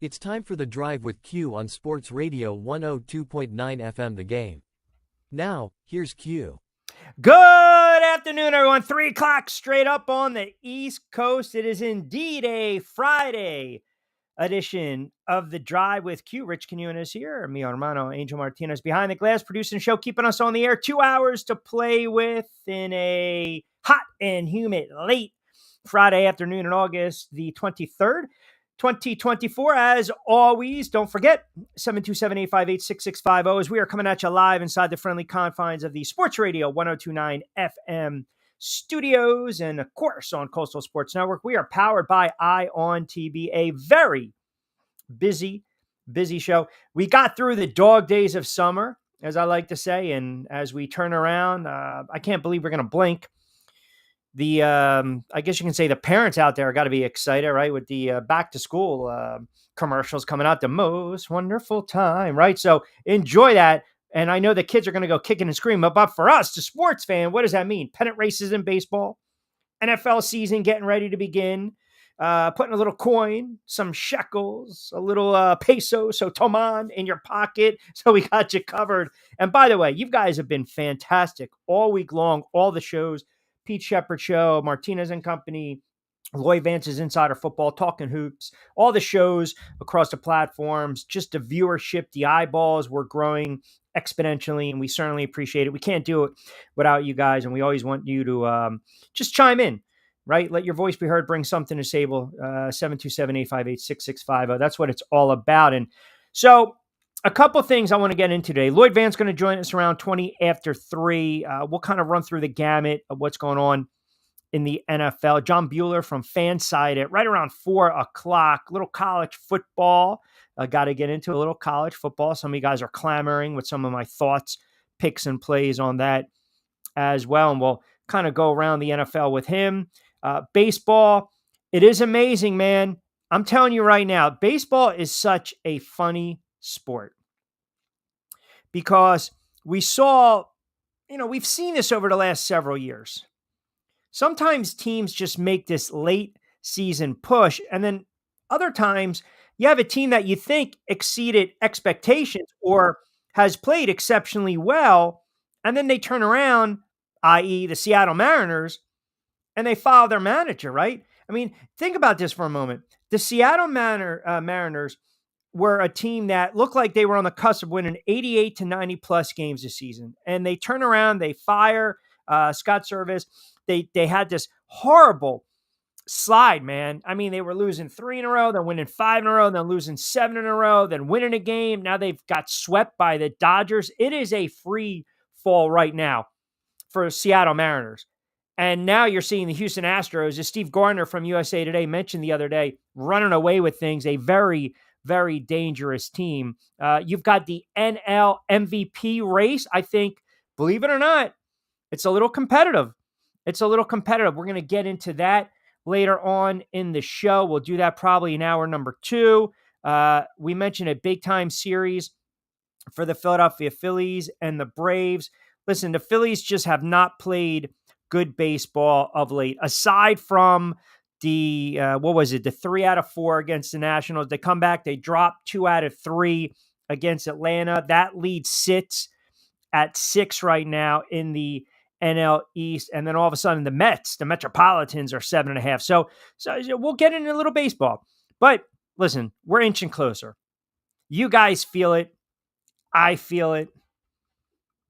It's time for The Drive with Q on Sports Radio 102.9 FM The Game. Now, here's Q. Good afternoon, everyone. 3 o'clock straight up on the East Coast. It is indeed a Friday edition of The Drive with Q. Rich Quinones here. Mi hermano Angel Martinez behind the glass, producing the show, keeping us on the air. 2 hours to play with in a hot and humid late Friday afternoon in August the 23rd. 2024, as always, don't forget, 727-858-6650 as we are coming at you live inside the friendly confines of the Sports Radio 102.9 FM studios and, of course, on Coastal Sports Network. We are powered by ION TV, a very busy show. We got through the dog days of summer, as I like to say, and as we turn around, I can't believe we're going to blink. I guess you can say the parents out there got to be excited, right? With the back to school commercials coming out, the most wonderful time, right? So enjoy that. And I know the kids are going to go kicking and screaming, but for us, the sports fan, what does that mean? Pennant races in baseball, NFL season getting ready to begin, putting a little coin, some shekels, a little peso, so toman in your pocket. So we got you covered. And by the way, you guys have been fantastic all week long, all the shows. Pete Shepard Show, Martinez and Company, Lloyd Vance's Insider Football, Talking Hoops, all the shows across the platforms, just the viewership, the eyeballs were growing exponentially, and we certainly appreciate it. We can't do it without you guys, and we always want you to just chime in, right? Let your voice be heard, bring something to the table, 727-858-6650. That's what it's all about. And so a couple things I want to get into today. Lloyd Vance going to join us around 20 after 3. We'll kind of run through the gamut of what's going on in the NFL. John Buhrle from Fanside at right around 4 o'clock. Little college football. Got to get into a little college football. Some of you guys are clamoring with some of my thoughts, picks, and plays on that as well. And we'll kind of go around the NFL with him. Baseball, it is amazing, man. I'm telling you right now, baseball is such a funny sport because we've seen this over the last several years. Sometimes teams just make this late season push, and then other times you have a team that you think exceeded expectations or has played exceptionally well, and then they turn around, i.e. the Seattle Mariners, and they fire their manager, right? I mean, think about this for a moment. The Seattle Mariners were a team that looked like they were on the cusp of winning 88 to 90 plus games this season. And they turn around, they fire Scott Service. They had this horrible slide, man. I mean, they were losing 3 in a row, then winning 5 in a row, then losing 7 in a row, then winning a game. Now they've got swept by the Dodgers. It is a free fall right now for Seattle Mariners. And now you're seeing the Houston Astros, as Steve Gardner from USA Today mentioned the other day, running away with things, a very, very dangerous team. You've got the NL MVP race. I think, believe it or not, it's a little competitive. We're going to get into that later on in the show. We'll do that probably in hour number 2. We mentioned a big-time series for the Philadelphia Phillies and the Braves. Listen, the Phillies just have not played good baseball of late. Aside from the 3 out of 4 against the Nationals. They come back, they drop 2 out of 3 against Atlanta. That lead sits at 6 right now in the NL East. And then all of a sudden the Metropolitans are 7.5. So we'll get into a little baseball. But listen, we're inching closer. You guys feel it. I feel it.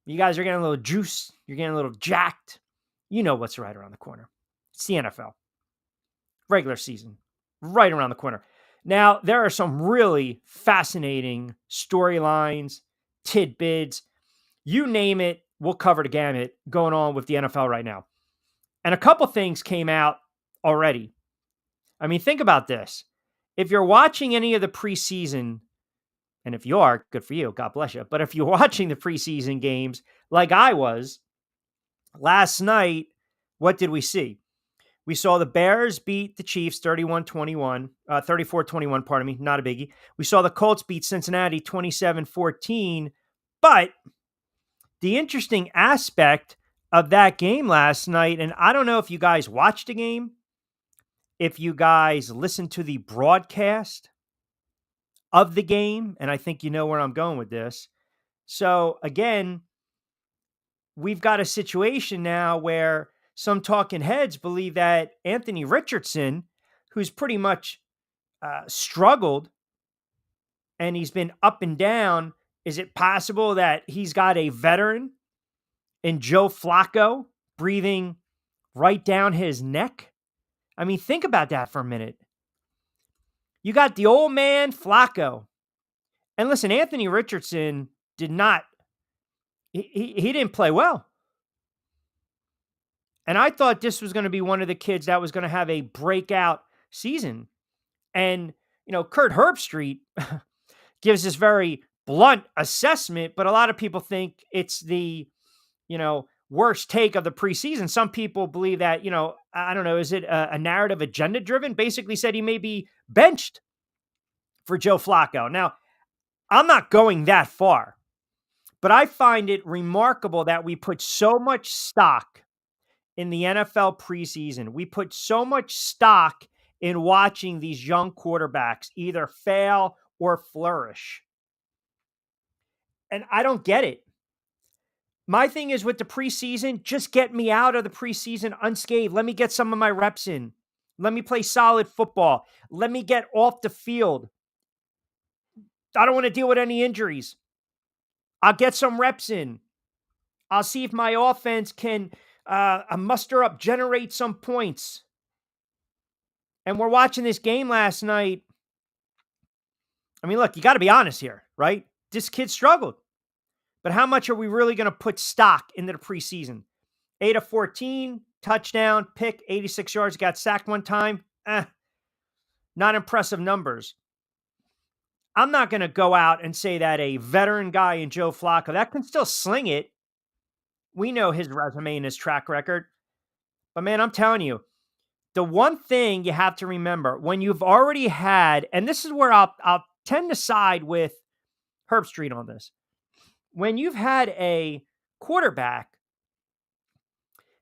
You guys are getting a little juice. You're getting a little jacked. You know what's right around the corner. It's the NFL. Regular season, right around the corner. Now, there are some really fascinating storylines, tidbits, you name it, we'll cover the gamut going on with the NFL right now. And a couple things came out already. I mean, think about this. If you're watching any of the preseason, and if you are, good for you, God bless you. But if you're watching the preseason games like I was, last night, what did we see? We saw the Bears beat the Chiefs 34-21, pardon me, not a biggie. We saw the Colts beat Cincinnati 27-14. But the interesting aspect of that game last night, and I don't know if you guys watched the game, if you guys listened to the broadcast, of the game, and I think you know where I'm going with this. So again, we've got a situation now where some talking heads believe that Anthony Richardson, who's pretty much struggled and he's been up and down, is it possible that he's got a veteran in Joe Flacco breathing right down his neck? I mean, think about that for a minute. You got the old man Flacco. And listen, Anthony Richardson did not, he didn't play well. And I thought this was going to be one of the kids that was going to have a breakout season. And, Kurt Herbstreit gives this very blunt assessment, but a lot of people think it's the, worst take of the preseason. Some people believe that, I don't know, is it a narrative agenda driven? Basically said he may be benched for Joe Flacco. Now, I'm not going that far, but I find it remarkable that we put so much stock in the NFL preseason. We put so much stock in watching these young quarterbacks either fail or flourish. And I don't get it. My thing is with the preseason, just get me out of the preseason unscathed. Let me get some of my reps in. Let me play solid football. Let me get off the field. I don't want to deal with any injuries. I'll get some reps in. I'll see if my offense can muster up, generate some points. And we're watching this game last night. I mean, look, you got to be honest here, right? This kid struggled. But how much are we really going to put stock into the preseason? 8 of 14, touchdown, pick, 86 yards, got sacked one time. Not impressive numbers. I'm not going to go out and say that a veteran guy in Joe Flacco, that can still sling it. We know his resume and his track record. But man, I'm telling you, the one thing you have to remember when you've already had, and this is where I'll tend to side with Herbstreit on this. When you've had a quarterback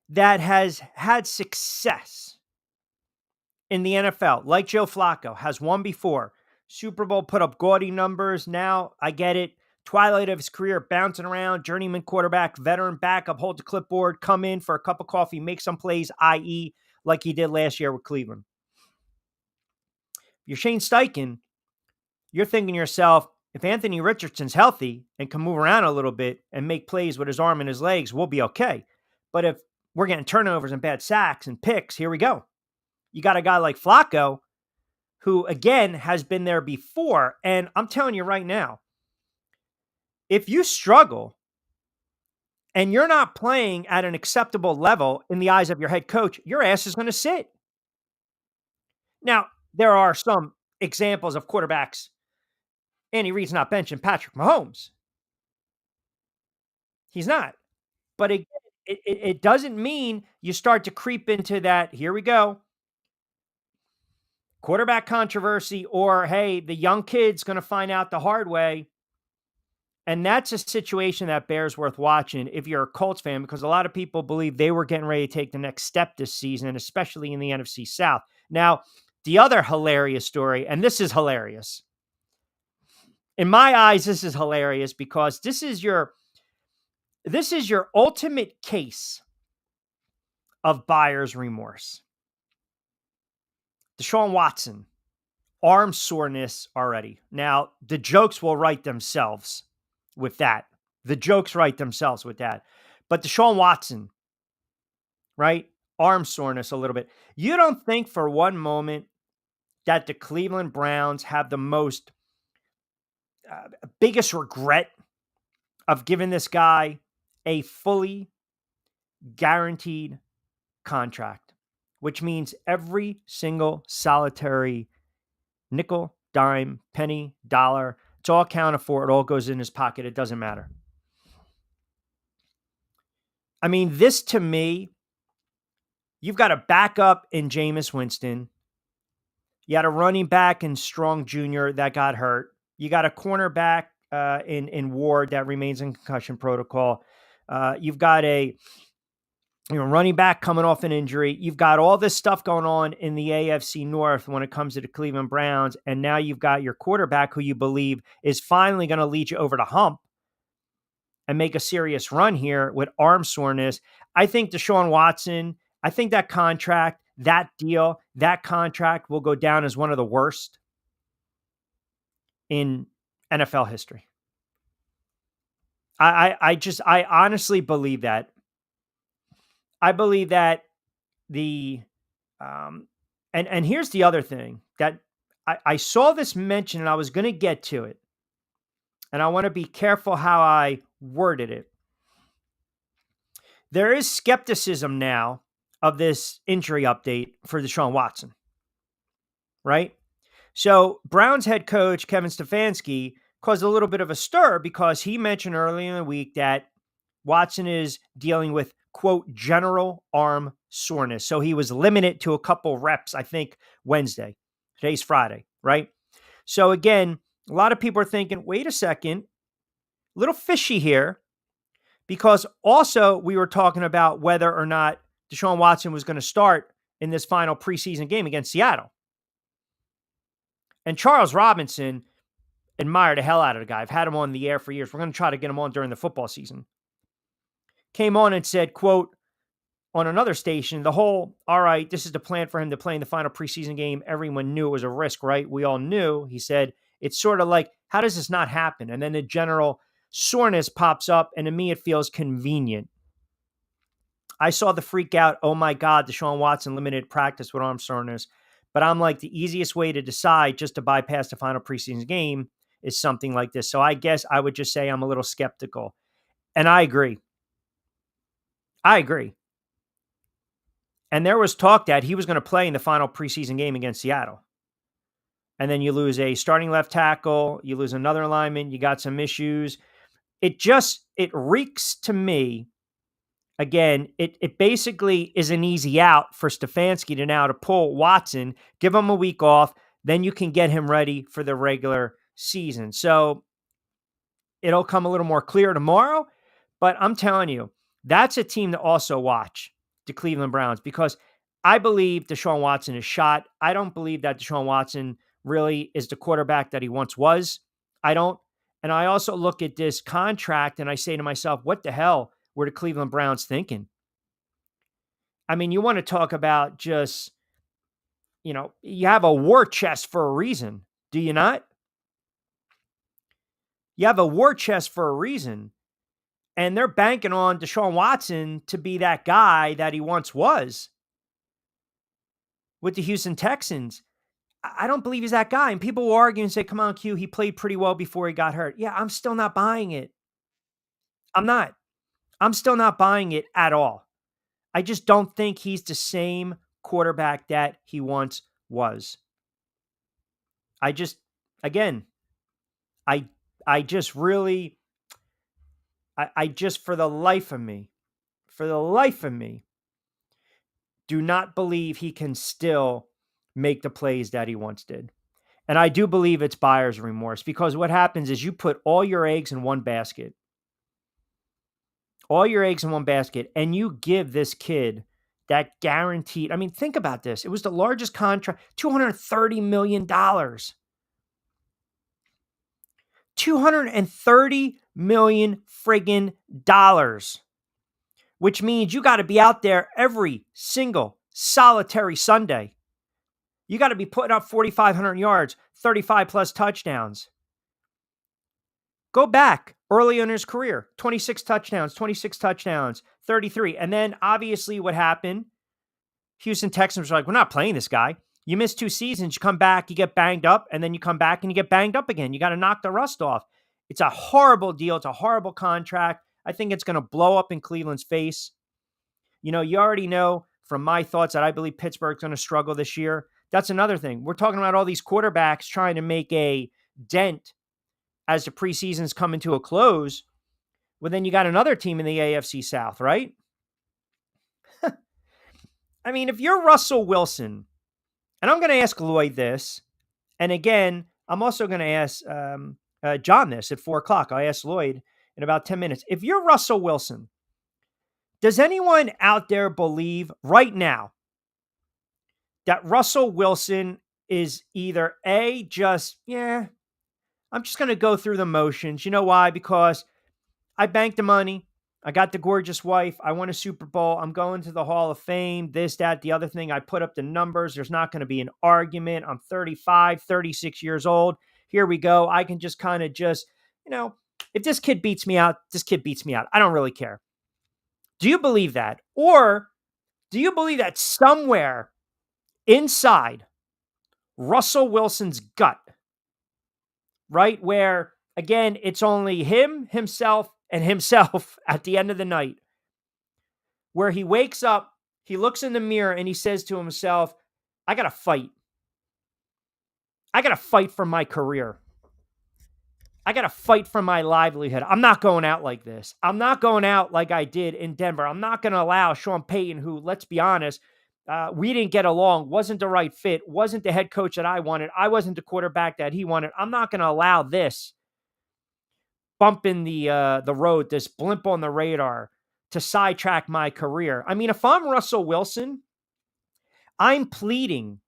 that has had success in the NFL, like Joe Flacco, has won before, Super Bowl, put up gaudy numbers. Now, I get it. Twilight of his career, bouncing around, journeyman quarterback, veteran backup, hold the clipboard, come in for a cup of coffee, make some plays, i.e., like he did last year with Cleveland. You're Shane Steichen, you're thinking to yourself, if Anthony Richardson's healthy and can move around a little bit and make plays with his arm and his legs, we'll be okay. But if we're getting turnovers and bad sacks and picks, here we go. You got a guy like Flacco, who, again, has been there before. And I'm telling you right now, if you struggle and you're not playing at an acceptable level in the eyes of your head coach, your ass is going to sit. Now, there are some examples of quarterbacks. Andy Reid's not benching Patrick Mahomes. He's not. But it doesn't mean you start to creep into that, here we go, quarterback controversy, or, hey, the young kid's going to find out the hard way. And that's a situation that bears worth watching if you're a Colts fan, because a lot of people believe they were getting ready to take the next step this season, especially in the NFC South. Now, the other hilarious story, and this is hilarious. In my eyes, this is hilarious because this is your ultimate case of buyer's remorse. Deshaun Watson, arm soreness already. Now, the jokes will write themselves with that. The jokes write themselves with that. But Deshaun Watson, right? Arm soreness a little bit. You don't think for one moment that the Cleveland Browns have the most biggest regret of giving this guy a fully guaranteed contract, which means every single solitary nickel, dime, penny, dollar, it's all accounted for. It all goes in his pocket. It doesn't matter. I mean, this to me, you've got a backup in Jameis Winston. You had a running back in Strong Jr. that got hurt. You got a cornerback in Ward that remains in concussion protocol. You've got a running back coming off an injury. You've got all this stuff going on in the AFC North when it comes to the Cleveland Browns. And now you've got your quarterback who you believe is finally going to lead you over the hump and make a serious run here with arm soreness. I think Deshaun Watson, I think that contract, that deal, that contract will go down as one of the worst in NFL history. I honestly believe that. I believe that and here's the other thing that I saw this mentioned and I was going to get to it. And I want to be careful how I worded it. There is skepticism now of this injury update for Deshaun Watson, right? So Browns head coach Kevin Stefanski caused a little bit of a stir because he mentioned earlier in the week that Watson is dealing with, quote, general arm soreness. So he was limited to a couple reps, I think, Wednesday. Today's Friday, right? So again, a lot of people are thinking, wait a second, a little fishy here, because also we were talking about whether or not Deshaun Watson was going to start in this final preseason game against Seattle. And Charles Robinson admired the hell out of the guy. I've had him on the air for years. We're going to try to get him on during the football season. Came on and said, quote, on another station, all right, this is the plan for him to play in the final preseason game. Everyone knew it was a risk, right? We all knew. He said, it's sort of like, how does this not happen? And then the general soreness pops up, and to me, it feels convenient. I saw the freak out, oh my God, Deshaun Watson limited practice with arm soreness. But I'm like, the easiest way to decide just to bypass the final preseason game is something like this. So I guess I would just say I'm a little skeptical. And I agree. And there was talk that he was going to play in the final preseason game against Seattle. And then you lose a starting left tackle, you lose another lineman, you got some issues. It reeks to me, again, it basically is an easy out for Stefanski to pull Watson, give him a week off, then you can get him ready for the regular season. So it'll come a little more clear tomorrow, but I'm telling you, that's a team to also watch, the Cleveland Browns, because I believe Deshaun Watson is shot. I don't believe that Deshaun Watson really is the quarterback that he once was. I don't. And I also look at this contract and I say to myself, what the hell were the Cleveland Browns thinking? I mean, you want to talk about just, you have a war chest for a reason, do you not? You have a war chest for a reason. And they're banking on Deshaun Watson to be that guy that he once was with the Houston Texans. I don't believe he's that guy. And people will argue and say, come on, Q, he played pretty well before he got hurt. Yeah, I'm still not buying it. I'm still not buying it at all. I just don't think he's the same quarterback that he once was. I just for the life of me, do not believe he can still make the plays that he once did. And I do believe it's buyer's remorse, because what happens is you put all your eggs in one basket. And you give this kid that guaranteed. I mean, think about this. It was the largest contract, $230 million. $230 million friggin' dollars, which means you got to be out there every single solitary Sunday. You got to be putting up 4,500 yards, 35 plus touchdowns. Go back early in his career, 26 touchdowns, 33. And then obviously what happened, Houston Texans were like, we're not playing this guy. You miss 2 seasons, you come back, you get banged up, and then you come back and you get banged up again. You got to knock the rust off. It's a horrible deal. It's a horrible contract. I think it's going to blow up in Cleveland's face. You already know from my thoughts that I believe Pittsburgh's going to struggle this year. That's another thing. We're talking about all these quarterbacks trying to make a dent as the preseason's coming to a close. Well, then you got another team in the AFC South, right? I mean, if you're Russell Wilson, and I'm going to ask Lloyd this, and again, I'm also going to ask John this at 4 o'clock. I asked Lloyd in about 10 minutes. If you're Russell Wilson, Does anyone out there believe right now that Russell Wilson is either A, just, yeah, I'm just going to go through the motions. You know why? Because I banked the money. I got the gorgeous wife. I won a Super Bowl. I'm going to the Hall of Fame, this, that, the other thing. I put up the numbers. There's not going to be an argument. I'm 35, 36 years old. Here we go. I can just kind of just, if this kid beats me out, this kid beats me out. I don't really care. Do you believe that? Or do you believe that somewhere inside Russell Wilson's gut, right, where, again, it's only himself, and himself at the end of the night, where he wakes up, he looks in the mirror, and he says to himself, I got to fight. I got to fight for my career. I got to fight for my livelihood. I'm not going out like this. I'm not going out like I did in Denver. I'm not going to allow Sean Payton, who, let's be honest, we didn't get along, wasn't the right fit, wasn't the head coach that I wanted. I wasn't the quarterback that he wanted. I'm not going to allow this bump in the road, this blimp on the radar to sidetrack my career. I mean, if I'm Russell Wilson, I'm pleading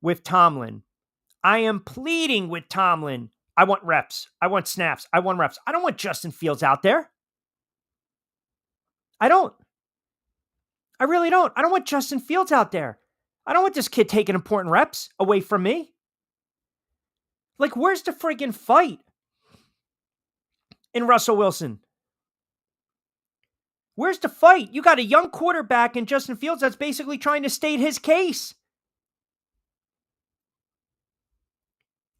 with Tomlin. I am pleading with Tomlin. I want reps. I want snaps. I want reps. I don't want Justin Fields out there. I don't. I really don't. I don't want Justin Fields out there. I don't want this kid taking important reps away from me. Like, where's the friggin' fight in Russell Wilson? Where's the fight? You got a young quarterback in Justin Fields that's basically trying to state his case.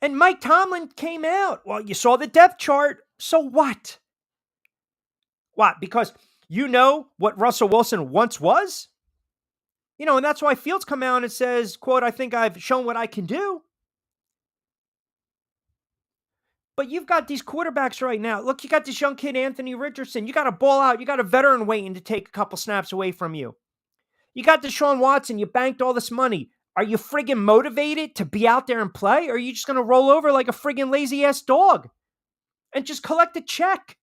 And Mike Tomlin came out. Well, you saw the depth chart. So what? What? Because you know what Russell Wilson once was? And that's why Fields come out and says, quote, I think I've shown what I can do. But you've got these quarterbacks right now. Look, you got this young kid, Anthony Richardson. You got to ball out. You got a veteran waiting to take a couple snaps away from you. You got Deshaun Watson. You banked all this money. Are you friggin' motivated to be out there and play? Or are you just going to roll over like a friggin' lazy-ass dog and just collect a check?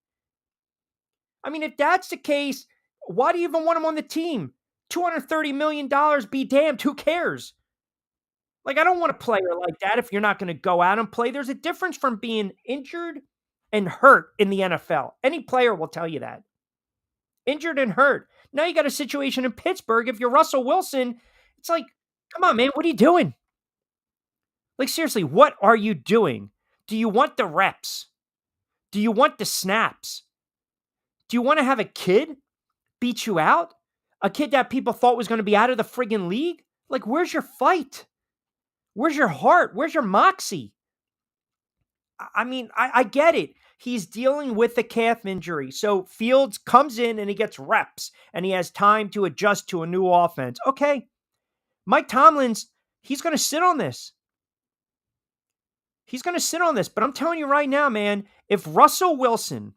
I mean, if that's the case, why do you even want him on the team? $230 million, be damned. Who cares? Like, I don't want a player like that if you're not going to go out and play. There's a difference from being injured and hurt in the NFL. Any player will tell you that. Injured and hurt. Now you got a situation in Pittsburgh. If you're Russell Wilson, it's like, come on, man, what are you doing? Like, seriously, what are you doing? Do you want the reps? Do you want the snaps? Do you want to have a kid beat you out? A kid that people thought was going to be out of the friggin' league? Like, where's your fight? Where's your heart? Where's your moxie? I mean, I get it. He's dealing with a calf injury. So Fields comes in and he gets reps and he has time to adjust to a new offense. Okay. Mike Tomlin's, he's going to sit on this. He's going to sit on this. But I'm telling you right now, man, if Russell Wilson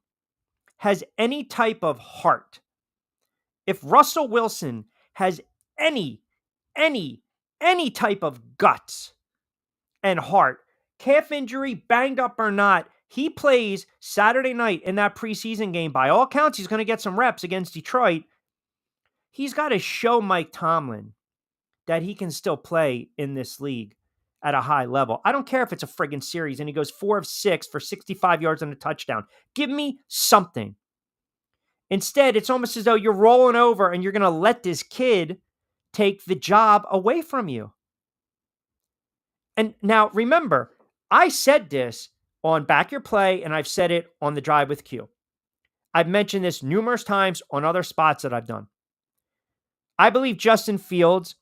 has any type of heart, if Russell Wilson has any type of guts and heart, calf injury, banged up or not, he plays Saturday night in that preseason game. By all accounts, he's going to get some reps against Detroit. He's got to show Mike Tomlin that he can still play in this league at a high level. I don't care if it's a friggin' series and he goes 4 of 6 for 65 yards and a touchdown. Give me something. Instead, it's almost as though you're rolling over and you're going to let this kid take the job away from you. And now remember, I said this on Back Your Play and I've said it on the Drive with Q. I've mentioned this numerous times on other spots that I've done. I believe Justin Fields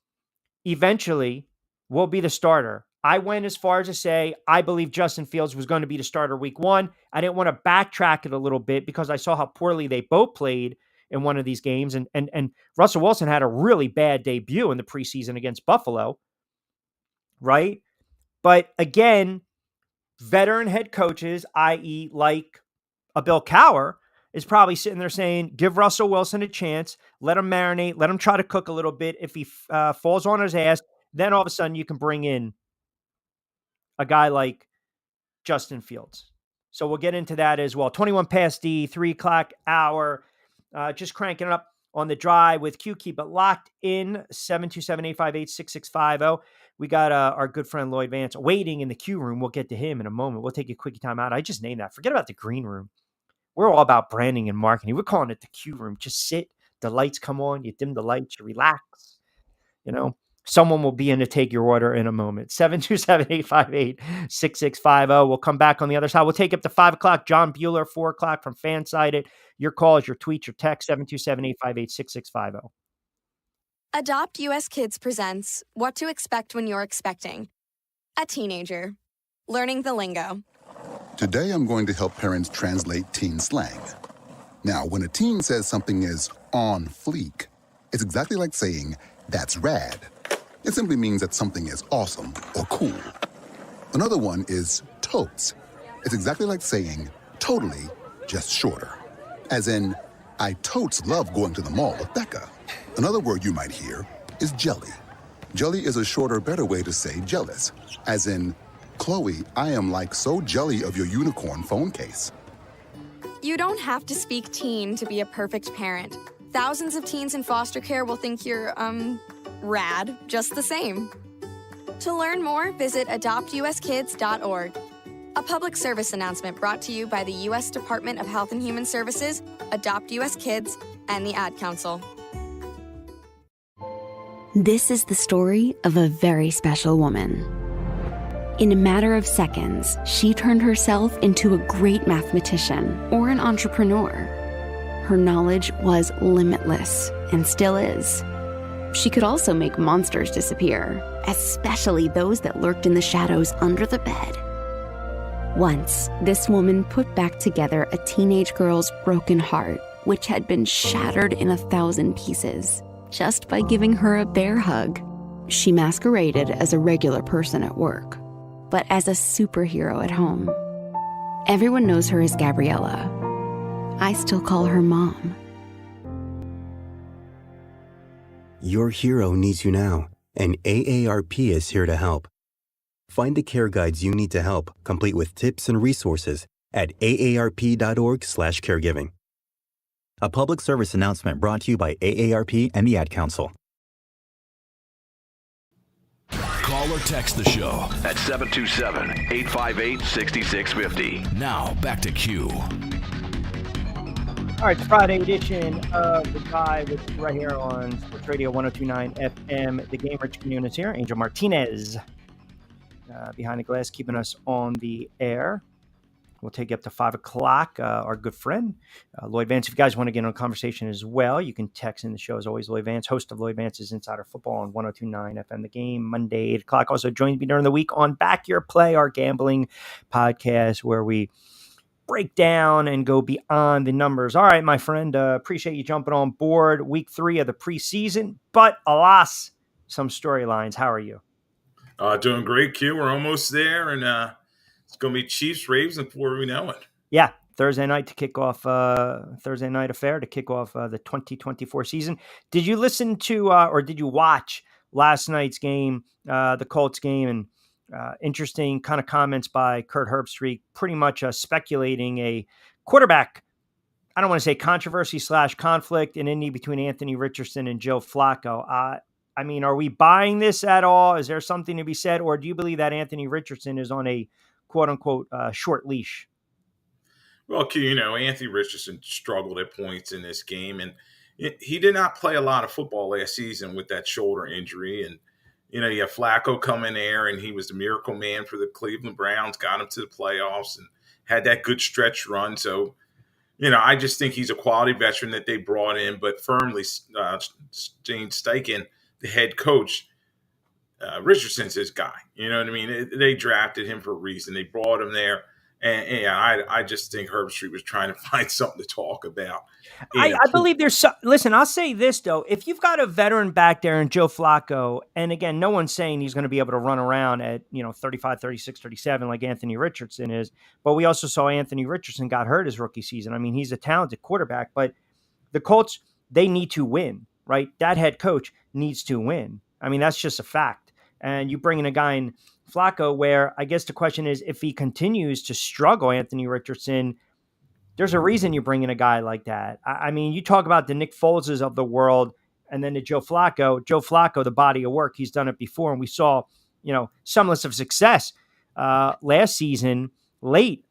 eventually will be the starter. I went as far as to say I believe Justin Fields was going to be the starter week 1. I didn't want to backtrack it a little bit because I saw how poorly they both played in one of these games. And Russell Wilson had a really bad debut in the preseason against Buffalo, right? But again, veteran head coaches, i.e. like a Bill Cowher, is probably sitting there saying, give Russell Wilson a chance, let him marinate, let him try to cook a little bit. If he falls on his ass, then all of a sudden you can bring in a guy like Justin Fields. So we'll get into that as well. 21 past the 3 o'clock hour, just cranking it up on the drive with Q. Keep it locked in, 727-858-6650. We got our good friend Lloyd Vance waiting in the Q room. We'll get to him in a moment. We'll take a quickie time out. I just named that. Forget about the green room. We're all about branding and marketing. We're calling it the Q room. Just sit. The lights come on. You dim the lights. You relax. Someone will be in to take your order in a moment. 727-858-6650. We'll come back on the other side. We'll take up to 5 o'clock. John Buhrle, 4 o'clock from Fansided. Your calls, your tweets, your text, 727-858-6650. Adopt US Kids presents What to Expect When You're Expecting. A teenager. Learning the lingo. Today I'm going to help parents translate teen slang. Now, when a teen says something is on fleek, it's exactly like saying, that's rad. It simply means that something is awesome or cool. Another one is totes. It's exactly like saying, totally, just shorter. As in, I totes love going to the mall with Becca. Another word you might hear is jelly. Jelly is a shorter, better way to say jealous. As in, Chloe, I am like so jelly of your unicorn phone case. You don't have to speak teen to be a perfect parent. Thousands of teens in foster care will think you're, rad just the same. To learn more, visit adoptuskids.org. A public service announcement brought to you by the U.S. Department of Health and Human Services, Adopt U.S. Kids, and the Ad Council. This is the story of a very special woman. In a matter of seconds, she turned herself into a great mathematician or an entrepreneur. Her knowledge was limitless and still is. She could also make monsters disappear, especially those that lurked in the shadows under the bed. Once, this woman put back together a teenage girl's broken heart, which had been shattered in 1,000 pieces, just by giving her a bear hug. She masqueraded as a regular person at work, but as a superhero at home. Everyone knows her as Gabriella. I still call her Mom. Your hero needs you now, and AARP is here to help. Find the care guides you need to help, complete with tips and resources at aarp.org/caregiving. A public service announcement brought to you by AARP and the Ad Council. Call or text the show at 727-858-6650. Now, back to Q. All right, it's Friday edition of The Drive with right here on Sports Radio 102.9 FM. The game, Rich Quinones here. Angel Martinez behind the glass, keeping us on the air. We'll take you up to 5 o'clock. Our good friend, Lloyd Vance. If you guys want to get on a conversation as well, you can text in the show as always. Lloyd Vance, host of Lloyd Vance's Insider Football on 102.9 FM. The game, Monday, 8 o'clock. Also joins me during the week on Back Your Play, our gambling podcast, where we break down and go beyond the numbers. All right, my friend, appreciate you jumping on board. Week 3 of the preseason, but alas, some storylines. How are you? Doing great, Q. We're almost there, and it's going to be Chiefs Ravens before we know it. Yeah, Thursday night to kick off Thursday night affair to kick off the 2024 season. Did you listen to or did you watch last night's game, the Colts game, and interesting kind of comments by Kurt Herbstreit, pretty much speculating a quarterback, I don't want to say controversy / conflict in Indy between Anthony Richardson and Joe Flacco. I mean, are we buying this at all? Is there something to be said? Or do you believe that Anthony Richardson is on a quote unquote short leash? Well, Q, Anthony Richardson struggled at points in this game, and he did not play a lot of football last season with that shoulder injury. And you have Flacco come in there, and he was the miracle man for the Cleveland Browns, got him to the playoffs, and had that good stretch run. So, I just think he's a quality veteran that they brought in, but firmly Shane Steichen, the head coach, Richardson's his guy. You know what I mean? They drafted him for a reason. They brought him there. And I just think Herbstreit was trying to find something to talk about. I believe there's listen, I'll say this, though. If you've got a veteran back there in Joe Flacco, and again, no one's saying he's going to be able to run around at 35, 36, 37 like Anthony Richardson is, but we also saw Anthony Richardson got hurt his rookie season. I mean, he's a talented quarterback, but the Colts, they need to win, right? That head coach needs to win. I mean, that's just a fact. And you bring in a guy in Flacco where I guess the question is if he continues to struggle, Anthony Richardson, there's a reason you bring in a guy like that. I mean, you talk about the Nick Foleses of the world and then the Joe Flacco, the body of work, he's done it before. And we saw, semblance of success last season late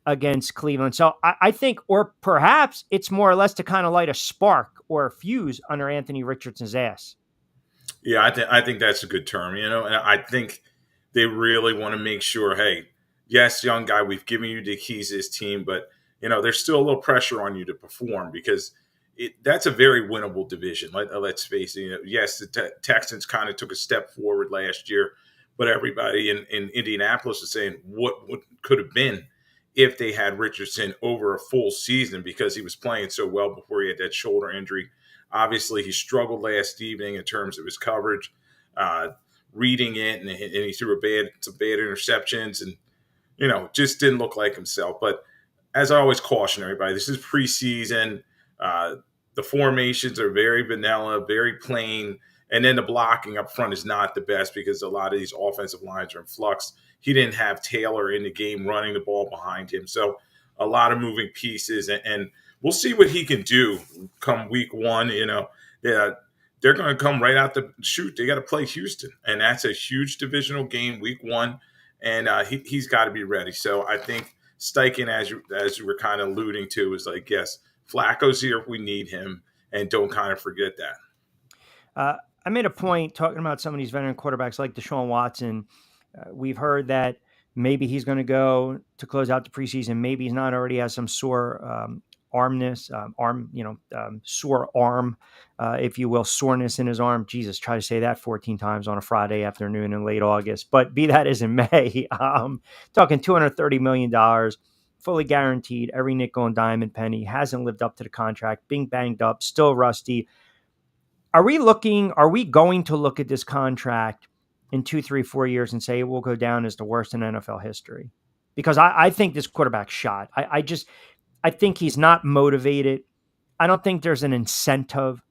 against Cleveland. So I think, or perhaps it's more or less to kind of light a spark or a fuse under Anthony Richardson's ass. Yeah, I think that's a good term, and I think they really want to make sure, hey, yes, young guy, we've given you the keys to this team, but, there's still a little pressure on you to perform because that's a very winnable division. Let's face it. Yes, the Texans kind of took a step forward last year, but everybody in Indianapolis is saying what could have been if they had Richardson over a full season because he was playing so well before he had that shoulder injury. Obviously, he struggled last evening in terms of his coverage, reading it, and he threw some bad interceptions and, just didn't look like himself. But as I always caution everybody, this is preseason. The formations are very vanilla, very plain. And then the blocking up front is not the best because a lot of these offensive lines are in flux. He didn't have Taylor in the game running the ball behind him. So a lot of moving pieces. And we'll see what he can do come week one. They're going to come right out the chute. They got to play Houston. And that's a huge divisional game, week one. And he's got to be ready. So I think Steichen, as you were kind of alluding to, is like, yes, Flacco's here if we need him. And don't kind of forget that. I made a point talking about some of these veteran quarterbacks like Deshaun Watson. We've heard that maybe he's going to go to close out the preseason. Maybe he's not already has some sore sore arm, if you will, soreness in his arm. Jesus, try to say that 14 times on a Friday afternoon in late August. But be that as it may, talking $230 million, fully guaranteed, every nickel and dime and penny, hasn't lived up to the contract, being banged up, still rusty. Are we going to look at this contract in 2, 3, 4 years and say it will go down as the worst in NFL history? Because I think this quarterback's shot. I think he's not motivated. I don't think there's an incentive,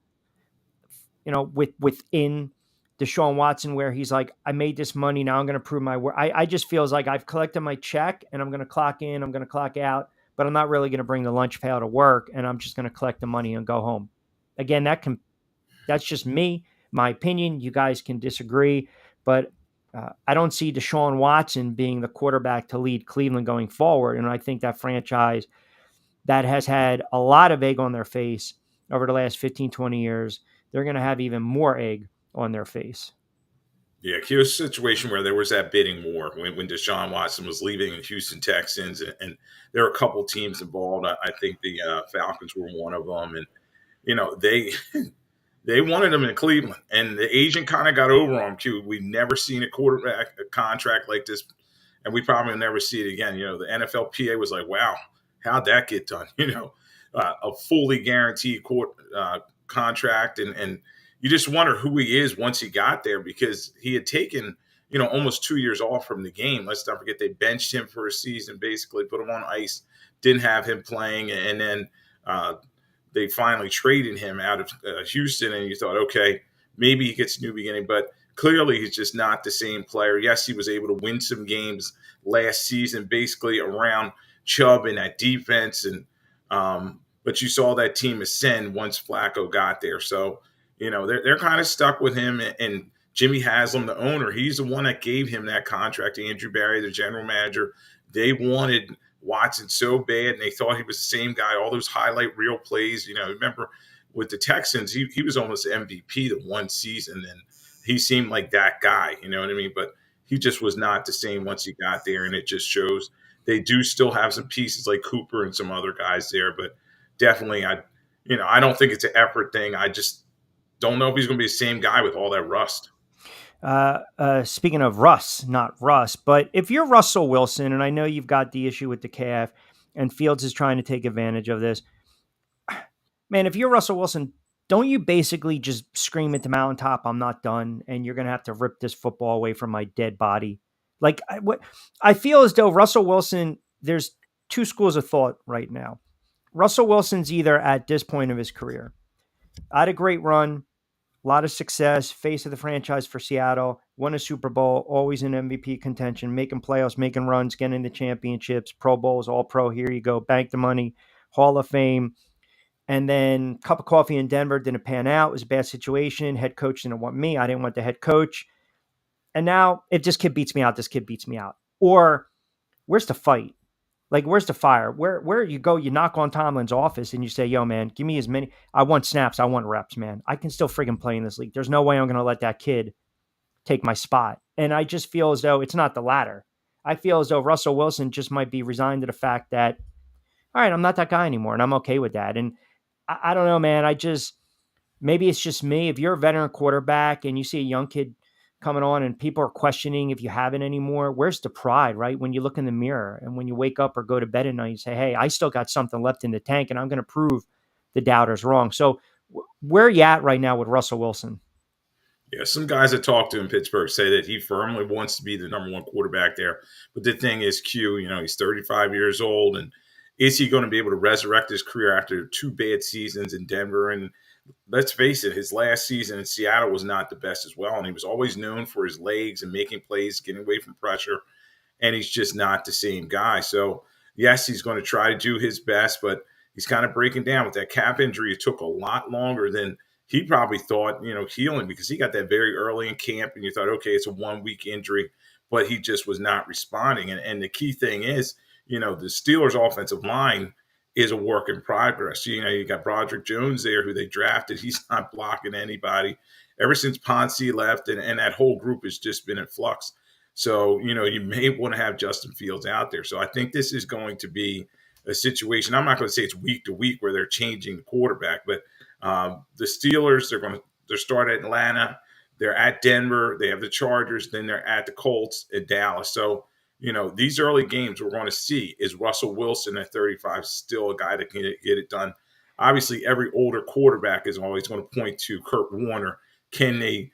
within Deshaun Watson where he's like, I made this money, now I'm going to prove my worth. I just feels like I've collected my check and I'm going to clock in, I'm going to clock out, but I'm not really going to bring the lunch pail to work and I'm just going to collect the money and go home. Again, that's just me, my opinion. You guys can disagree, but I don't see Deshaun Watson being the quarterback to lead Cleveland going forward. And I think that franchise that has had a lot of egg on their face over the last 15, 20 years, they're going to have even more egg on their face. Yeah, it was a situation where there was that bidding war when Deshaun Watson was leaving the Houston Texans, and there were a couple teams involved. I think the Falcons were one of them, and they wanted him in Cleveland, and the agent kind of got over on him. We've never seen a quarterback a contract like this, and we probably will never see it again. The NFLPA was like, wow, how'd that get done? A fully guaranteed contract, and you just wonder who he is once he got there because he had taken, almost 2 years off from the game. Let's not forget they benched him for a season, basically put him on ice, didn't have him playing, and then they finally traded him out of Houston, and you thought, okay, maybe he gets a new beginning, but clearly he's just not the same player. Yes, he was able to win some games last season, basically around Chubb and that defense, and but you saw that team ascend once Flacco got there. So, they're kind of stuck with him, and Jimmy Haslam, the owner, he's the one that gave him that contract. Andrew Barry, the general manager, they wanted Watson so bad, and they thought he was the same guy. All those highlight reel plays, remember with the Texans, he was almost MVP the one season, and he seemed like that guy, you know what I mean? But he just was not the same once he got there, and it just shows they do still have some pieces like Cooper and some other guys there, but definitely, I don't think it's an effort thing. I just don't know if he's going to be the same guy with all that rust. Speaking of Russ, not Russ, but if you're Russell Wilson, and I know you've got the issue with the calf, and Fields is trying to take advantage of this, man, if you're Russell Wilson, don't you basically just scream at the mountaintop, I'm not done, and you're going to have to rip this football away from my dead body? Like, I feel as though Russell Wilson, there's two schools of thought right now. Russell Wilson's either at this point of his career, had a great run, a lot of success, face of the franchise for Seattle, won a Super Bowl, always in MVP contention, making playoffs, making runs, getting the championships, Pro Bowls, All Pro, here you go, bank the money, Hall of Fame. And then cup of coffee in Denver didn't pan out. It was a bad situation. Head coach didn't want me. I didn't want the head coach. And now if this kid beats me out, this kid beats me out. Or where's the fight? Like, where's the fire? Where you go, you knock on Tomlin's office and you say, yo, man, give me as many. I want snaps. I want reps, man. I can still friggin' play in this league. There's no way I'm going to let that kid take my spot. And I just feel as though it's not the latter. I feel as though Russell Wilson just might be resigned to the fact that, all right, I'm not that guy anymore. And I'm okay with that. And I don't know, man. Maybe it's just me. If you're a veteran quarterback and you see a young kid coming on and people are questioning if you have it anymore, where's the pride, right? When you look in the mirror and when you wake up or go to bed at night, you say, hey, I still got something left in the tank and I'm going to prove the doubters wrong. So where are you at right now with Russell Wilson? Yeah, some guys that talk to him in Pittsburgh say that he firmly wants to be the number one quarterback there. But the thing is, Q, he's 35 years old, and is he going to be able to resurrect his career after 2 bad seasons in Denver? And let's face it, his last season in Seattle was not the best as well. And he was always known for his legs and making plays, getting away from pressure. And he's just not the same guy. So, yes, he's going to try to do his best, but he's kind of breaking down with that calf injury. It took a lot longer than he probably thought, healing, because he got that very early in camp and you thought, okay, it's a 1-week injury, but he just was not responding. And the key thing is, the Steelers' offensive line is a work in progress. You got Broderick Jones there, who they drafted. He's not blocking anybody. Ever since Ponce left, and that whole group has just been in flux. So, you may want to have Justin Fields out there. So I think this is going to be a situation. I'm not going to say it's week to week where they're changing the quarterback, but the Steelers, they're start at Atlanta. They're at Denver. They have the Chargers. Then they're at the Colts at Dallas. So, these early games we're going to see, is Russell Wilson at 35 still a guy that can get it done? Obviously, every older quarterback is always going to point to Kurt Warner. Can they,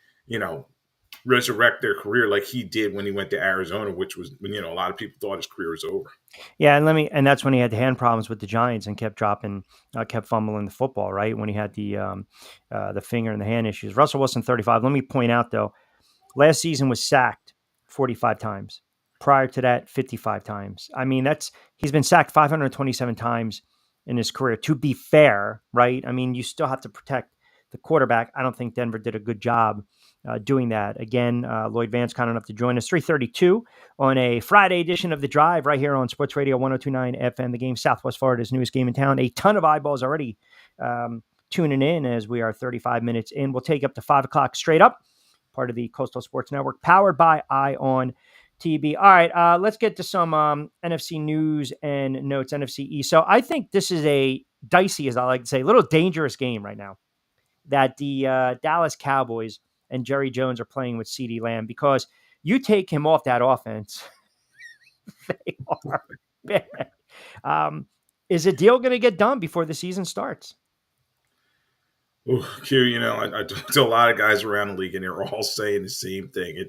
resurrect their career like he did when he went to Arizona, which was when, a lot of people thought his career was over. Yeah. And that's when he had the hand problems with the Giants and kept fumbling the football, right? When he had the finger and the hand issues. Russell Wilson, 35. Let me point out though, last season was sacked 45 times. Prior to that, 55 times. I mean, he's been sacked 527 times in his career. To be fair, right? I mean, you still have to protect the quarterback. I don't think Denver did a good job doing that. Again, Lloyd Vance kind enough to join us. 3:32 on a Friday edition of The Drive right here on Sports Radio 102.9 FM, The Game, Southwest Florida's newest game in town. A ton of eyeballs already tuning in as we are 35 minutes in. We'll take up to 5 o'clock straight up, part of the Coastal Sports Network, powered by ION TV. All right, let's get to some NFC news and notes, NFC East. So I think this is a dicey, as I like to say, a little dangerous game right now that the Dallas Cowboys and Jerry Jones are playing with CeeDee Lamb, because you take him off that offense, they are bad. Is a deal going to get done before the season starts? Ooh, Q, I talked to a lot of guys around the league, and they're all saying the same thing.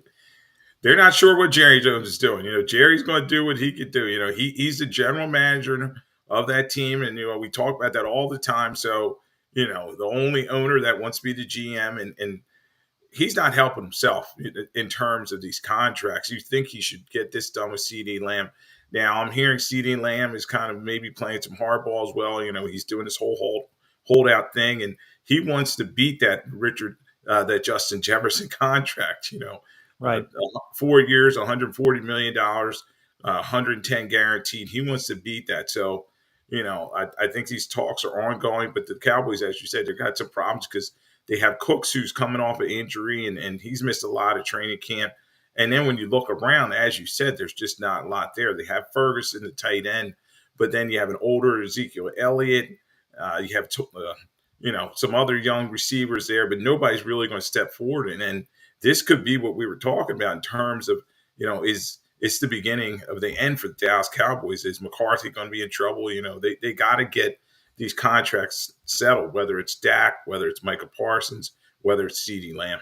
They're not sure what Jerry Jones is doing. Jerry's going to do what he could do. He's the general manager of that team, and we talk about that all the time. So, the only owner that wants to be the GM, and he's not helping himself in terms of these contracts. You think he should get this done with CeeDee Lamb. Now, I'm hearing CeeDee Lamb is kind of maybe playing some hardball as well. He's doing this whole holdout thing, and he wants to beat that that Justin Jefferson contract, Right. 4 years, $140 million, 110 guaranteed. He wants to beat that. So, I think these talks are ongoing, but the Cowboys, as you said, they've got some problems because they have Cooks, who's coming off an injury, and he's missed a lot of training camp. And then when you look around, as you said, there's just not a lot there. They have Ferguson, the tight end, but then you have an older Ezekiel Elliott. You have, some other young receivers there, but nobody's really going to step forward. And then this could be what we were talking about in terms of, it's the beginning of the end for the Dallas Cowboys. Is McCarthy going to be in trouble? They got to get these contracts settled, whether it's Dak, whether it's Micah Parsons, whether it's CeeDee Lamb.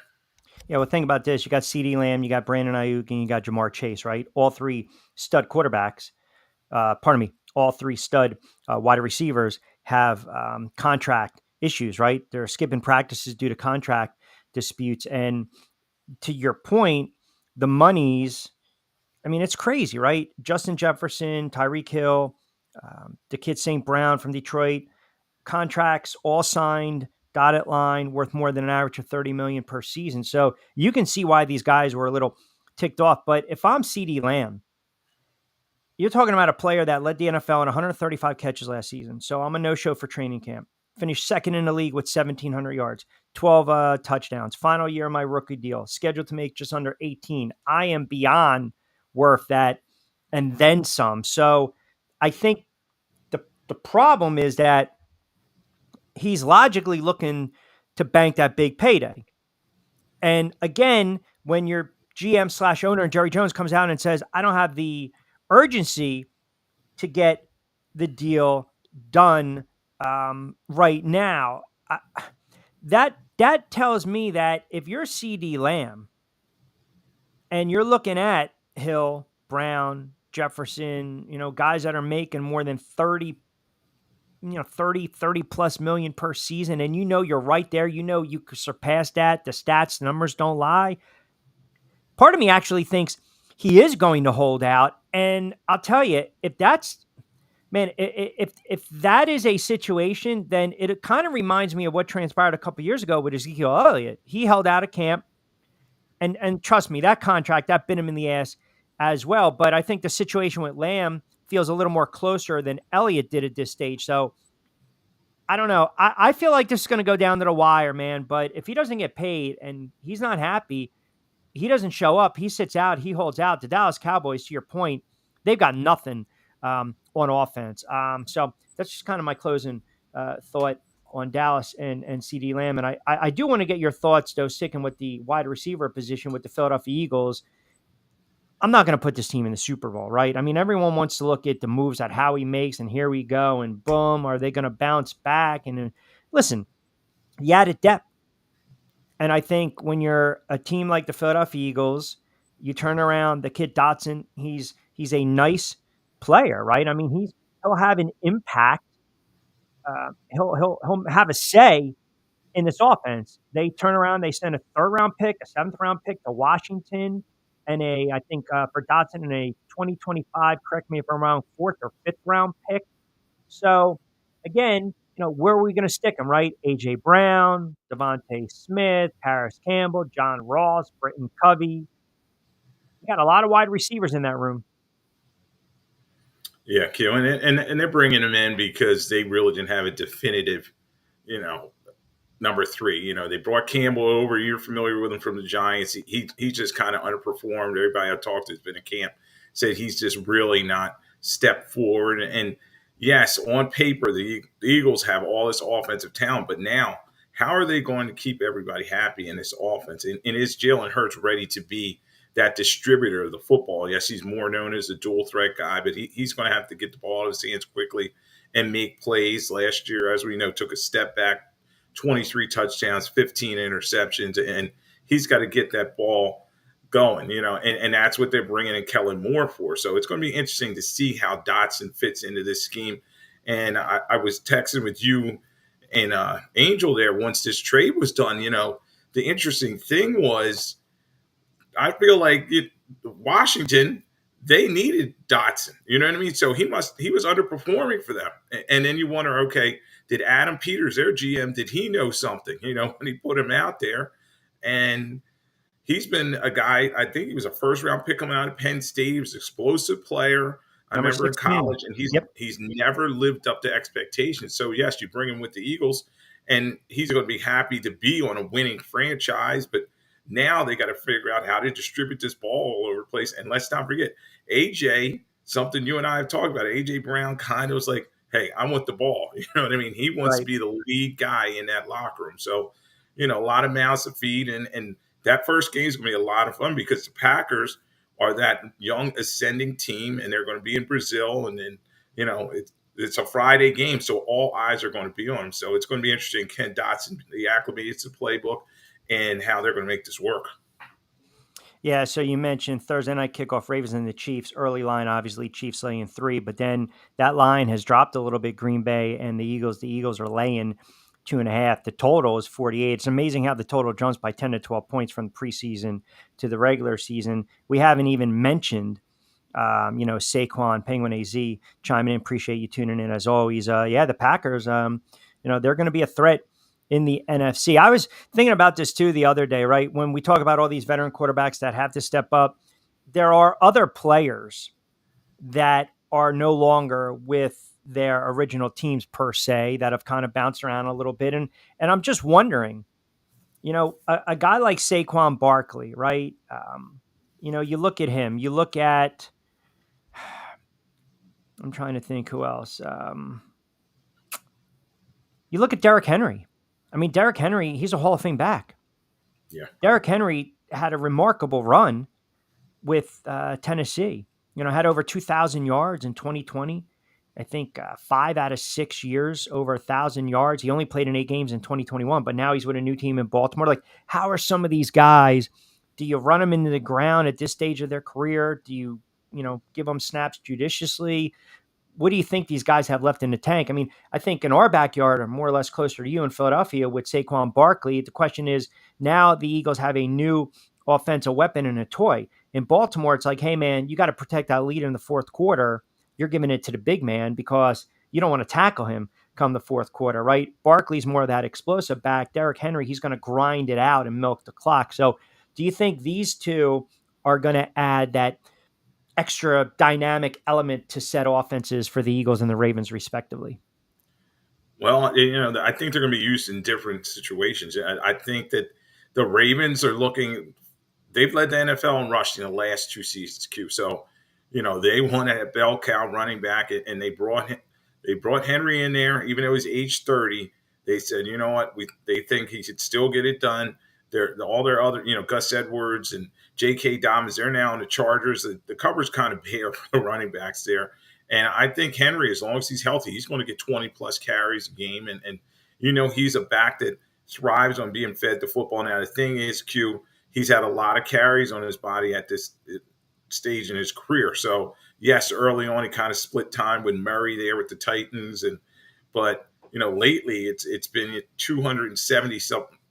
Yeah, well, think about this. You got CeeDee Lamb, you got Brandon Ayuk, and you got Jamar Chase, right? All three stud quarterbacks. All three stud wide receivers have contract issues, right? They're skipping practices due to contract disputes. And to your point, the monies, I mean, it's crazy, right? Justin Jefferson, Tyreek Hill, The kid St. Brown from Detroit, contracts all signed, dotted line, worth more than an average of $30 million per season. So you can see why these guys were a little ticked off. But if I'm CeeDee Lamb, you're talking about a player that led the NFL in 135 catches last season. So I'm a no-show for training camp. Finished second in the league with 1,700 yards, 12 touchdowns. Final year of my rookie deal. Scheduled to make just under 18. I am beyond worth that and then some. So I think the problem is that he's logically looking to bank that big payday. And again, when your GM/owner, Jerry Jones, comes out and says, I don't have the urgency to get the deal done right now, that tells me that if you're CeeDee Lamb and you're looking at Hill, Brown, Jefferson, guys that are making more than 30 plus million per season, and you're right there, you could surpass that. The stats, numbers don't lie. Part of me actually thinks he is going to hold out. And I'll tell you, if that is a situation, then it kind of reminds me of what transpired a couple years ago with Ezekiel Elliott. He held out of camp, and trust me, that contract, that bit him in the ass as well. But I think the situation with Lamb feels a little more closer than Elliott did at this stage. So I don't know. I feel like this is going to go down to the wire, man. But if he doesn't get paid and he's not happy, he doesn't show up, he sits out, he holds out. The Dallas Cowboys, to your point, they've got nothing on offense. So that's just kind of my closing thought on Dallas and CeeDee Lamb. And I do want to get your thoughts, though, sticking with the wide receiver position with the Philadelphia Eagles. I'm not going to put this team in the Super Bowl, right? I mean, everyone wants to look at the moves that Howie makes, and here we go, and boom, are they going to bounce back? And listen, you added depth. And I think when you're a team like the Philadelphia Eagles, you turn around the kid Dotson. He's a nice player, right? I mean, he'll have an impact. He'll have a say in this offense. They turn around, they send a 3rd round pick, a 7th round pick to Washington, and I think for Dotson in a 2025, correct me if I'm wrong, 4th or 5th round pick. So again, where are we going to stick him, right? A.J. Brown, Devontae Smith, Paris Campbell, John Ross, Britton Covey. You got a lot of wide receivers in that room. Yeah, Q, and they're bringing him in because they really didn't have a definitive, number 3. They brought Campbell over. You're familiar with him from the Giants. He just kind of underperformed. Everybody I talked to has been in camp said he's just really not stepped forward. And yes, on paper, the Eagles have all this offensive talent, but now how are they going to keep everybody happy in this offense? And is Jalen Hurts ready to be that distributor of the football? Yes, he's more known as a dual threat guy, but he's going to have to get the ball out of his hands quickly and make plays. Last year, as we know, took a step back, 23 touchdowns, 15 interceptions, and he's got to get that ball going, and that's what they're bringing in Kellen Moore for. So it's going to be interesting to see how Dotson fits into this scheme. And I was texting with you and Angel there once this trade was done. The interesting thing was, I feel like Washington, they needed Dotson. You know what I mean? So he was underperforming for them. And then you wonder, okay, did Adam Peters, their GM, did he know something, when he put him out there? And he's been a guy, I think he was a 1st round pick coming out of Penn State. He was an explosive player. I remember in college, and he's never lived up to expectations. So yes, you bring him with the Eagles, and he's going to be happy to be on a winning franchise, but now they got to figure out how to distribute this ball all over the place. And let's not forget, AJ, something you and I have talked about, AJ Brown kind of was like, hey, I want the ball. You know what I mean? He wants to be the lead guy in that locker room. So, a lot of mouths to feed. And that first game is going to be a lot of fun because the Packers are that young ascending team, and they're going to be in Brazil. And then, it's a Friday game, so all eyes are going to be on them. So it's going to be interesting. Ken Dotson, the acclimated to the playbook, and how they're going to make this work. Yeah, so you mentioned Thursday night kickoff, Ravens and the Chiefs. Early line, obviously, Chiefs laying 3, but then that line has dropped a little bit, Green Bay and the Eagles. The Eagles are laying 2.5. The total is 48. It's amazing how the total jumps by 10 to 12 points from the preseason to the regular season. We haven't even mentioned Saquon, Penguin AZ chiming in. Appreciate you tuning in as always. The Packers, they're going to be a threat in the NFC. I was thinking about this too the other day, right? When we talk about all these veteran quarterbacks that have to step up, there are other players that are no longer with their original teams per se that have kind of bounced around a little bit. And I'm just wondering, a guy like Saquon Barkley, right? You look at him, you look at, I'm trying to think who else. You look at Derrick Henry. I mean, Derrick Henry, he's a Hall of Fame back. Yeah. Derrick Henry had a remarkable run with Tennessee. Had over 2,000 yards in 2020. I think 5 out of 6 years over 1,000 yards. He only played in 8 games in 2021, but now he's with a new team in Baltimore. Like, how are some of these guys? Do you run them into the ground at this stage of their career? Do you, give them snaps judiciously? What do you think these guys have left in the tank? I mean, I think in our backyard, or more or less closer to you in Philadelphia with Saquon Barkley, the question is now the Eagles have a new offensive weapon and a toy. In Baltimore, it's like, hey, man, you got to protect that lead in the fourth quarter. You're giving it to the big man because you don't want to tackle him come the fourth quarter, right? Barkley's more of that explosive back. Derrick Henry, he's going to grind it out and milk the clock. So do you think these two are going to add that extra dynamic element to set offenses for the Eagles and the Ravens, respectively? Well, I think they're going to be used in different situations. I think that the Ravens are looking – they've led the NFL in rushing the last 2 seasons, Q. So, they want a bell cow running back, and they brought Henry in there, even though he's age 30. They said, you know what, they think he should still get it done. All their other, Gus Edwards and J.K. Dobbins, they're now in the Chargers. The cover's kind of bare for the running backs there. And I think Henry, as long as he's healthy, he's going to get 20-plus carries a game. And he's a back that thrives on being fed the football. Now, the thing is, Q, he's had a lot of carries on his body at this stage in his career. So, yes, early on he kind of split time with Murray there with the Titans. But lately it's been 270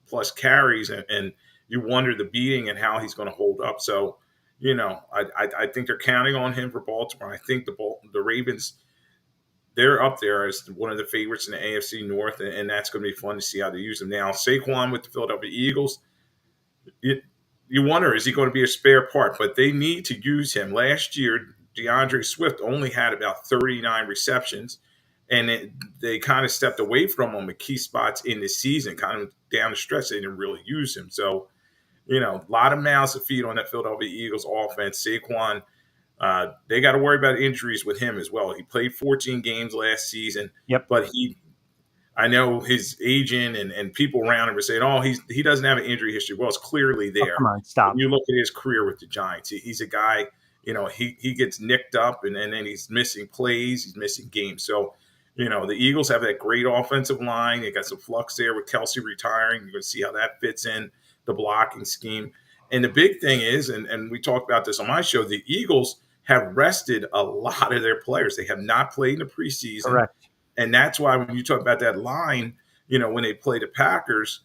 plus carries, and you wonder the beating and how he's going to hold up. So, I think they're counting on him for Baltimore. I think the Ravens, they're up there as one of the favorites in the AFC North, and that's going to be fun to see how they use them. Now, Saquon with the Philadelphia Eagles, you wonder, is he going to be a spare part? But they need to use him. Last year, DeAndre Swift only had about 39 receptions, and they kind of stepped away from him at key spots in the season, kind of down the stretch. They didn't really use him. So, a lot of mouths to feed on that Philadelphia Eagles offense. Saquon, they got to worry about injuries with him as well. He played 14 games last season. Yep. But I know his agent and people around him were saying, oh, he doesn't have an injury history. Well, it's clearly there. Oh, come on, stop. When you look at his career with the Giants, he's a guy, he gets nicked up and then he's missing plays, he's missing games. So, the Eagles have that great offensive line. They got some flux there with Kelsey retiring. You're going to see how that fits in the blocking scheme. And the big thing is, and we talked about this on my show, the Eagles have rested a lot of their players. They have not played in the preseason. Correct. And that's why when you talk about that line, when they play the Packers,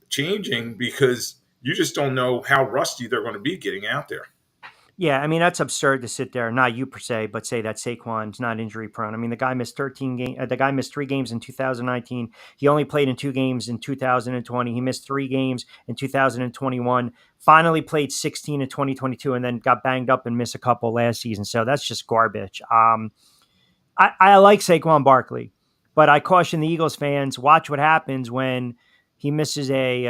changing, because you just don't know how rusty they're going to be getting out there. Yeah, I mean, that's absurd to sit there, not you per se, but say that Saquon's not injury prone. I mean, the guy missed 3 games in 2019. He only played in 2 games in 2020. He missed 3 games in 2021. Finally played 16 in 2022 and then got banged up and missed a couple last season. So that's just garbage. I like Saquon Barkley, but I caution the Eagles fans, watch what happens when he misses he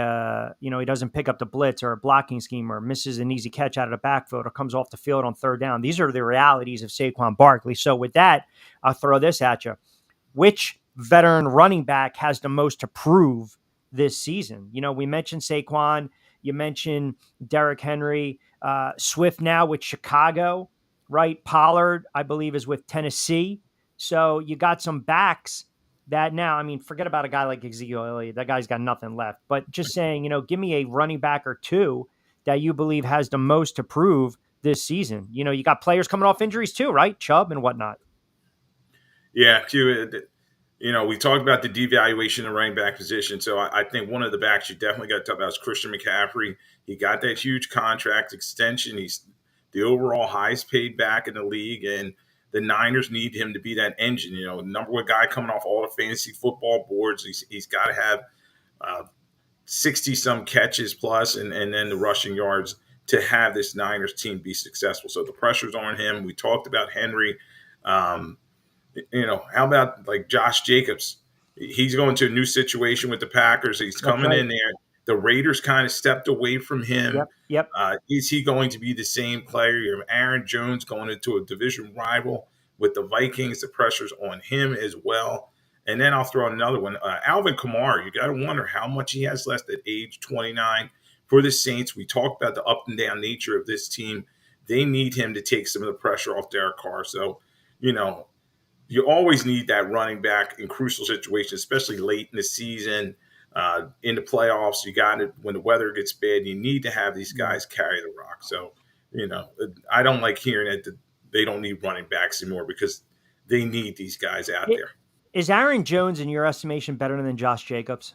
doesn't pick up the blitz or a blocking scheme or misses an easy catch out of the backfield or comes off the field on third down. These are the realities of Saquon Barkley. So with that, I'll throw this at you. Which veteran running back has the most to prove this season? We mentioned Saquon. You mentioned Derrick Henry. Swift now with Chicago, right? Pollard, I believe, is with Tennessee. So you got some backs that now, I mean, forget about a guy like Ezekiel Elliott. That guy's got nothing left. But just saying, give me a running back or two that you believe has the most to prove this season. You got players coming off injuries too, right? Chubb and whatnot. Yeah, Q, we talked about the devaluation of the running back position. So I think one of the backs you definitely got to talk about is Christian McCaffrey. He got that huge contract extension. He's the overall highest paid back in the league, and the Niners need him to be that engine. Number one guy coming off all the fantasy football boards. He's got to have 60 some catches plus, and then the rushing yards to have this Niners team be successful. So the pressure's on him. We talked about Henry. How about like Josh Jacobs? He's going to a new situation with the Packers. He's coming in there. The Raiders kind of stepped away from him. Yep. Is he going to be the same player? You have Aaron Jones going into a division rival with the Vikings. The pressure's on him as well. And then I'll throw another one. Alvin Kamara, you got to wonder how much he has left at age 29 for the Saints. We talked about the up and down nature of this team. They need him to take some of the pressure off Derek Carr. So, you always need that running back in crucial situations, especially late in the season, in the playoffs. You got it when the weather gets bad. You need to have these guys carry the rock. So, I don't like hearing that they don't need running backs anymore because they need these guys out there. Is Aaron Jones, in your estimation, better than Josh Jacobs?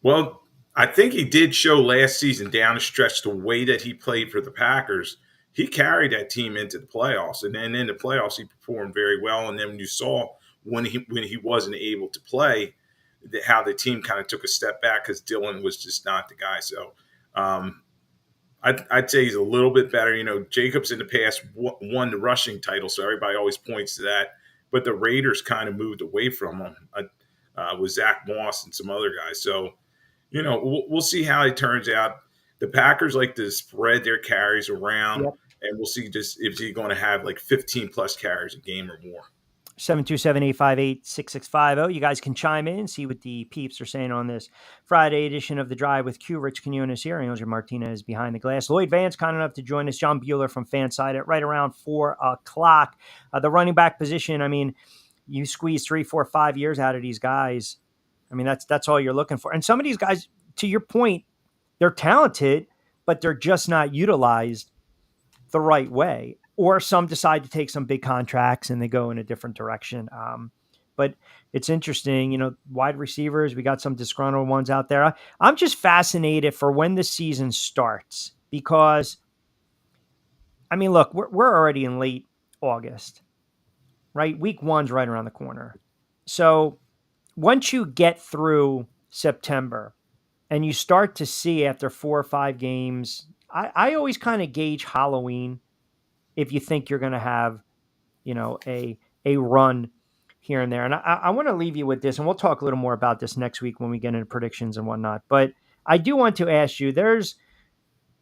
Well, I think he did show last season down the stretch the way that he played for the Packers. He carried that team into the playoffs, and then in the playoffs he performed very well. And then when you saw when he wasn't able to play, how the team kind of took a step back because Dillon was just not the guy. So I'd say he's a little bit better. Jacobs in the past won the rushing title, so everybody always points to that. But the Raiders kind of moved away from him with Zach Moss and some other guys. So, we'll see how it turns out. The Packers like to spread their carries around, and we'll see just if he's going to have like 15-plus carries a game or more. 727-858-6650. You guys can chime in, see what the peeps are saying on this Friday edition of The Drive with Q. Rich Quinones here. Angel Martinez behind the glass. Lloyd Vance kind enough to join us. John Buhrle from Fanside at right around 4 o'clock. The running back position, I mean, you squeeze 3, 4, 5 years out of these guys. I mean, that's all you're looking for. And some of these guys, to your point, they're talented, but they're just not utilized the right way. Or some decide to take some big contracts and they go in a different direction. But it's interesting, wide receivers, we got some disgruntled ones out there. I'm just fascinated for when the season starts because, I mean, look, we're already in late August, right? Week 1's right around the corner. So once you get through September and you start to see after 4 or 5 games, I always kind of gauge Halloween if you think you're going to have, a run here and there. And I want to leave you with this, and we'll talk a little more about this next week when we get into predictions and whatnot. But I do want to ask you, there's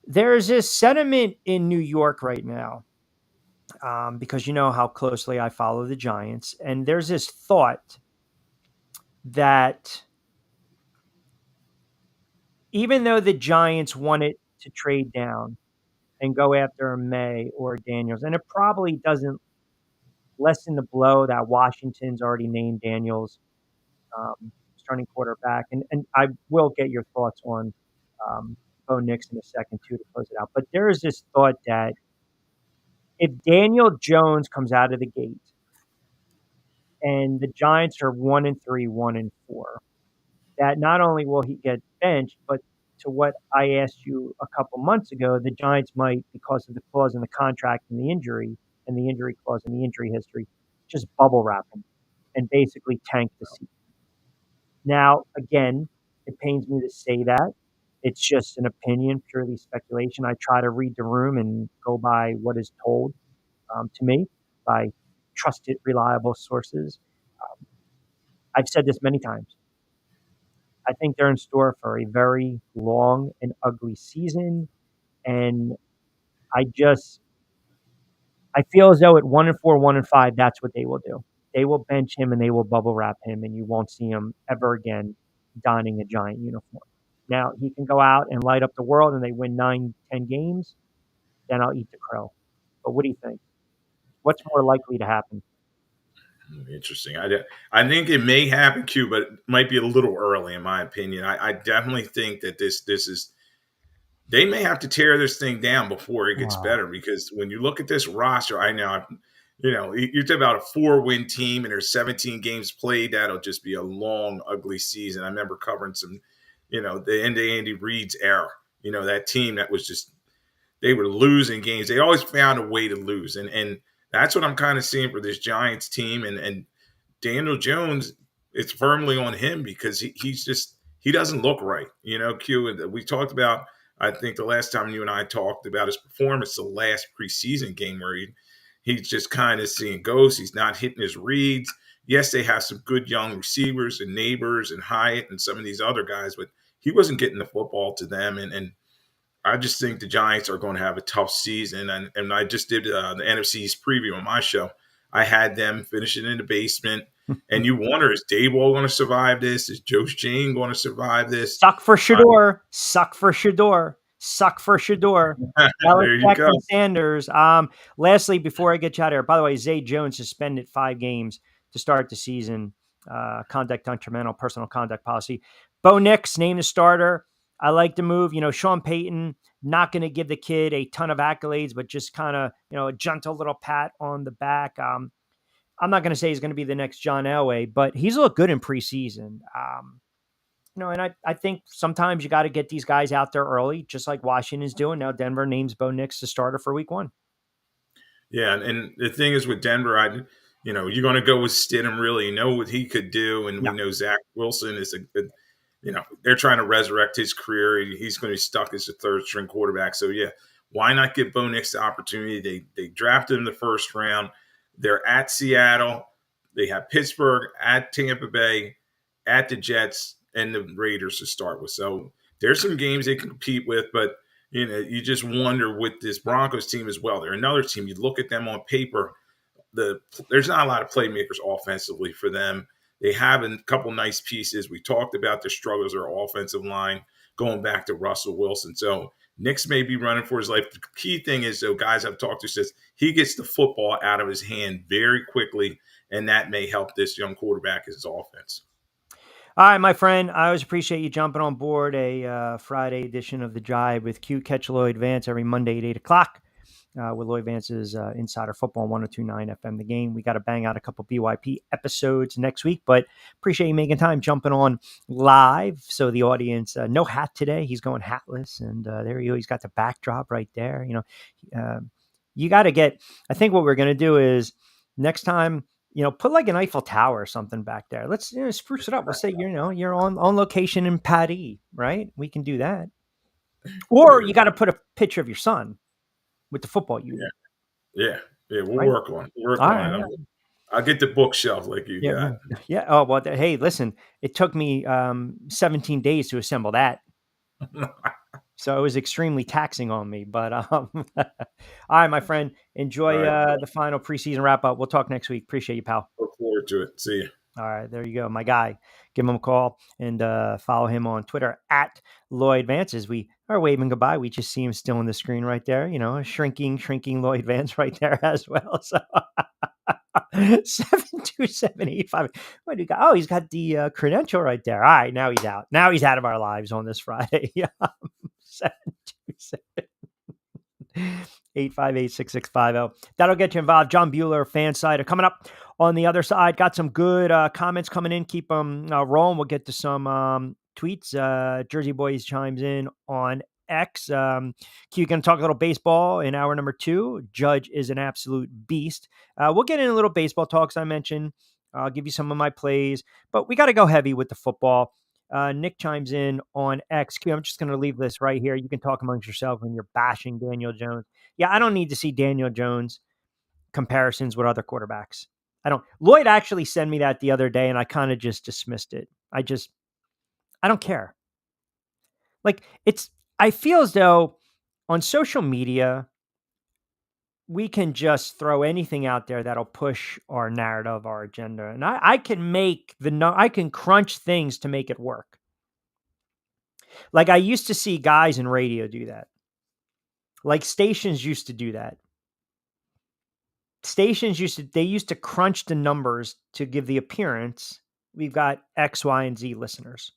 this sentiment in New York right now, because you know how closely I follow the Giants. And there's this thought that even though the Giants wanted to trade down and go after May or Daniels, and it probably doesn't lessen the blow that Washington's already named Daniels starting quarterback. And I will get your thoughts on Bo Nix in a second, too, to close it out. But there is this thought that if Daniel Jones comes out of the gate and the Giants are 1-3, 1-4, that not only will he get benched, but to what I asked you a couple months ago, the Giants might, because of the clause in the contract and the injury clause and the injury history, just bubble wrap him and basically tank the season. Now, again, it pains me to say that. It's just an opinion, purely speculation. I try to read the room and go by what is told to me by trusted, reliable sources. I've said this many times. I think they're in store for a very long and ugly season. And I feel as though at 1-4, 1-5, that's what they will do. They will bench him and they will bubble wrap him, and you won't see him ever again donning a Giant uniform. Now, he can go out and light up the world and they win 9, 10 games, then I'll eat the crow. But what do you think? What's more likely to happen? Interesting. I think it may happen, Q, but it might be a little early, in my opinion. I definitely think that this is – they may have to tear this thing down before it gets better, because when you look at this roster, I know – you're talking about a 4-win team and there's 17 games played. That'll just be a long, ugly season. I remember covering some, the end of Andy Reid's era. That team that was just they were losing games. They always found a way to lose. And that's what I'm kind of seeing for this Giants team. And Daniel Jones, it's firmly on him because he doesn't look right. Q, we talked about, I think the last time you and I talked about his performance, the last preseason game where he's just kind of seeing ghosts. He's not hitting his reads. Yes, they have some good young receivers and Neighbors and Hyatt and some of these other guys, but he wasn't getting the football to them. And I just think the Giants are going to have a tough season. And I just did the NFC's preview on my show. I had them finishing in the basement. And you wonder, is Dayball going to survive this? Is Joe Shane going to survive this? Suck for Shador. Suck for Shador. Suck for Shador. There you go. Sanders. Lastly, before I get you out of here, by the way, Zay Jones suspended 5 games to start the season. Conduct detrimental, personal conduct policy. Bo Nix named the starter. I like the move. Sean Payton, not going to give the kid a ton of accolades, but just kind of, a gentle little pat on the back. I'm not going to say he's going to be the next John Elway, but he's looked good in preseason. And I think sometimes you got to get these guys out there early, just like Washington's doing. Now Denver names Bo Nix the starter for week 1. Yeah, and the thing is with Denver, you're going to go with Stidham, really. You know what he could do, and we know Zach Wilson is they're trying to resurrect his career. He's going to be stuck as a third-string quarterback. So, yeah, why not give Bo Nix the opportunity? They drafted him the first round. They're at Seattle. They have Pittsburgh, at Tampa Bay, at the Jets, and the Raiders to start with. So there's some games they can compete with, but you just wonder with this Broncos team as well. They're another team. You look at them on paper, there's not a lot of playmakers offensively for them. They have a couple nice pieces. We talked about the struggles of their offensive line going back to Russell Wilson. So Nix may be running for his life. The key thing is, though, guys I've talked to says he gets the football out of his hand very quickly, and that may help this young quarterback as his offense. All right, my friend, I always appreciate you jumping on board a Friday edition of The Jive with Q. Catch Lloyd Vance every Monday at 8 o'clock with Lloyd Vance's Insider Football 102.9 FM The Game. We got to bang out a couple BYP episodes next week, but appreciate you making time jumping on live. So the audience, no hat today. He's going hatless, and there you go. He's got the backdrop right there. You got to get, I think what we're going to do is next time, put like an Eiffel Tower or something back there. Let's spruce it up. We'll say, you're on location in Paris, right? We can do that. Or you got to put a picture of your son with the football unit. Yeah. We'll work on it. I'll get the bookshelf like you got. Yeah. Oh, well, hey, listen, it took me 17 days to assemble that. So it was extremely taxing on me, but all right, my friend, enjoy the final preseason wrap up. We'll talk next week. Appreciate you, pal. Look forward to it. See you. All right, there you go. My guy, give him a call and follow him on Twitter at Lloyd Vance. As we are waving goodbye, we just see him still on the screen right there, shrinking Lloyd Vance right there as well. So 72785. What do you got? Oh, he's got the credential right there. All right, now he's out. Now he's out of our lives on this Friday. 727-858-6650. That'll get you involved. John Buhrle, fan side, coming up on the other side. Got some good comments coming in. Keep them rolling. We'll get to some tweets. Jersey Boys chimes in on X. Q, going to talk a little baseball in hour number 2. Judge is an absolute beast. We'll get in a little baseball talks I mentioned. I'll give you some of my plays, but we got to go heavy with the football. Nick chimes in on X. I'm just going to leave this right here. You can talk amongst yourself when you're bashing Daniel Jones. Yeah, I don't need to see Daniel Jones comparisons with other quarterbacks. I don't. Lloyd actually sent me that the other day, and I kind of just dismissed it. I don't care. I feel as though on social media, we can just throw anything out there that'll push our narrative, our agenda. And I can crunch things to make it work. Like I used to see guys in radio do that. Like stations used to do that. Stations used to crunch the numbers to give the appearance. We've got X, Y, and Z listeners.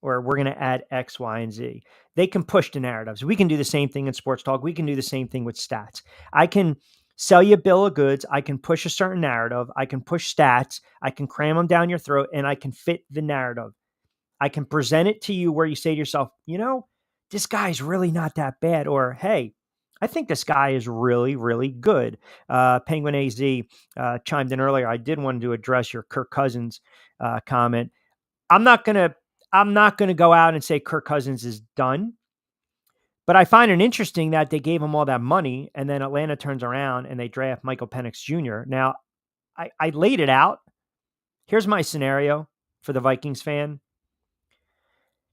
Or we're going to add X, Y, and Z. They can push the narratives. We can do the same thing in sports talk. We can do the same thing with stats. I can sell you a bill of goods. I can push a certain narrative. I can push stats. I can cram them down your throat, and I can fit the narrative. I can present it to you where you say to yourself, this guy's really not that bad. Or, hey, I think this guy is really, really good. Penguin AZ chimed in earlier. I did want to address your Kirk Cousins comment. I'm not gonna go out and say Kirk Cousins is done, but I find it interesting that they gave him all that money, and then Atlanta turns around and they draft Michael Penix Jr. Now, I laid it out. Here's my scenario for the Vikings fan.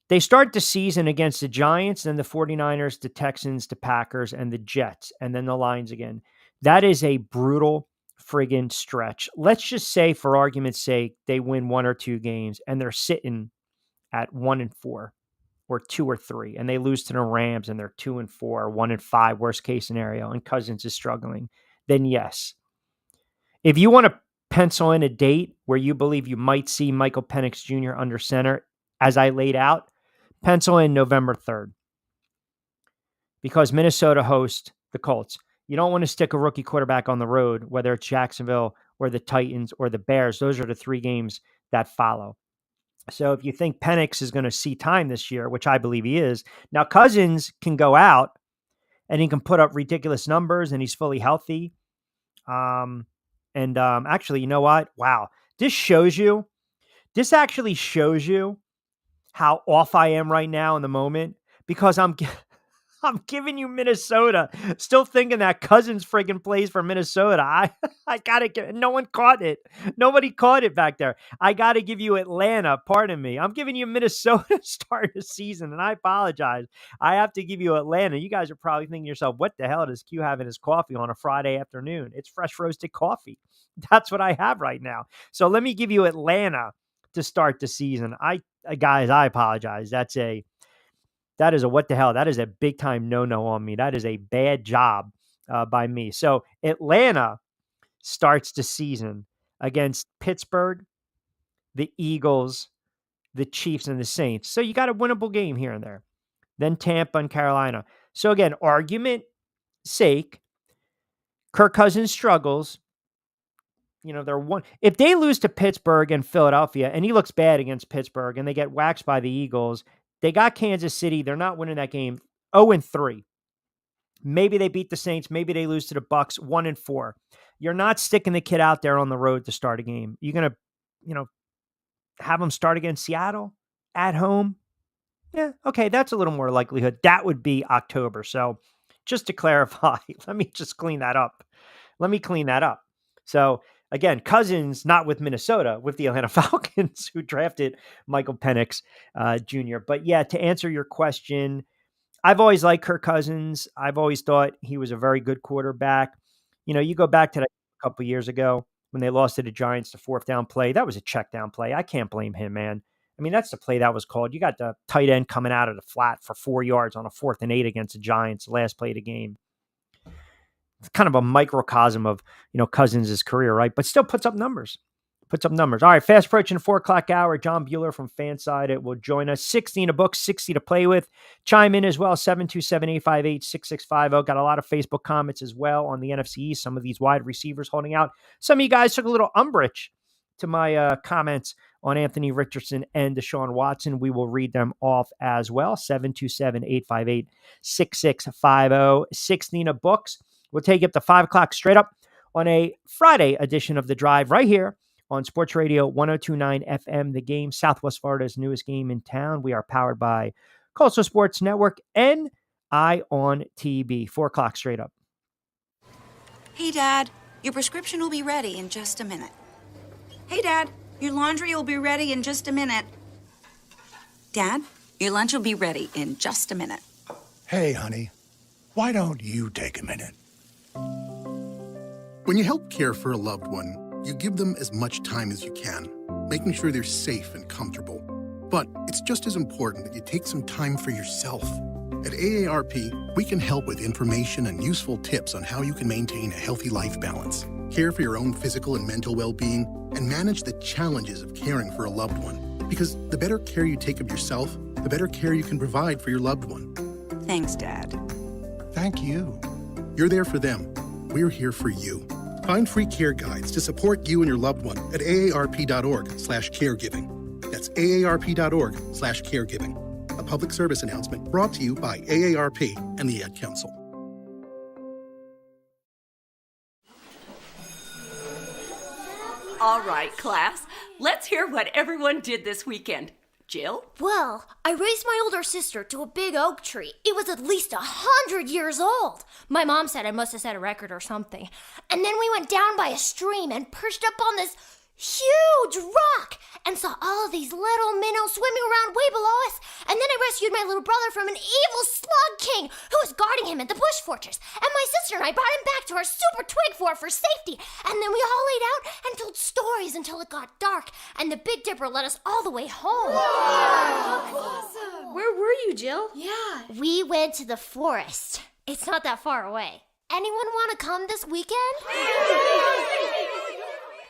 They start the season against the Giants, then the 49ers, the Texans, the Packers, and the Jets, and then the Lions again. That is a brutal friggin' stretch. Let's just say, for argument's sake, they win 1 or 2 games, and they're sitting at 1-4 or 2 or 3, and they lose to the Rams, and they're 2-4 or 1-5, worst case scenario, and Cousins is struggling. Then yes. If you want to pencil in a date where you believe you might see Michael Penix Jr. under center, as I laid out, pencil in November 3rd, because Minnesota hosts the Colts. You don't want to stick a rookie quarterback on the road, whether it's Jacksonville or the Titans or the Bears. Those are the 3 games that follow. So if you think Penix is going to see time this year, which I believe he is, now Cousins can go out and he can put up ridiculous numbers and he's fully healthy. Actually, you know what? Wow. This actually shows you how off I am right now in the moment, because I'm giving you Minnesota, still thinking that Cousins friggin' plays for Minnesota. I gotta get, no one caught it. Nobody caught it back there. I gotta give you Atlanta. Pardon me. I'm giving you Minnesota start the season, and I apologize. I have to give you Atlanta. You guys are probably thinking to yourself, what the hell does Q have in his coffee on a Friday afternoon? It's fresh roasted coffee. That's what I have right now. So let me give you Atlanta to start the season. Guys, I apologize. That is a what the hell? That is a big time no-no on me. That is a bad job by me. So Atlanta starts the season against Pittsburgh, the Eagles, the Chiefs, and the Saints. So you got a winnable game here and there. Then Tampa and Carolina. So again, argument sake, Kirk Cousins struggles. They're one. If they lose to Pittsburgh and Philadelphia, and he looks bad against Pittsburgh, and they get waxed by the Eagles, they got Kansas City. They're not winning that game. 0-3. Maybe they beat the Saints. Maybe they lose to the Bucs. 1-4. You're not sticking the kid out there on the road to start a game. You're going to, have him start against Seattle at home. Yeah. Okay. That's a little more likelihood. That would be October. So just to clarify, let me just clean that up. So again, Cousins, not with Minnesota, with the Atlanta Falcons, who drafted Michael Penix Jr. But yeah, to answer your question, I've always liked Kirk Cousins. I've always thought he was a very good quarterback. You go back to that a couple of years ago when they lost to the Giants, the 4th down play. That was a check down play. I can't blame him, man. I mean, that's the play that was called. You got the tight end coming out of the flat for 4 yards on a 4th and 8 against the Giants, the last play of the game. It's kind of a microcosm of, Cousins' career, right? But still puts up numbers. All right, fast approaching the 4 o'clock hour. John Buhrle from Fanside will join us. 16 a book, 60 to play with. Chime in as well, 727-858-6650. Got a lot of Facebook comments as well on the NFC East. Some of these wide receivers holding out. Some of you guys took a little umbrage to my comments on Anthony Richardson and Deshaun Watson. We will read them off as well. 727-858-6650. 16 a books. We'll take you up to 5 o'clock straight up on a Friday edition of The Drive right here on Sports Radio 102.9 FM, The Game, Southwest Florida's newest game in town. We are powered by Coastal Sports Network and on TV. 4 o'clock straight up. Hey, Dad, your prescription will be ready in just a minute. Hey, Dad, your laundry will be ready in just a minute. Dad, your lunch will be ready in just a minute. Hey, honey, why don't you take a minute? When you help care for a loved one, you give them as much time as you can, making sure they're safe and comfortable. But it's just as important that you take some time for yourself. At AARP, we can help with information and useful tips on how you can maintain a healthy life balance, care for your own physical and mental well-being, and manage the challenges of caring for a loved one. Because the better care you take of yourself, the better care you can provide for your loved one. Thanks, Dad. Thank you. You're there for them. We're here for you. Find free care guides to support you and your loved one at aarp.org/caregiving. That's aarp.org/caregiving. A public service announcement brought to you by AARP and the Ad Council. All right, class. Let's hear what everyone did this weekend. Jill? Well, I raised my older sister to a big oak tree. It was at least 100 years old. My mom said I must have set a record or something. And then we went down by a stream and perched up on this huge rock and saw all these little minnows swimming around way below us. And then I rescued my little brother from an evil slug king who was guarding him at the bush fortress. And my sister and I brought him back to our super twig fort for safety. And then we all laid out and told stories until it got dark. And the Big Dipper led us all the way home. Awesome. Where were you, Jill? Yeah. We went to the forest. It's not that far away. Anyone want to come this weekend?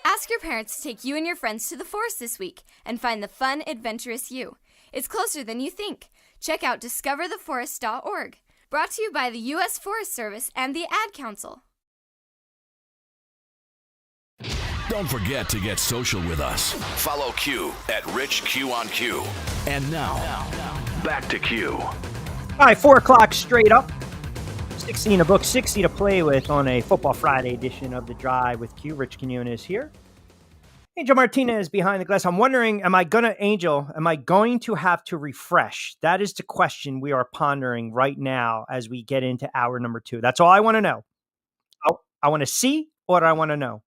Ask your parents to take you and your friends to the forest this week and find the fun, adventurous you. It's closer than you think. Check out discovertheforest.org. Brought to you by the U.S. Forest Service and the Ad Council. Don't forget to get social with us. Follow Q at Rich Q on Q. And now, back to Q. All right, 4 o'clock straight up. 16 to book, 60 to play with on a Football Friday edition of The Drive with Q. Rich Quinones here. Angel Martinez behind the glass. I'm wondering, am I going to have to refresh? That is the question we are pondering right now as we get into hour number 2. That's all I want to know. I want to see what I want to know.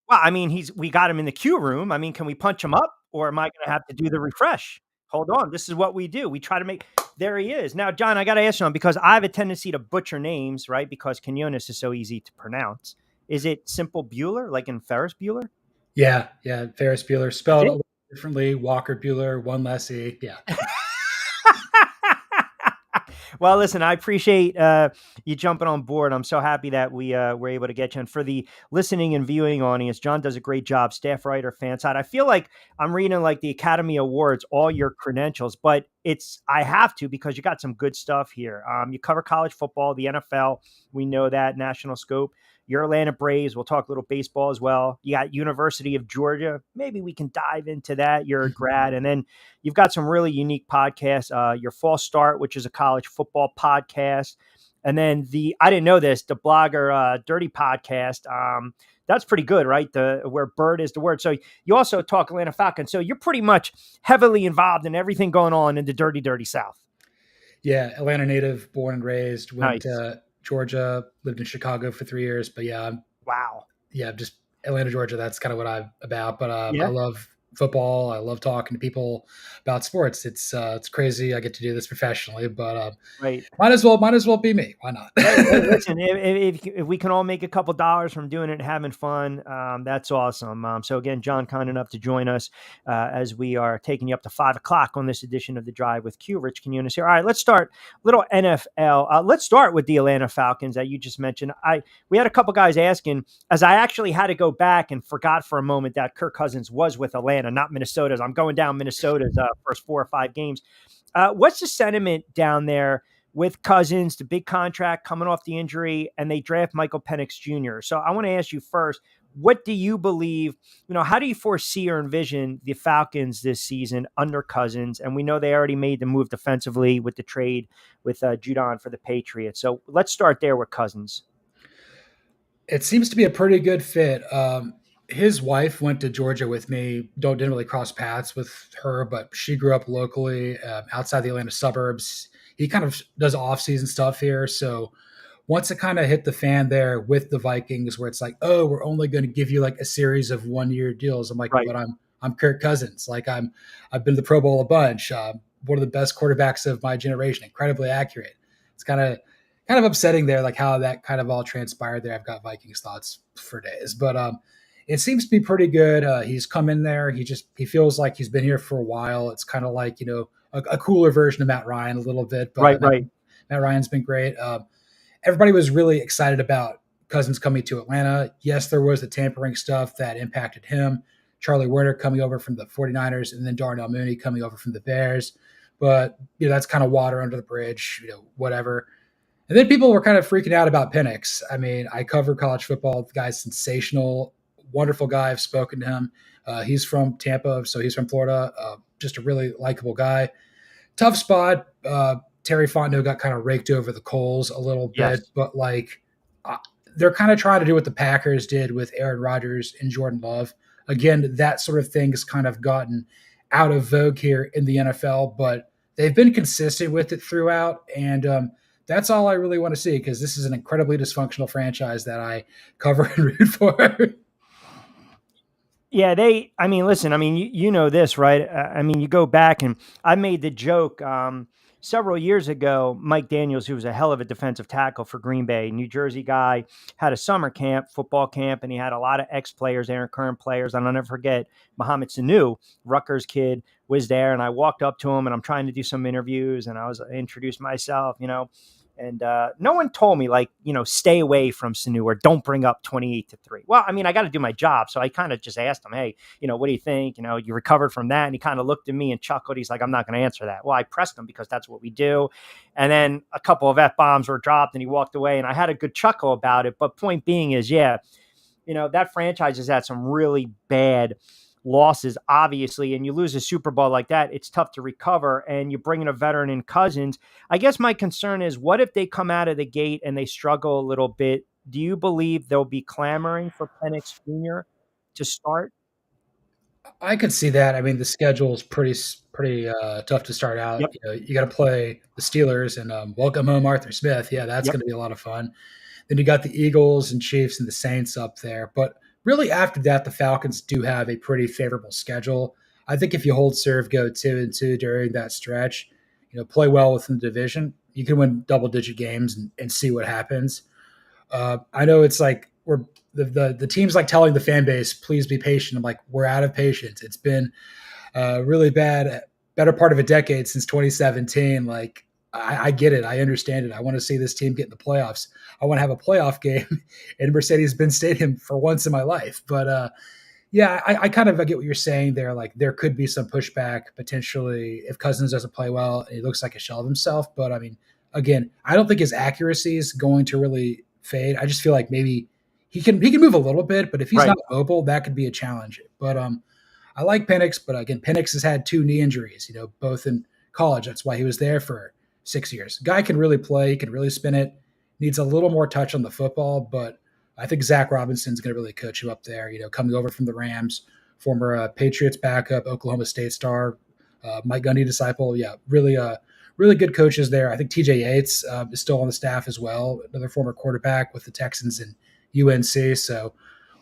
Well, I mean, we got him in the Q room. I mean, can we punch him up, or am I going to have to do the refresh? Hold on. This is what we do. We try to make... There he is. Now, John, I got to ask you, because I have a tendency to butcher names, right? Because Quinones is so easy to pronounce. Is it simple Bueller, like in Ferris Bueller? Yeah. Ferris Bueller. Spelled a little differently. Walker Bueller, one less E. Yeah. Well, listen, I appreciate you jumping on board. I'm so happy that we were able to get you. And for the listening and viewing audience, John does a great job. Staff writer, fan side. I feel like I'm reading like the Academy Awards, all your credentials, but I have to, because you got some good stuff here. You cover college football, the NFL. We know that, national scope. Your Atlanta Braves. We'll talk a little baseball as well. You got University of Georgia. Maybe we can dive into that. You're a grad. And then you've got some really unique podcasts. Your False Start, which is a college football podcast. And then I didn't know this, the Blogger Dirty podcast. That's pretty good, right? Where bird is the word. So you also talk Atlanta Falcons. So you're pretty much heavily involved in everything going on in the dirty, dirty South. Yeah. Atlanta native, born and raised, went Nice. to Georgia, lived in Chicago for 3 years, but yeah. Wow. Yeah. Just Atlanta, Georgia. That's kind of what I'm about, but Yeah. I love football. I love talking to people about sports. It's crazy. I get to do this professionally, but Right. might as well be me. Why not? Hey, listen, if we can all make a couple dollars from doing it and having fun, that's awesome. So again, John, kind enough to join us as we are taking you up to 5 o'clock on this edition of The Drive with Q. Rich Quinones here. All right, let's start little NFL. Let's start with the Atlanta Falcons that you just mentioned. We had a couple guys asking, as I actually had to go back and forgot for a moment that Kirk Cousins was with Atlanta, not Minnesota's. I'm going down Minnesota's first 4 or 5 games. What's the sentiment down there with Cousins, the big contract coming off the injury, and they draft Michael Penix Jr.? So I want to ask you first, what do you believe, how do you foresee or envision the Falcons this season under Cousins? And we know they already made the move defensively with the trade with Judon for the Patriots. So let's start there with Cousins. It seems to be a pretty good fit. His wife went to Georgia with me. Didn't really cross paths with her, but she grew up locally outside the Atlanta suburbs. He kind of does off-season stuff here. So once it kind of hit the fan there with the Vikings, where it's like, oh, we're only going to give you like a series of 1-year deals. I'm like, right. But I'm Kirk Cousins. Like I've been to the Pro Bowl a bunch. One of the best quarterbacks of my generation. Incredibly accurate. It's kind of upsetting there, like how that kind of all transpired there. I've got Vikings thoughts for days, but it seems to be pretty good. He's come in there. He feels like he's been here for a while. It's kind of like, a cooler version of Matt Ryan a little bit. But right. Matt Ryan's been great. Everybody was really excited about Cousins coming to Atlanta. Yes, there was the tampering stuff that impacted him. Charlie Werner coming over from the 49ers, and then Darnell Mooney coming over from the Bears. But, that's kind of water under the bridge, whatever. And then people were kind of freaking out about Penix. I mean, I cover college football. The guy's sensational. Wonderful guy. I've spoken to him. He's from Tampa, so he's from Florida. Just a really likable guy. Tough spot. Terry Fontenot got kind of raked over the coals a little bit, Yes. but they're kind of trying to do what the Packers did with Aaron Rodgers and Jordan Love. Again, that sort of thing has kind of gotten out of vogue here in the NFL, but they've been consistent with it throughout. And that's all I really want to see, because this is an incredibly dysfunctional franchise that I cover and root for. Yeah, listen, you know this, right? You go back, and I made the joke several years ago. Mike Daniels, who was a hell of a defensive tackle for Green Bay, New Jersey guy, had a summer camp, football camp, and he had a lot of ex-players there and current players. And I'll never forget, Mohamed Sanu, Rutgers kid, was there, and I walked up to him, and I'm trying to do some interviews, and I introduced myself, and no one told me, stay away from Sanu or don't bring up 28-3. Well, I got to do my job. So I kind of just asked him, hey, what do you think? You recovered from that. And he kind of looked at me and chuckled. He's like, I'm not going to answer that. Well, I pressed him because that's what we do. And then a couple of F-bombs were dropped and he walked away, and I had a good chuckle about it. But point being is, that franchise has had some really bad losses, obviously, and you lose a Super Bowl like that, it's tough to recover, and you bring in a veteran in Cousins. I guess my concern is, what if they come out of the gate and they struggle a little bit? Do you believe they'll be clamoring for Penix Jr. to start? I could see that. The schedule is pretty tough to start out. Yep. You got to play the Steelers and welcome home Arthur Smith. Yeah, that's going to be a lot of fun. Then you got the Eagles and Chiefs and the Saints up there. But really, after that, the Falcons do have a pretty favorable schedule. I think if you hold serve, go 2-2 during that stretch, play well within the division, you can win double-digit games and see what happens. I know it's like we're the team's like telling the fan base, please be patient. I'm like, we're out of patience. It's been really bad, better part of a decade since 2017. Like, I get it. I understand it. I want to see this team get in the playoffs. I want to have a playoff game in Mercedes-Benz Stadium for once in my life. But I kind of get what you're saying there. Like, there could be some pushback potentially if Cousins doesn't play well and he looks like a shell of himself. But again, I don't think his accuracy is going to really fade. I just feel like maybe he can move a little bit, but if he's not mobile, that could be a challenge. But I like Penix, but again, Penix has had 2 knee injuries, both in college. That's why he was there for 6 years. Guy can really play, he can really spin it, needs a little more touch on the football, but I think Zach Robinson's going to really coach you up there, coming over from the Rams, former Patriots backup, Oklahoma State star, Mike Gundy disciple. Yeah, really good coaches there. I think TJ Yates is still on the staff as well, another former quarterback with the Texans and UNC. So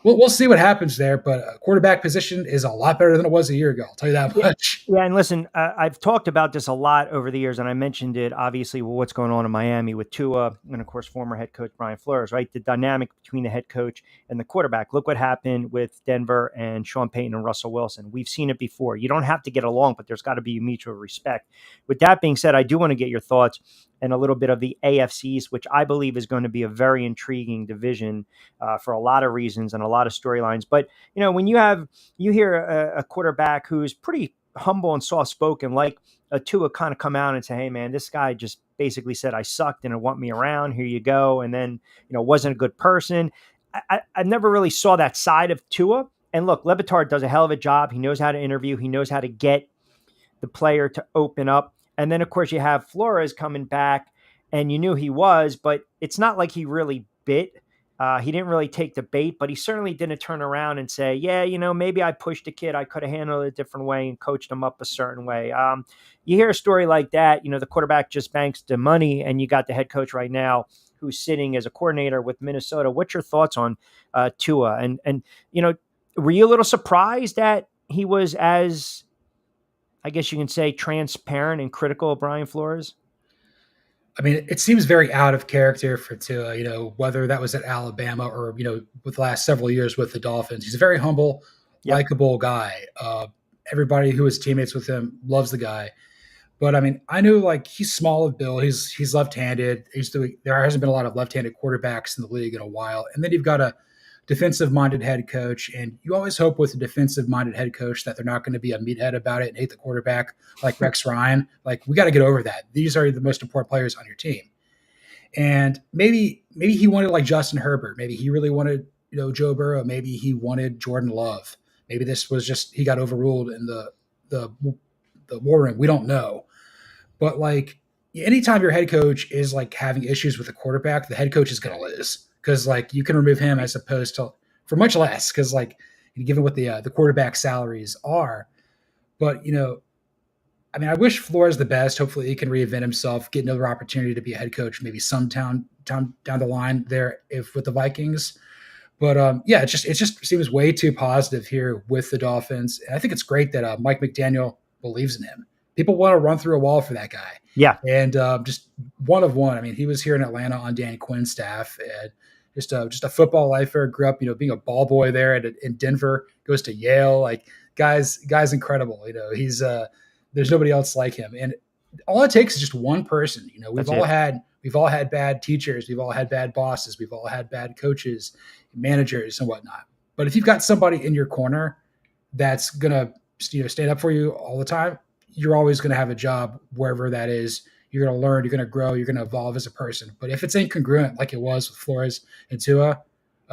we'll see what happens there, but quarterback position is a lot better than it was a year ago. I'll tell you that much. Yeah, and listen, I've talked about this a lot over the years, and I mentioned it, obviously, what's going on in Miami with Tua and, of course, former head coach Brian Flores, right? The dynamic between the head coach and the quarterback. Look what happened with Denver and Sean Payton and Russell Wilson. We've seen it before. You don't have to get along, but there's got to be mutual respect. With that being said, I do want to get your thoughts and a little bit of the AFCs, which I believe is going to be a very intriguing division for a lot of reasons and a lot of storylines. But, when you hear a quarterback who's pretty humble and soft-spoken, like Tua, kind of come out and say, hey, man, this guy just basically said I sucked and it want me around. Here you go. And then, wasn't a good person. I never really saw that side of Tua. And look, Le Batard does a hell of a job. He knows how to interview. He knows how to get the player to open up. And then, of course, you have Flores coming back, and you knew he was, but it's not like he really bit. He didn't really take the bait, but he certainly didn't turn around and say, yeah, maybe I pushed the kid. I could have handled it a different way and coached him up a certain way. You hear a story like that, the quarterback just banks the money, and you got the head coach right now who's sitting as a coordinator with Minnesota. What's your thoughts on Tua? And were you a little surprised that he was as, I guess you can say, transparent and critical of Brian Flores? It seems very out of character for Tua, whether that was at Alabama or, with the last several years with the Dolphins. He's a very humble, likable guy. Everybody who is teammates with him loves the guy. But, I knew, he's small of build. He's left-handed. There hasn't been a lot of left-handed quarterbacks in the league in a while. And then you've got a defensive-minded head coach, and you always hope with a defensive-minded head coach that they're not going to be a meathead about it and hate the quarterback like Rex Ryan. We got to get over that. These are the most important players on your team. And maybe he wanted Justin Herbert. Maybe he really wanted Joe Burrow. Maybe he wanted Jordan Love. Maybe this was just he got overruled in the war room. We don't know. But anytime your head coach is having issues with the quarterback, the head coach is going to lose. because like you can remove him as opposed to for much less because like given what the quarterback salaries are. But I mean, I wish Flores the best. Hopefully, he can reinvent himself, get another opportunity to be a head coach, maybe sometime down the line there if with the Vikings. But yeah, it just seems way too positive here with the Dolphins, and I think it's great that Mike McDaniel believes in him. People want to run through a wall for that guy. Yeah, and just one of one. I mean, he was here in Atlanta on Dan Quinn's staff, and just a football lifer. Grew up, being a ball boy there in Denver. Goes to Yale. Like guy's incredible. He's there's nobody else like him, and all it takes is just one person. We've all had bad teachers, we've all had bad bosses, we've all had bad coaches, managers, and whatnot. But if you've got somebody in your corner that's gonna stand up for you all the time, you're always gonna have a job wherever that is. You're gonna learn, you're gonna grow, you're gonna evolve as a person. But if it's incongruent, like it was with Flores and Tua,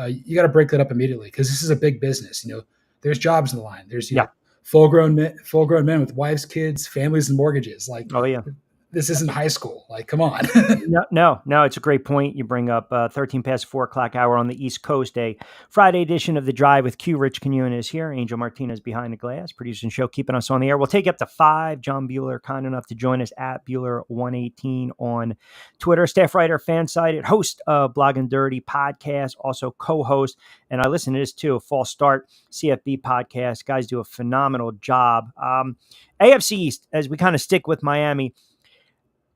you got to break that up immediately because this is a big business. There's jobs in the line. There's full grown men with wives, kids, families, and mortgages. Like, oh yeah, this isn't high school. Like, come on. No, it's a great point you bring up. 13 past 4 o'clock hour on the East Coast, a Friday edition of The Drive with Q. Rich Quinones here. Angel Martinez behind the glass, producing show, keeping us on the air. We'll take you up to 5. John Buhrle, kind enough to join us at Buhrle118 on Twitter. Staff writer, fan-sided, host of Blog and Dirty podcast, also co-host, and I listen to this too, False Start CFB podcast. Guys do a phenomenal job. AFC East, as we kind of stick with Miami,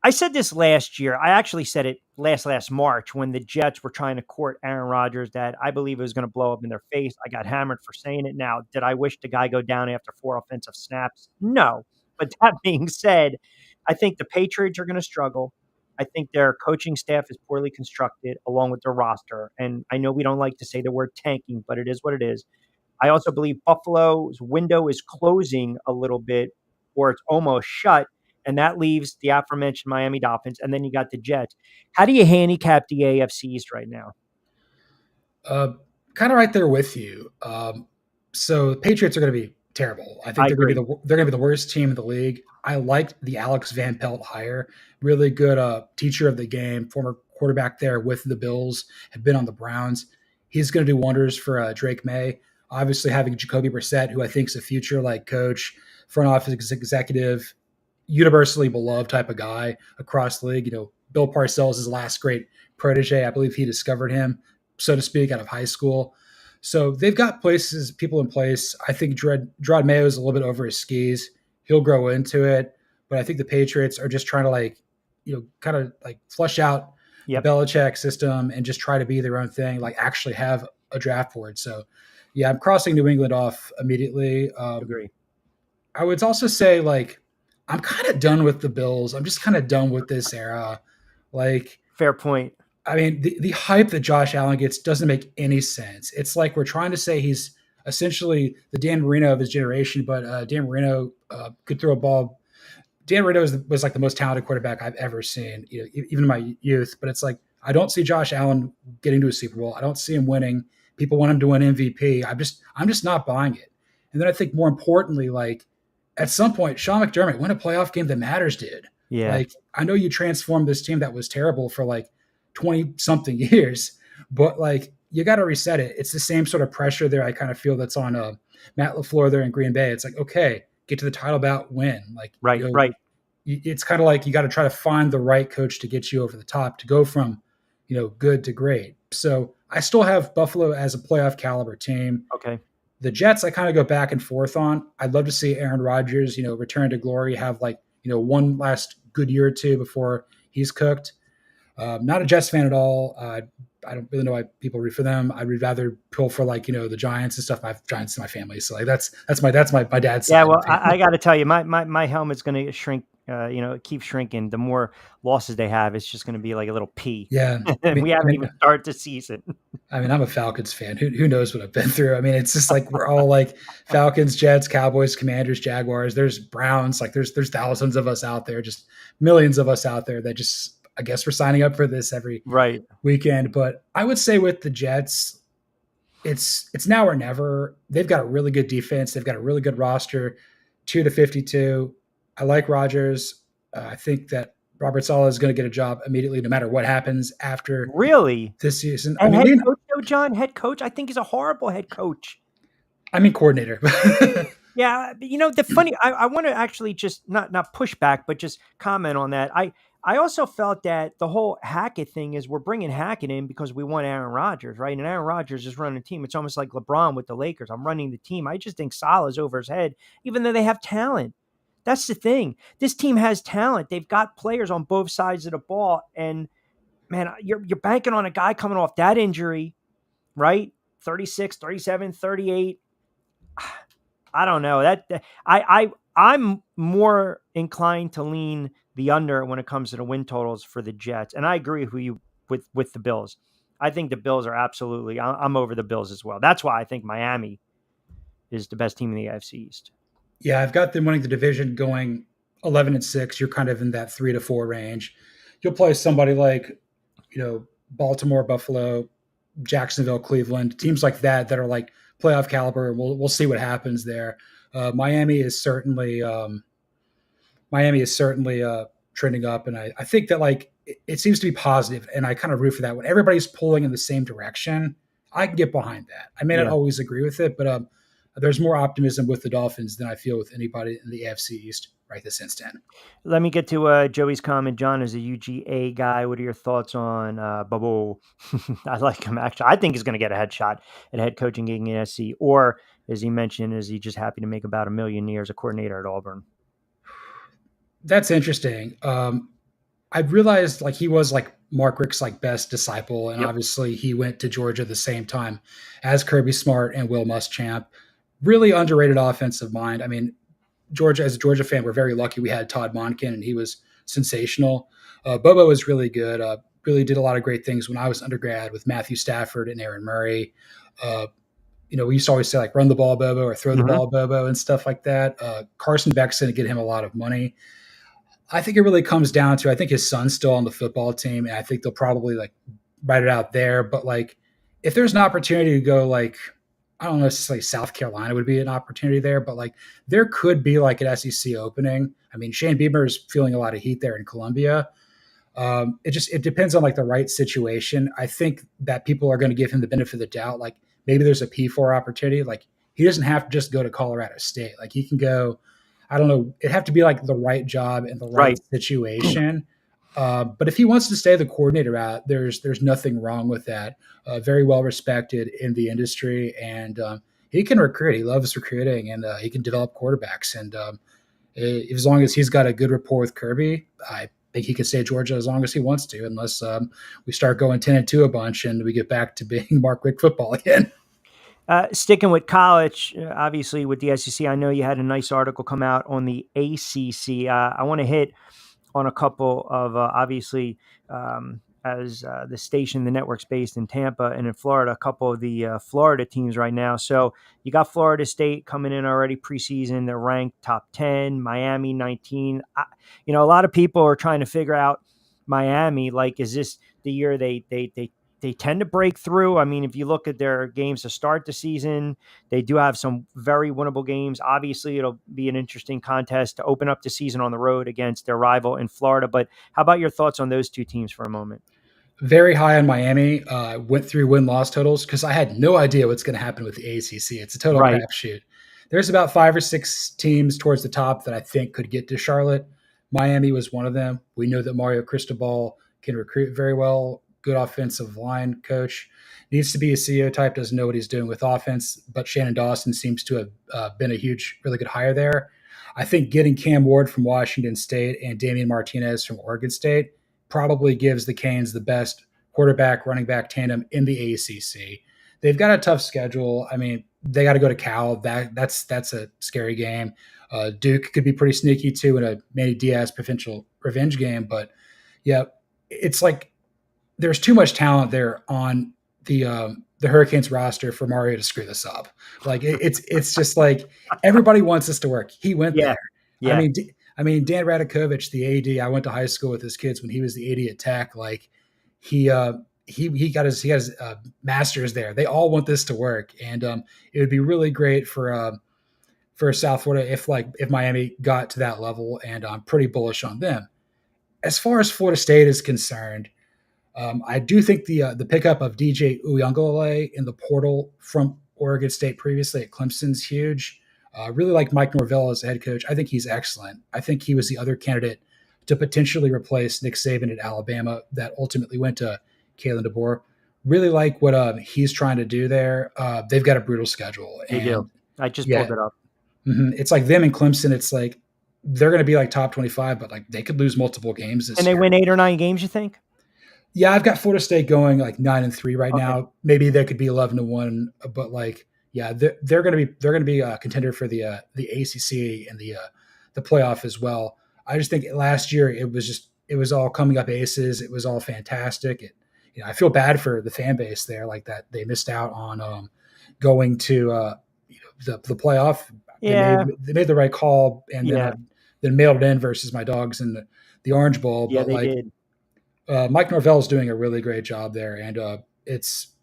I said this last year. I actually said it last March when the Jets were trying to court Aaron Rodgers that I believe it was going to blow up in their face. I got hammered for saying it. Now, did I wish the guy go down after 4 offensive snaps? No. But that being said, I think the Patriots are going to struggle. I think their coaching staff is poorly constructed along with their roster. And I know we don't like to say the word tanking, but it is what it is. I also believe Buffalo's window is closing a little bit, or it's almost shut. And that leaves the aforementioned Miami Dolphins. And then you got the Jets. How do you handicap the AFC East right now? Kind of right there with you. So the Patriots are going to be terrible. I think they're going to be the worst team in the league. I liked the Alex Van Pelt hire. Really good teacher of the game, former quarterback there with the Bills, had been on the Browns. He's going to do wonders for Drake May. Obviously having Jacoby Brissett, who I think is a future like coach, front office executive, universally beloved type of guy across the league. Bill Parcells, his last great protege, I believe he discovered him, so to speak, out of high school. So they've got people in place. I think Gerard Mayo is a little bit over his skis. He'll grow into it. But I think the Patriots are just trying to kind of flush out the Belichick system and just try to be their own thing, like actually have a draft board. So yeah, I'm crossing New England off immediately. Agree. I would also say I'm kind of done with the Bills. I'm just kind of done with this era. Fair point. I mean, the hype that Josh Allen gets doesn't make any sense. It's like we're trying to say he's essentially the Dan Marino of his generation, but Dan Marino could throw a ball. Dan Marino was like the most talented quarterback I've ever seen, even in my youth. But it's like I don't see Josh Allen getting to a Super Bowl. I don't see him winning. People want him to win MVP. I'm just not buying it. And then I think more importantly, at some point, Sean McDermott won a playoff game that matters, dude. Yeah. I know you transformed this team that was terrible for 20 something years, but you got to reset it. It's the same sort of pressure there. I kind of feel that's on Matt LaFleur there in Green Bay. It's okay, get to the title bout, win. Right. It's kind of you got to try to find the right coach to get you over the top to go from, good to great. So I still have Buffalo as a playoff caliber team. Okay. The Jets, I kind of go back and forth on. I'd love to see Aaron Rodgers, return to glory, have one last good year or two before he's cooked. Not a Jets fan at all. I don't really know why people root for them. I'd rather pull for the Giants and stuff. I have Giants in my family, so that's my dad's side. Yeah, well, I got to tell you, my helmet's going to shrink. It keeps shrinking. The more losses they have, it's just going to be like a little pea. Yeah, we haven't even started the season. I mean, I'm a Falcons fan. Who knows what I've been through? I mean, it's just we're all Falcons, Jets, Cowboys, Commanders, Jaguars. There's Browns. There's thousands of us out there, just millions of us out there that just, I guess we're signing up for this every weekend. But I would say with the Jets, it's now or never. They've got a really good defense. They've got a really good roster, 2-52. I like Rodgers. I think that Robert Saleh is going to get a job immediately, no matter what happens after Really? this season. And head coach, though, John, head coach, I think he's a horrible head coach. I mean, coordinator. Yeah, but the funny, I want to actually just not push back, but just comment on that. I also felt that the whole Hackett thing is we're bringing Hackett in because we want Aaron Rodgers, right? And Aaron Rodgers is running the team. It's almost like LeBron with the Lakers. I'm running the team. I just think Saleh's over his head, even though they have talent. That's the thing. This team has talent. They've got players on both sides of the ball. And man, you're banking on a guy coming off that injury, right? 36, 37, 38. I don't know. I'm more inclined to lean the under when it comes to the win totals for the Jets. And I agree with the Bills. I think the Bills are absolutely, I'm over the Bills as well. That's why I think Miami is the best team in the AFC East. Yeah, I've got them winning the division going 11-6. You're kind of in that 3-4 range. You'll play somebody like, Baltimore, Buffalo, Jacksonville, Cleveland, teams like that are like playoff caliber. We'll see what happens there. Miami is certainly trending up, and I think that it seems to be positive, and I kind of root for that. When everybody's pulling in the same direction, I can get behind that. I may not always agree with it, but there's more optimism with the Dolphins than I feel with anybody in the AFC East right this instant. Let me get to Joey's comment. John is a UGA guy. What are your thoughts on Bubble? I like him, actually. I think he's going to get a headshot at head coaching gig in SC. Or, as he mentioned, is he just happy to make about $1 million a year as a coordinator at Auburn? That's interesting. I realized he was Mark Richt's best disciple, and obviously he went to Georgia the same time as Kirby Smart and Will Muschamp. Really underrated offensive mind. I mean, Georgia, as a Georgia fan, we're very lucky we had Todd Monken, and he was sensational. Bobo was really good. Really did a lot of great things when I was undergrad with Matthew Stafford and Aaron Murray. We used to always say run the ball, Bobo, or throw the ball, Bobo, and stuff like that. Carson Beck's going to get him a lot of money. I think it really comes down to, I think his son's still on the football team, and I think they'll probably write it out there. But if there's an opportunity to go I don't know if South Carolina would be an opportunity there, but there could be an SEC opening. I mean, Shane Beamer is feeling a lot of heat there in Columbia. It depends on the right situation. I think that people are going to give him the benefit of the doubt. Maybe there's a P4 opportunity. He doesn't have to just go to Colorado State. He can go, I don't know. It'd have to be the right job and the right situation. But if he wants to stay the coordinator out, there's nothing wrong with that. Very well respected in the industry, and he can recruit. He loves recruiting, and he can develop quarterbacks. And as long as he's got a good rapport with Kirby, I think he can stay at Georgia as long as he wants to, unless we start going 10-2 a bunch and we get back to being Mark Richt football again. Sticking with college, obviously with the SEC, I know you had a nice article come out on the ACC. I want to hit on a couple of, obviously, as the station, the network's based in Tampa and in Florida, a couple of the Florida teams right now. So you got Florida State coming in already preseason. They're ranked top 10, Miami 19. A lot of people are trying to figure out Miami. Is this the year they tend to break through? I mean, if you look at their games to start the season, they do have some very winnable games. Obviously, it'll be an interesting contest to open up the season on the road against their rival in Florida. But how about your thoughts on those two teams for a moment? Very high on Miami. Went through win-loss totals because I had no idea what's going to happen with the ACC. It's a total crapshoot. There's about 5 or 6 teams towards the top that I think could get to Charlotte. Miami was one of them. We know that Mario Cristobal can recruit very well. Good offensive line coach. Needs to be a CEO type, doesn't know what he's doing with offense, but Shannon Dawson seems to have been a really good hire there. I think getting Cam Ward from Washington State and Damian Martinez from Oregon State probably gives the Canes the best quarterback, running back tandem in the ACC. They've got a tough schedule. I mean, they got to go to Cal. That's a scary game. Duke could be pretty sneaky too in a Manny Diaz potential revenge game. But yeah, it's there's too much talent there on the Hurricanes roster for Mario to screw this up. It's just everybody wants this to work. He went there. Yeah. I mean, Dan Radakovich, the AD, I went to high school with his kids when he was the AD at Tech. He got his master's there. They all want this to work, and it would be really great for South Florida if Miami got to that level. And I'm pretty bullish on them. as far as Florida State is concerned, I do think the pickup of DJ Uyunglele in the portal from Oregon State previously at Clemson's huge. Really like Mike Norvell as a head coach. I think he's excellent. I think he was the other candidate to potentially replace Nick Saban at Alabama that ultimately went to Kalen DeBoer. Really like what he's trying to do there. They've got a brutal schedule. They do. I just yeah, pulled it up. It's like them and Clemson. It's like they're going to be like top 25, but like they could lose multiple games this And year. they win 8 or 9 games, you think? Yeah, I've got Florida State going like 9-3 right now. Maybe they could be 11-1, but like, yeah, they're going to be a contender for the ACC and the playoff as well. I just think last year it was all coming up aces. It was all fantastic. I feel bad for the fan base there, like that they missed out on going to the playoff. Yeah, they made the right call, and then mailed it in versus my dogs in the Orange Bowl. Yeah, but they like, did. Mike Norvell is doing a really great job there, and it's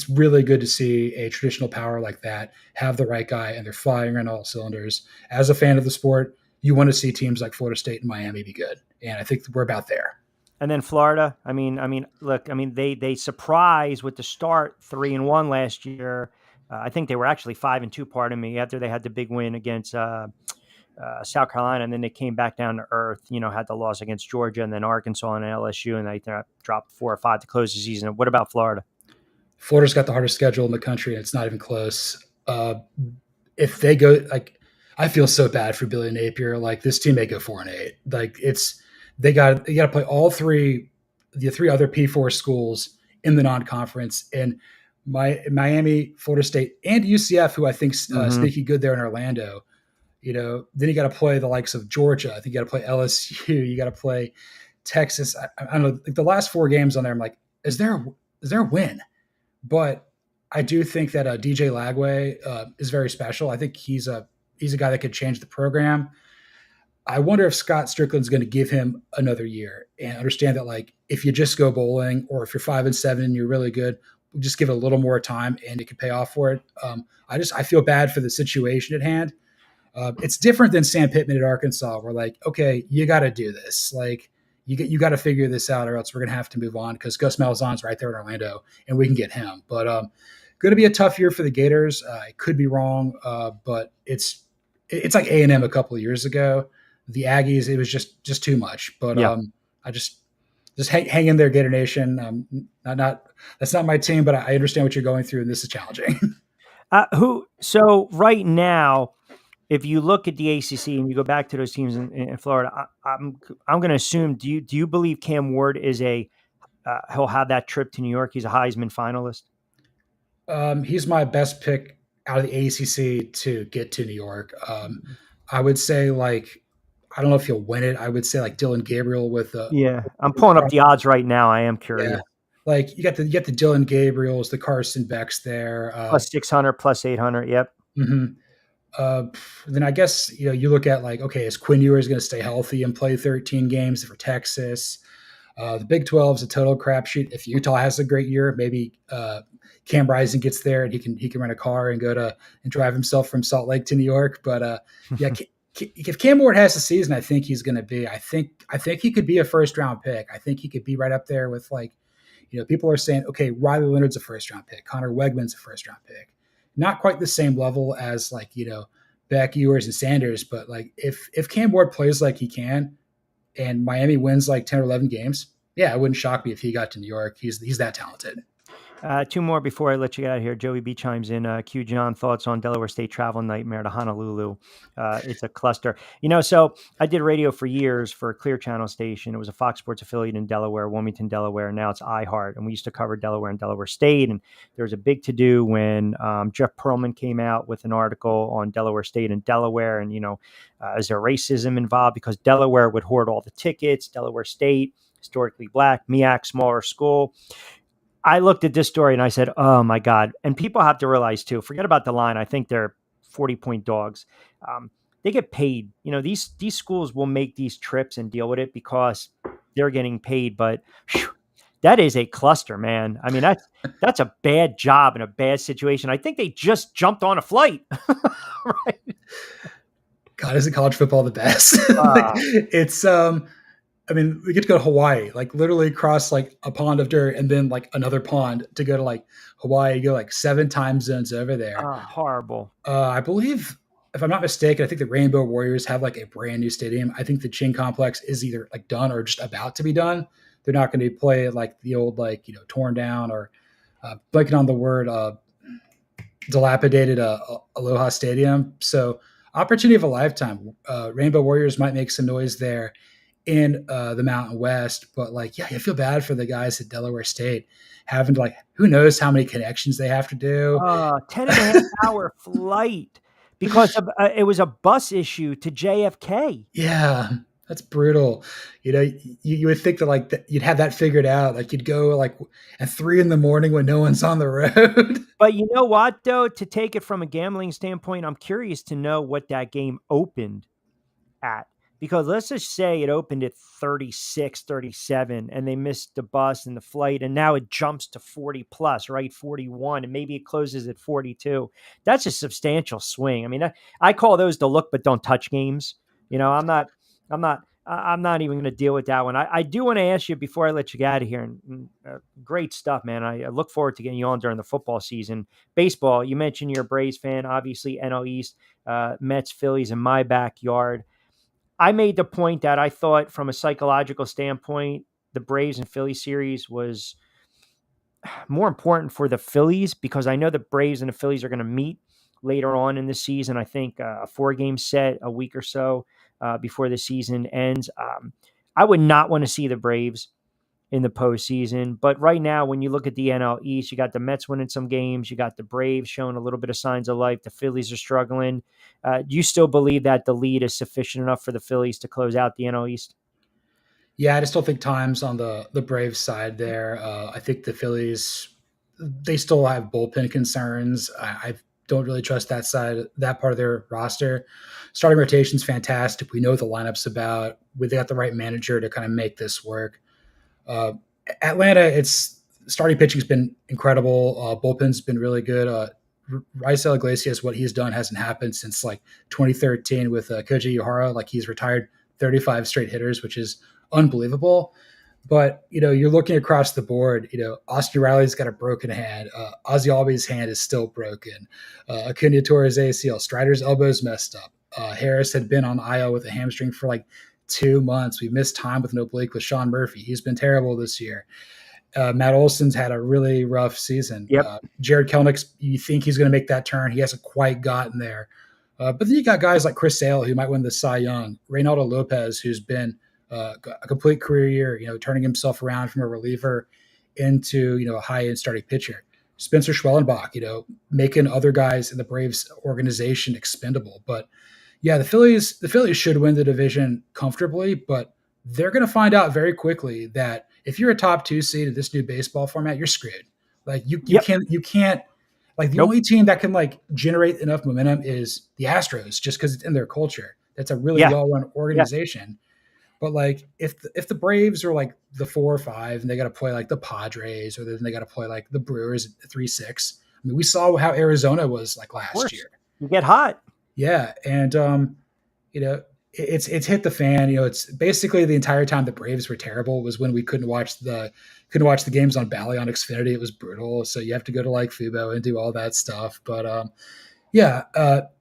really good to see a traditional power like that have the right guy, and they're firing on all cylinders. As a fan of the sport, you want to see teams like Florida State and Miami be good, and I think we're about there. And then Florida, look, they surprised with the start 3-1 last year. I think they were actually 5-2, pardon me, after they had the big win against South Carolina, and then they came back down to earth, had the loss against Georgia and then Arkansas and LSU, and they dropped 4 or 5 to close the season. What about Florida? Florida's got the hardest schedule in the country, and it's not even close. If they go, like, I feel so bad for Billy Napier. Like, this team may go 4-8. Like, they got to play the 3 other P4 schools in the non-conference, and Miami, Florida State, and UCF, who I think sneaky good there in Orlando. Then you got to play the likes of Georgia. I think you got to play LSU. You got to play Texas. I don't know. Like the last 4 games on there, I'm like, is there a win? But I do think that DJ Lagway is very special. I think he's a guy that could change the program. I wonder if Scott Strickland's going to give him another year and understand that, like, if you just go bowling, or if you're 5-7 and you're really good, just give it a little more time and it could pay off for it. I feel bad for the situation at hand. It's different than Sam Pittman at Arkansas. We're like, okay, you got to do this. Like, you got to figure this out, or else we're going to have to move on, because Gus Malzahn's right there in Orlando and we can get him. But going to be a tough year for the Gators. I could be wrong, but it's like A&M a couple of years ago. The Aggies, it was just too much. But I just hang in there, Gator Nation. That's not my team, but I understand what you're going through, and this is challenging. So right now, if you look at the ACC and you go back to those teams in Florida, I'm going to assume. Do you believe Cam Ward is he'll have that trip to New York? He's a Heisman finalist. He's my best pick out of the ACC to get to New York. I would say, like, I don't know if he'll win it. I would say like Dylan Gabriel with I'm pulling up the odds right now. I am curious. Yeah. Like you get the Dylan Gabriels, the Carson Becks there, plus 600, plus 800. Yep. Mm-hmm. Then I guess you look at like, okay, is Quinn Ewers going to stay healthy and play 13 games for Texas? The Big 12 is a total crapshoot. If Utah has a great year, maybe Cam Rising gets there and he can rent a car and and drive himself from Salt Lake to New York. But if Cam Ward has a season, I think he's going to be. I think he could be a first round pick. I think he could be right up there with, like, people are saying, okay, Riley Leonard's a first round pick, Connor Wegman's a first round pick. Not quite the same level as like Beck, Ewers, and Sanders, but like if Cam Ward plays like he can, and Miami wins like 10 or 11 games, yeah, it wouldn't shock me if he got to New York. He's that talented. 2 more before I let you get out of here. Joey B chimes in. Q John, thoughts on Delaware State travel nightmare to Honolulu? It's a cluster. So I did radio for years for a Clear Channel station. It was a Fox Sports affiliate in Delaware, Wilmington, Delaware. Now it's iHeart. And we used to cover Delaware and Delaware State. And there was a big to-do when Jeff Pearlman came out with an article on Delaware State and Delaware. And, is there racism involved? Because Delaware would hoard all the tickets. Delaware State, historically black, MEAC, smaller school. I looked at this story and I said, oh my God. And people have to realize too, forget about the line. I think they're 40-point dogs. They get paid. These schools will make these trips and deal with it because they're getting paid. But that is a cluster, man. I mean, that's a bad job and a bad situation. I think they just jumped on a flight. Right. God, isn't college football the best? It's I mean, we get to go to Hawaii, like literally cross like a pond of dirt and then like another pond to go to like Hawaii. You go like 7 time zones over there. Horrible. I believe, if I'm not mistaken, I think the Rainbow Warriors have like a brand new stadium. I think the Chin Complex is either like done or just about to be done. They're not going to play like the old, like, torn down or blanking on the word, dilapidated Aloha Stadium. So opportunity of a lifetime. Rainbow Warriors might make some noise there in the Mountain West, but like, yeah, I feel bad for the guys at Delaware State having to, like, who knows how many connections they have to do. 10 and a half hour flight because of, it was a bus issue to JFK. Yeah, that's brutal. You would think that like you'd have that figured out. Like you'd go like at 3 a.m. when no one's on the road. But you know what, though, to take it from a gambling standpoint, I'm curious to know what that game opened at. Because let's just say it opened at 36, 37, and they missed the bus and the flight, and now it jumps to 40 plus, right? 41, and maybe it closes at 42. That's a substantial swing. I mean, I call those the look but don't touch games. I'm not even going to deal with that one. I do want to ask you before I let you get out of here, and great stuff, man. I look forward to getting you on during the football season. Baseball, you mentioned you're a Braves fan, obviously NL East, Mets, Phillies in my backyard. I made the point that I thought from a psychological standpoint, the Braves and Phillies series was more important for the Phillies because I know the Braves and the Phillies are going to meet later on in the season. I think a 4-game set a week or so before the season ends. I would not want to see the Braves in the postseason. But right now, when you look at the NL East, you got the Mets winning some games. You got the Braves showing a little bit of signs of life. The Phillies are struggling. Do you still believe that the lead is sufficient enough for the Phillies to close out the NL East? Yeah, I just don't think time's on the Braves side there. I think the Phillies, they still have bullpen concerns. I don't really trust that part of their roster. Starting rotation's fantastic. We know what the lineup's about. We got the right manager to kind of make this work. Atlanta, it's starting pitching's been incredible. Bullpen's been really good. Raisel Iglesias, what he's done hasn't happened since like 2013 with Koji Uehara. Like he's retired 35 straight hitters, which is unbelievable. But, you're looking across the board, Austin Riley's got a broken hand. Ozzy Albies' hand is still broken. Acuna Torres ACL. Strider's elbow's messed up. Harris had been on IL with a hamstring for like 2 months. We missed time with an oblique with Sean Murphy. He's been terrible this year. Matt Olson's had a really rough season. Yep. Jared Kelnick, you think he's going to make that turn. He hasn't quite gotten there. But then you got guys like Chris Sale, who might win the Cy Young. Reynaldo Lopez, who's been a complete career year, turning himself around from a reliever into, a high-end starting pitcher. Spencer Schwellenbach, making other guys in the Braves organization expendable. But yeah, the Phillies should win the division comfortably, but they're going to find out very quickly that if you're a top 2 seed in this new baseball format, you're screwed. Like you can't like the only team that can like generate enough momentum is the Astros, just because it's in their culture. That's a really well-run organization. But like if the Braves are like the 4 or 5 and they got to play like the Padres, or then they got to play like the Brewers at 3-6. I mean, we saw how Arizona was like last year. You get hot. Yeah, and it's hit the fan. It's basically the entire time the Braves were terrible was when we couldn't watch the games on Bally on Xfinity. It was brutal. So you have to go to like Fubo and do all that stuff. But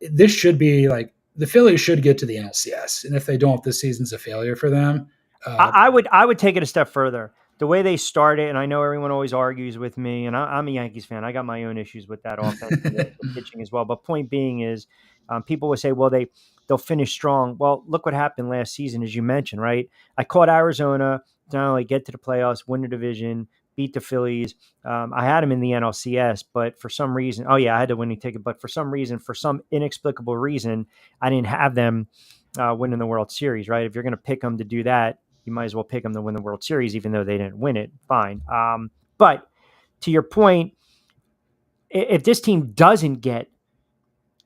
this should be like the Phillies should get to the NLCS, and if they don't, this season's a failure for them. I would take it a step further. The way they started, and I know everyone always argues with me, and I'm a Yankees fan. I got my own issues with that offense and the pitching as well. But point being is, people will say, well, they'll finish strong. Well, look what happened last season, as you mentioned, right? I caught Arizona to not only get to the playoffs, win the division, beat the Phillies. I had them in the NLCS, but for some reason, I had the winning ticket, but for some inexplicable reason, I didn't have them winning the World Series, right? If you're going to pick them to do that, you might as well pick them to win the World Series, even though they didn't win it. Fine. But to your point, if this team doesn't get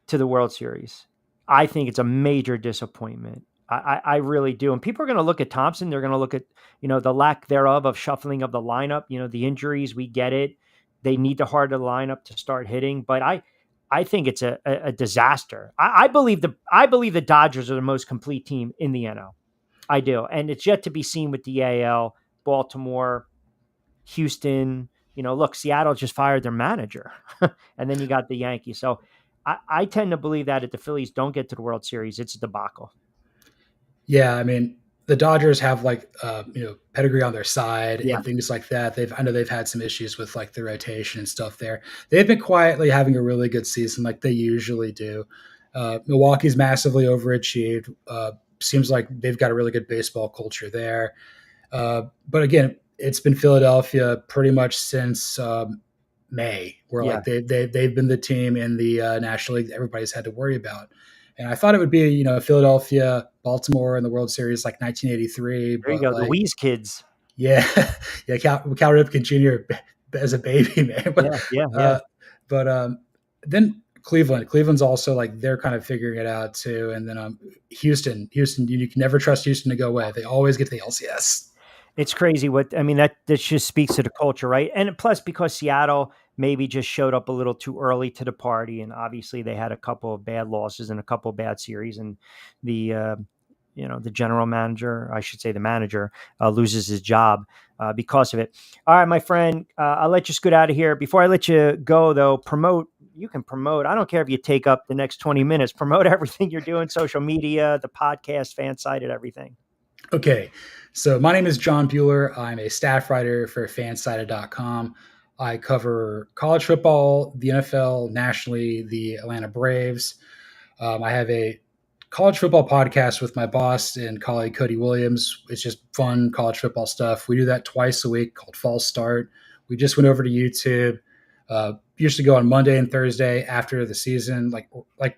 to the World Series, I think it's a major disappointment. I really do. And people are going to look at Thompson. They're going to look at, the lack thereof of shuffling of the lineup, the injuries. We get it. They need to harden the lineup to start hitting. But I think it's a disaster. I believe the Dodgers are the most complete team in the NL. I do. And it's yet to be seen with the AL, Baltimore, Houston. Look, Seattle just fired their manager. And then you got the Yankees. So I tend to believe that if the Phillies don't get to the World Series, it's a debacle. Yeah, I mean, the Dodgers have pedigree on their side Yeah. and things like that. I know they've had some issues with like the rotation and stuff there. They've been quietly having a really good season like they usually do. Milwaukee's massively overachieved. Seems like they've got a really good baseball culture there. But again, it's been Philadelphia pretty much since May, where like they've been the team in the National League that everybody's had to worry about. And I thought it would be, Philadelphia, Baltimore in the World Series like 1983. There you go, the Wheeze kids. Yeah, yeah, Cal Ripken Jr. as a baby, man. But, yeah. Then Cleveland's also like they're kind of figuring it out too. And then Houston, you can never trust Houston to go away. They always get to the LCS. It's crazy that just speaks to the culture, right? And plus because Seattle maybe just showed up a little too early to the party, and obviously they had a couple of bad losses and a couple of bad series, and the general manager, I should say the manager, loses his job because of it. All right, my friend, I'll let you scoot out of here. Before I let you go, though, you can promote. I don't care if you take up the next 20 minutes. Promote everything you're doing, social media, the podcast, fan site, and everything. Okay, so my name is John Buhrle. I'm a staff writer for fansided.com. I cover college football, the NFL, nationally, the Atlanta Braves. I have a college football podcast with my boss and colleague Cody Williams. It's just fun college football stuff. We do that twice a week called False Start. We just went over to YouTube. Used to go on Monday and Thursday after the season. Like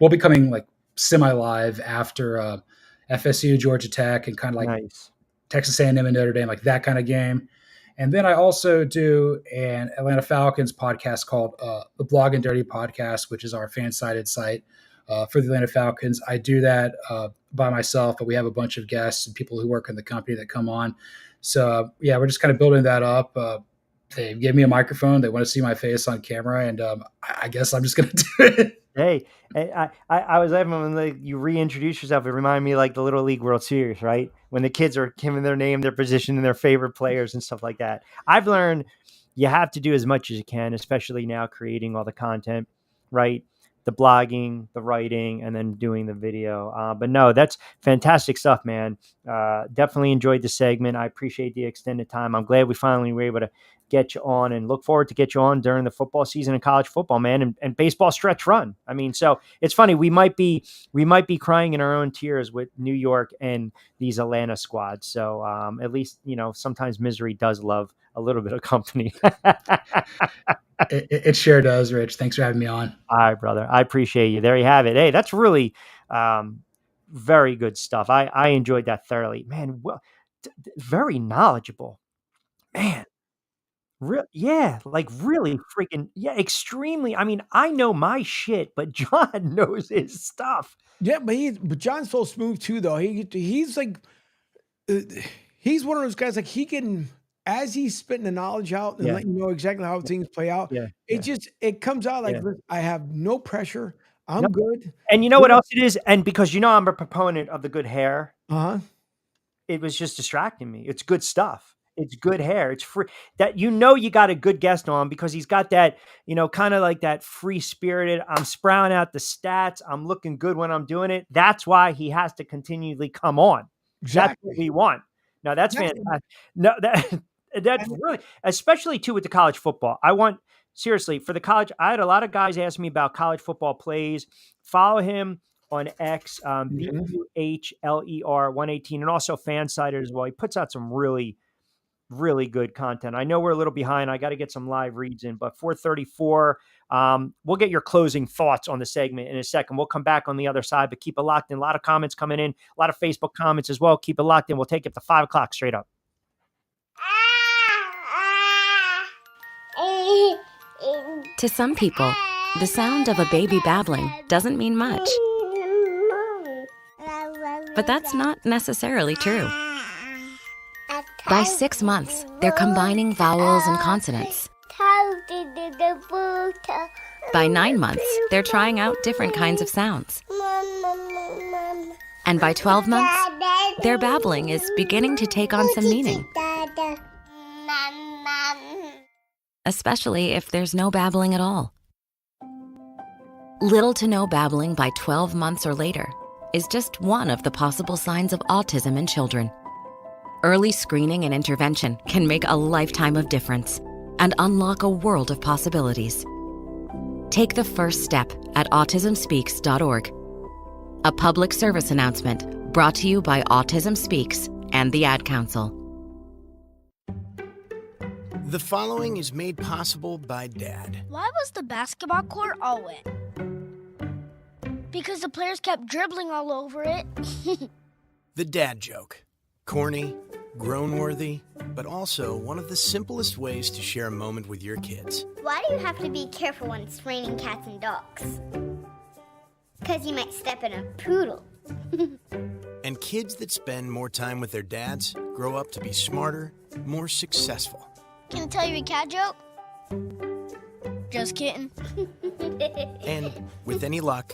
we'll be coming like semi-live after FSU, Georgia Tech, and kind of like nice. Texas A&M and Notre Dame, like that kind of game. And then I also do an Atlanta Falcons podcast called the Blog and Dirty Podcast, which is our fan-sided site for the Atlanta Falcons. I do that by myself, but we have a bunch of guests and people who work in the company that come on. So, we're just kind of building that up. They gave me a microphone. They want to see my face on camera, and I guess I'm just going to do it. Hey, I was laughing when you reintroduce yourself. It reminded me like the Little League World Series, right? When the kids are giving their name, their position, and their favorite players and stuff like that. I've learned you have to do as much as you can, especially now creating all the content, right? The blogging, the writing, and then doing the video. But no, that's fantastic stuff, man. Definitely enjoyed the segment. I appreciate the extended time. I'm glad we finally were able to get you on, and look forward to get you on during the football season and college football, man, and baseball stretch run. I mean, so it's funny. We might be crying in our own tears with New York and these Atlanta squads. So at least, sometimes misery does love a little bit of company. It sure does, Rich. Thanks for having me on. All right, brother. I appreciate you. There you have it. Hey, that's really very good stuff. I enjoyed that thoroughly, man. Well, very knowledgeable, man. Really freaking, extremely. I mean, I know my shit, but John knows his stuff. Yeah, but John's so smooth too, though. He's like, he's one of those guys, like he can, as he's spitting the knowledge out and letting you know exactly how things play out, it comes out like, I have no pressure. I'm good. And you know what else it is? And because I'm a proponent of the good hair, it was just distracting me. It's good stuff. It's good hair. It's free. That you got a good guest on because he's got that, kind of like that free spirited. I'm sprouting out the stats. I'm looking good when I'm doing it. That's why he has to continually come on. Exactly. That's what we want. No, that's fantastic. No, that's really, especially too with the college football. I want, seriously, for the college, I had a lot of guys ask me about college football plays. Follow him on X, BUHLER 118, and also Fansided as well. He puts out some really good content. I know we're a little behind. I got to get some live reads in, but 4:34, we'll get your closing thoughts on the segment in a second. We'll come back on the other side, but keep it locked in. A lot of comments coming in, a lot of Facebook comments as well. Keep it locked in. We'll take it to 5 o'clock straight up. To some people, the sound of a baby babbling doesn't mean much. But that's not necessarily true. By 6 months, they're combining vowels and consonants. By 9 months, they're trying out different kinds of sounds. And by 12 months, their babbling is beginning to take on some meaning. Especially if there's no babbling at all. Little to no babbling by 12 months or later is just one of the possible signs of autism in children. Early screening and intervention can make a lifetime of difference and unlock a world of possibilities. Take the first step at autismspeaks.org. A public service announcement brought to you by Autism Speaks and the Ad Council. The following is made possible by Dad. Why was the basketball court all wet? Because the players kept dribbling all over it. The dad joke. Corny, grown-worthy, but also one of the simplest ways to share a moment with your kids. Why do you have to be careful when it's raining cats and dogs? Because you might step in a poodle. And kids that spend more time with their dads grow up to be smarter, more successful. Can I tell you a cat joke? Just kidding. And, with any luck,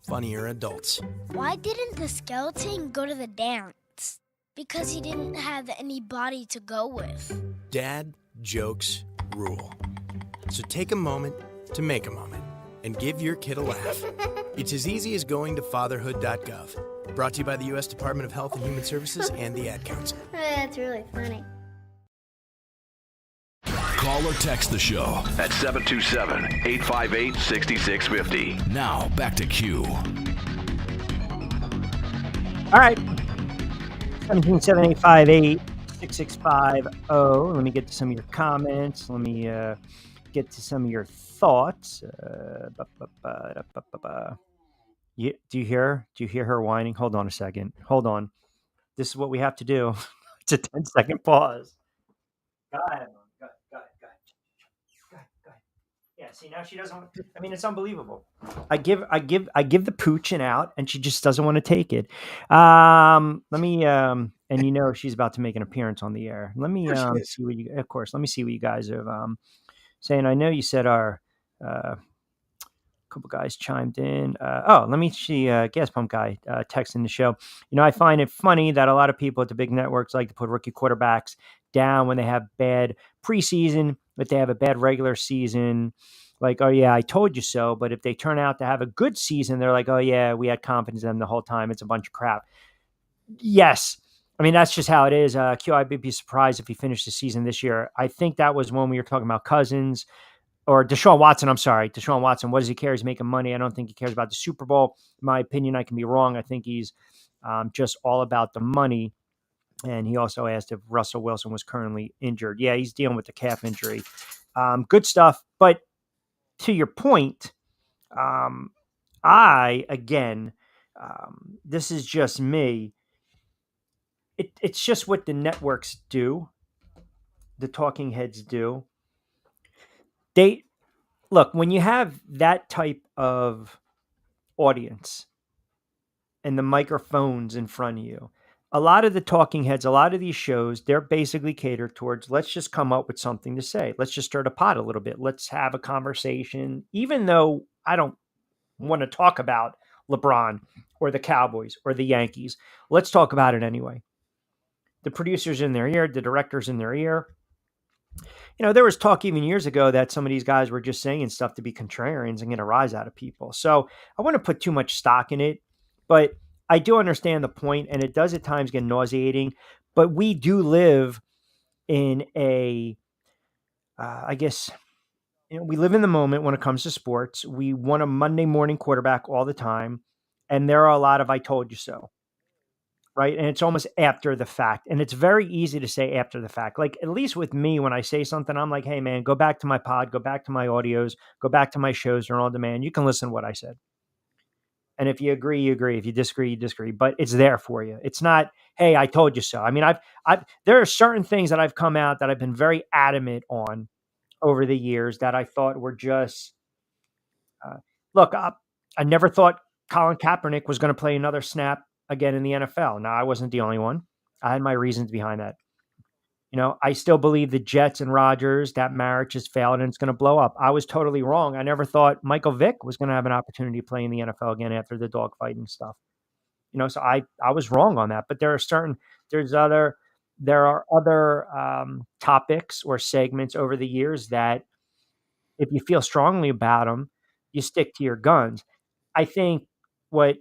funnier adults. Why didn't the skeleton go to the dance? Because he didn't have anybody to go with. Dad jokes rule. So take a moment to make a moment and give your kid a laugh. It's as easy as going to fatherhood.gov. Brought to you by the U.S. Department of Health and Human Services and the Ad Council. That's really funny. Call or text the show at 727-858-6650. Now, back to Q. All right. 727-858-6650. Let me get to some of your comments. Let me get to some of your thoughts. Do you hear her whining? Hold on a second. Hold on. This is what we have to do. It's a 10-second pause. Go ahead. Yeah, see, now she doesn't. I mean, it's unbelievable. I give the pooch an out, and she just doesn't want to take it. Let me, and you know, she's about to make an appearance on the air. Let me see what you. Of course, let me see what you guys are saying. I know you said our couple guys chimed in. Let me see. Gas pump guy texting the show. You know, I find it funny that a lot of people at the big networks like to put rookie quarterbacks down when they have bad preseason. If they have a bad regular season, like, oh yeah, I told you so. But if they turn out to have a good season, they're like, oh yeah, we had confidence in them the whole time. It's a bunch of crap. Yes. I mean, that's just how it is. Q, I'd be surprised if he finished the season this year. I think that was when we were talking about Cousins or Deshaun Watson. I'm sorry. Deshaun Watson. What does he care? He's making money. I don't think he cares about the Super Bowl. In my opinion, I can be wrong. I think he's just all about the money. And he also asked if Russell Wilson was currently injured. Yeah, he's dealing with the calf injury. Good stuff. But to your point, this is just me. It's just what the networks do. The talking heads do. Look, when you have that type of audience and the microphones in front of you, a lot of the talking heads, a lot of these shows, they're basically catered towards, let's just come up with something to say. Let's just stir the pot a little bit. Let's have a conversation. Even though I don't want to talk about LeBron or the Cowboys or the Yankees, let's talk about it anyway. The producer's in their ear, the director's in their ear. You know, there was talk even years ago that some of these guys were just saying stuff to be contrarians and get a rise out of people. So I wouldn't put too much stock in it, but I do understand the point, and it does at times get nauseating, but we do live in we live in the moment when it comes to sports. We want a Monday morning quarterback all the time, and there are a lot of I told you so, right? And it's almost after the fact, and it's very easy to say after the fact. Like, at least with me, when I say something, I'm like, hey, man, go back to my pod, go back to my audios, go back to my shows. They're on demand. You can listen to what I said. And if you agree, you agree. If you disagree, you disagree. But it's there for you. It's not, hey, I told you so. I mean, there are certain things that I've come out that I've been very adamant on over the years that I thought were just, look, I never thought Colin Kaepernick was going to play another snap again in the NFL. Now, I wasn't the only one. I had my reasons behind that. You know, I still believe the Jets and Rodgers, that marriage has failed and it's going to blow up. I was totally wrong. I never thought Michael Vick was going to have an opportunity to play in the NFL again after the dogfighting stuff. So I was wrong on that. But there are other topics or segments over the years that if you feel strongly about them, you stick to your guns. I think what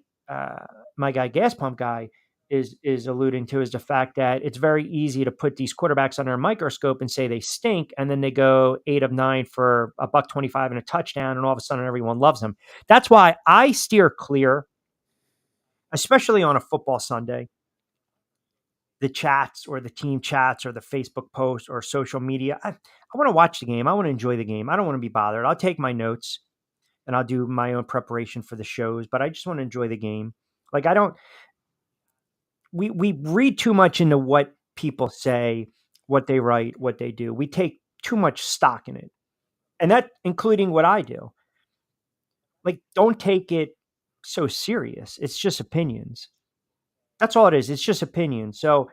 my guy, Gas Pump Guy, is alluding to is the fact that it's very easy to put these quarterbacks under a microscope and say they stink, and then they go 8 of 9 for $125 and a touchdown, and all of a sudden everyone loves them. That's why I steer clear, especially on a football Sunday, the chats or the team chats or the Facebook posts or social media. I want to watch the game. I want to enjoy the game. I don't want to be bothered. I'll take my notes and I'll do my own preparation for the shows, but I just want to enjoy the game. Like we read too much into what people say, what they write, what they do. We take too much stock in it. And that including what I do. Like, don't take it so serious. It's just opinions. That's all it is. It's just opinions. So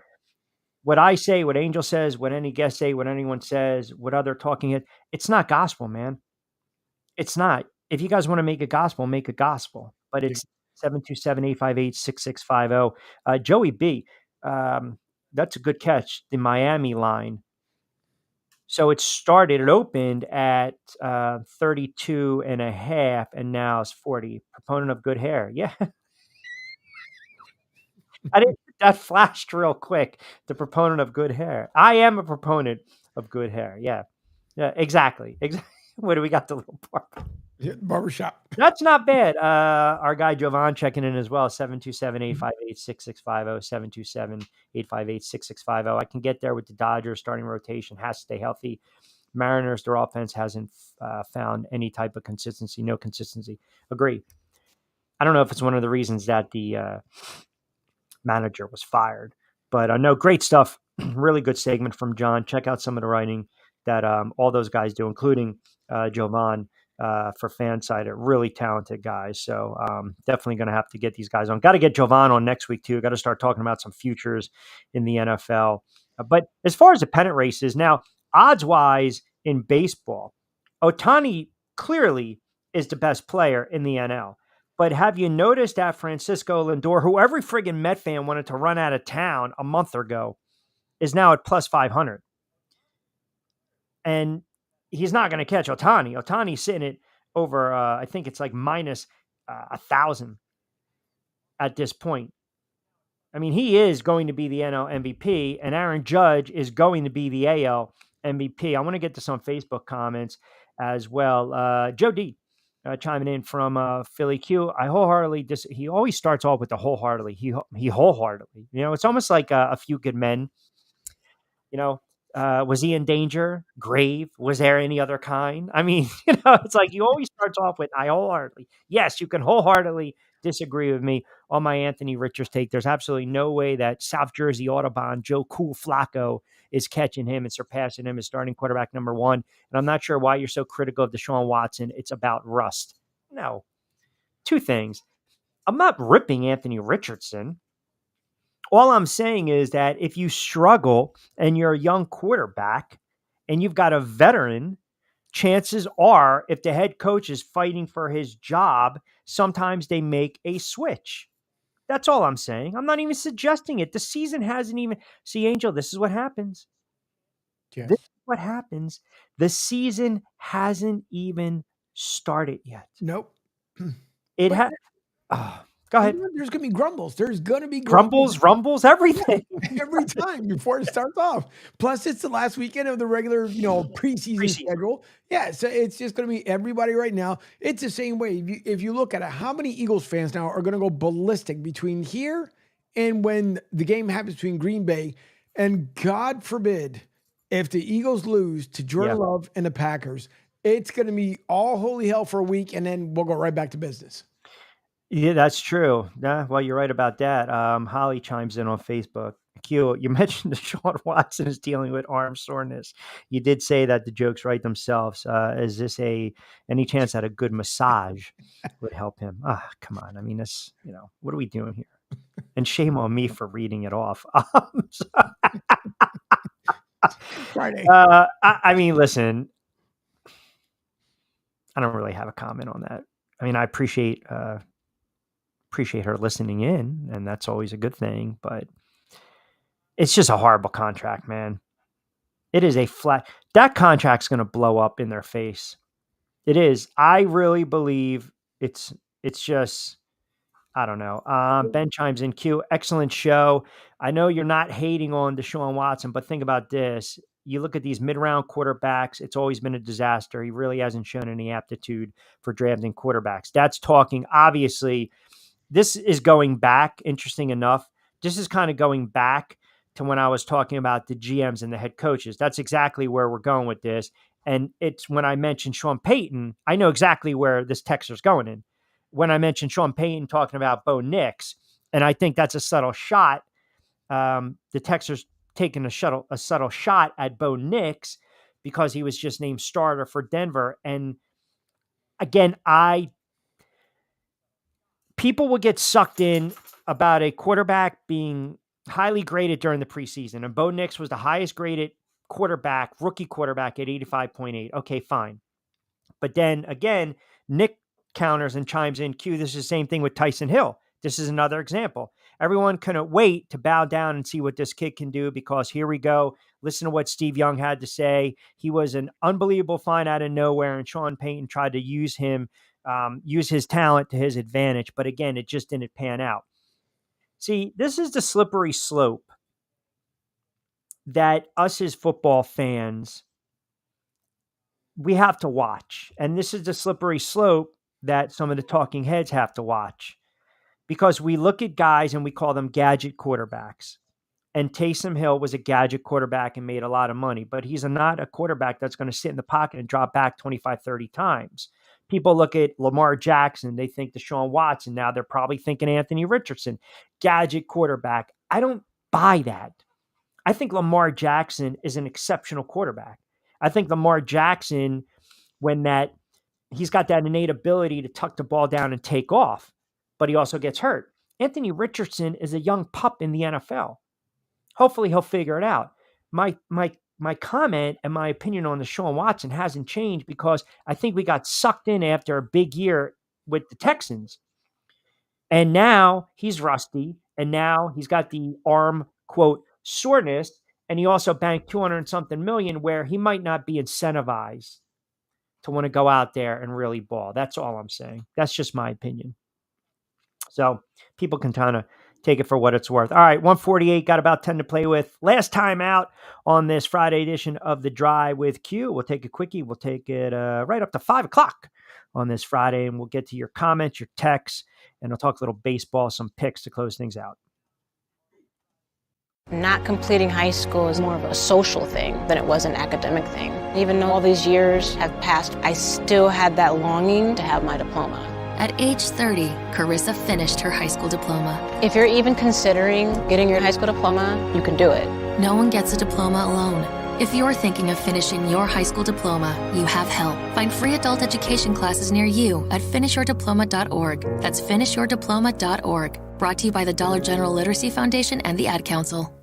what I say, what Angel says, what any guest say, what anyone says, what other talking head, it's not gospel, man. It's not. If you guys want to make a gospel, make a gospel. But it's 727-858-6650. Joey B, that's a good catch. The Miami line. So it opened at 32 and a half, and now it's 40. Proponent of good hair. Yeah. That flashed real quick. The proponent of good hair. I am a proponent of good hair. Yeah. Yeah, exactly. What do we got? The little barber. Yeah, barbershop. That's not bad. Our guy Jovan checking in as well. 727-858-6650. 727-858-6650. I can get there with the Dodgers starting rotation. Has to stay healthy. Mariners, their offense hasn't found any type of consistency. No consistency. Agree. I don't know if it's one of the reasons that the manager was fired, but no, great stuff. Really good segment from John. Check out some of the writing that all those guys do, including Jovan for Fansided. Really talented guys. So definitely going to have to get these guys on. Got to get Jovan on next week too. Got to start talking about some futures in the NFL. But as far as the pennant races, now odds wise in baseball, Ohtani clearly is the best player in the NL. But have you noticed that Francisco Lindor, who every friggin' Met fan wanted to run out of town a month ago, is now at plus 500? And he's not going to catch Ohtani. Ohtani's sitting at over, I think it's like minus 1,000 at this point. I mean, he is going to be the NL MVP, and Aaron Judge is going to be the AL MVP. I want to get to some Facebook comments as well. Joe D. Chiming in from Philly Q. I wholeheartedly he always starts off with the wholeheartedly. He wholeheartedly. It's almost like A Few Good Men. Was he in danger? Grave? Was there any other kind? I mean, it's like he always starts off with I wholeheartedly. Yes, you can wholeheartedly disagree with me on my Anthony Richards take. There's absolutely no way that South Jersey Audubon Joe Cool Flacco is catching him and surpassing him as starting quarterback number one. And I'm not sure why you're so critical of Deshaun Watson. It's about rust. No. Two things. I'm not ripping Anthony Richardson. All I'm saying is that if you struggle and you're a young quarterback and you've got a veteran, chances are if the head coach is fighting for his job, sometimes they make a switch. That's all I'm saying. I'm not even suggesting it. The season hasn't even... See, Angel, this is what happens. Yes. This is what happens. The season hasn't even started yet. Nope. It has... Go ahead. There's going to be grumbles. There's going to be grumbles, rumbles, everything. Every time before it starts off. Plus, it's the last weekend of the regular, preseason schedule. Yeah, so it's just going to be everybody right now. It's the same way. If you look at it, how many Eagles fans now are going to go ballistic between here and when the game happens between Green Bay? And God forbid, if the Eagles lose to Jordan Love and the Packers, it's going to be all holy hell for a week, and then we'll go right back to business. Yeah, that's true. Well, you're right about that. Holly chimes in on Facebook. Q, you mentioned Deshaun Watson is dealing with arm soreness. You did say that the jokes write themselves. Is this any chance that a good massage would help him? Come on. I mean, this, what are we doing here? And shame on me for reading it off. Friday. I mean, listen, I don't really have a comment on that. I mean, I appreciate appreciate her listening in, and that's always a good thing. But it's just a horrible contract, man. It is a flat. That contract's going to blow up in their face. It is. I really believe it's just, I don't know. Ben chimes in. Q, excellent show. I know you're not hating on Deshaun Watson, but think about this. You look at these mid-round quarterbacks, it's always been a disaster. He really hasn't shown any aptitude for drafting quarterbacks. That's talking, obviously, this is going back, interesting enough. This is kind of going back to when I was talking about the GMs and the head coaches. That's exactly where we're going with this. And it's when I mentioned Sean Payton, I know exactly where this texter's going in. When I mentioned Sean Payton talking about Bo Nix, and I think that's a subtle shot. The texter's taking a subtle shot at Bo Nix because he was just named starter for Denver. And again, people would get sucked in about a quarterback being highly graded during the preseason. And Bo Nix was the highest graded rookie quarterback at 85.8. Okay, fine. But then again, Nick counters and chimes in, Q, this is the same thing with Tyson Hill. This is another example. Everyone couldn't wait to bow down and see what this kid can do because here we go. Listen to what Steve Young had to say. He was an unbelievable find out of nowhere, and Sean Payton tried to use him, use his talent to his advantage. But again, it just didn't pan out. See, this is the slippery slope that us as football fans, we have to watch. And this is the slippery slope that some of the talking heads have to watch. Because we look at guys and we call them gadget quarterbacks. And Taysom Hill was a gadget quarterback and made a lot of money, but he's not a quarterback that's going to sit in the pocket and drop back 25, 30 times. People look at Lamar Jackson, they think Deshaun Watson. Now they're probably thinking Anthony Richardson, gadget quarterback. I don't buy that. I think Lamar Jackson is an exceptional quarterback. I think Lamar Jackson, he's got that innate ability to tuck the ball down and take off, but he also gets hurt. Anthony Richardson is a young pup in the NFL. Hopefully he'll figure it out. My comment and my opinion on Deshaun Watson hasn't changed because I think we got sucked in after a big year with the Texans. And now he's rusty, and now he's got the arm, quote, soreness, and he also banked 200 and something million where he might not be incentivized to want to go out there and really ball. That's all I'm saying. That's just my opinion. So people can kind of take it for what it's worth. All right, 148, got about 10 to play with. Last time out on this Friday edition of The Drive with Q. We'll take a quickie. We'll take it right up to 5 o'clock on this Friday, and we'll get to your comments, your texts, and we'll talk a little baseball, some picks to close things out. Not completing high school is more of a social thing than it was an academic thing. Even though all these years have passed, I still had that longing to have my diploma. At age 30, Carissa finished her high school diploma. If you're even considering getting your high school diploma, you can do it. No one gets a diploma alone. If you're thinking of finishing your high school diploma, you have help. Find free adult education classes near you at finishyourdiploma.org. That's finishyourdiploma.org. Brought to you by the Dollar General Literacy Foundation and the Ad Council.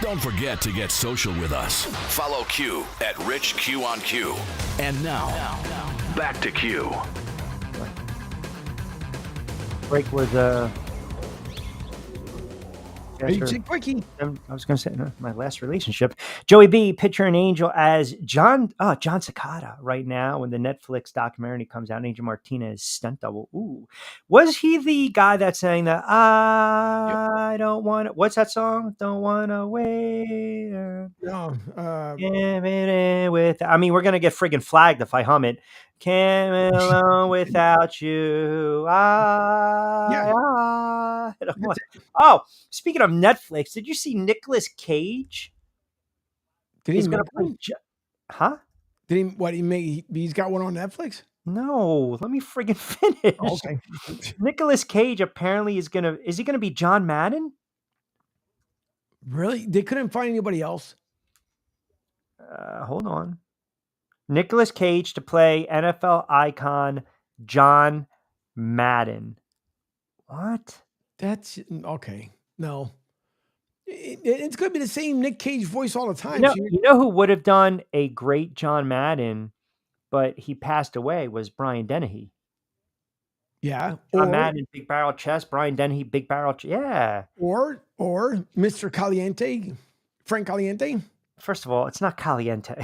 Don't forget to get social with us. Follow Q at Rich Q on Q. And now, back to Q. Break was quickie. I was going to say my last relationship. Joey B, Pitcher and Angel as John Cicada right now when the Netflix documentary comes out. Angel Martinez stunt double. Ooh, was he the guy that sang the I don't want to? What's that song? Don't want to wait. No. I mean, we're gonna get friggin' flagged if I hum it. Can't live alone without you. Oh, speaking of Netflix, did you see Nicolas Cage? Did He's he gonna make play? Huh? Did he? What he make? He's got one on Netflix. No, let me friggin' finish. Okay. Nicolas Cage apparently is he gonna be John Madden? Really? They couldn't find anybody else. Hold on. Nicolas Cage to play NFL icon John Madden. What? That's okay. No. It's going to be the same Nick Cage voice all the time. You know who would have done a great John Madden, but he passed away, was Brian Dennehy. Yeah. John Madden, big barrel chest. Brian Dennehy, big barrel. Yeah. Or Mr. Caliente, Frank Caliente. First of all, it's not Caliente.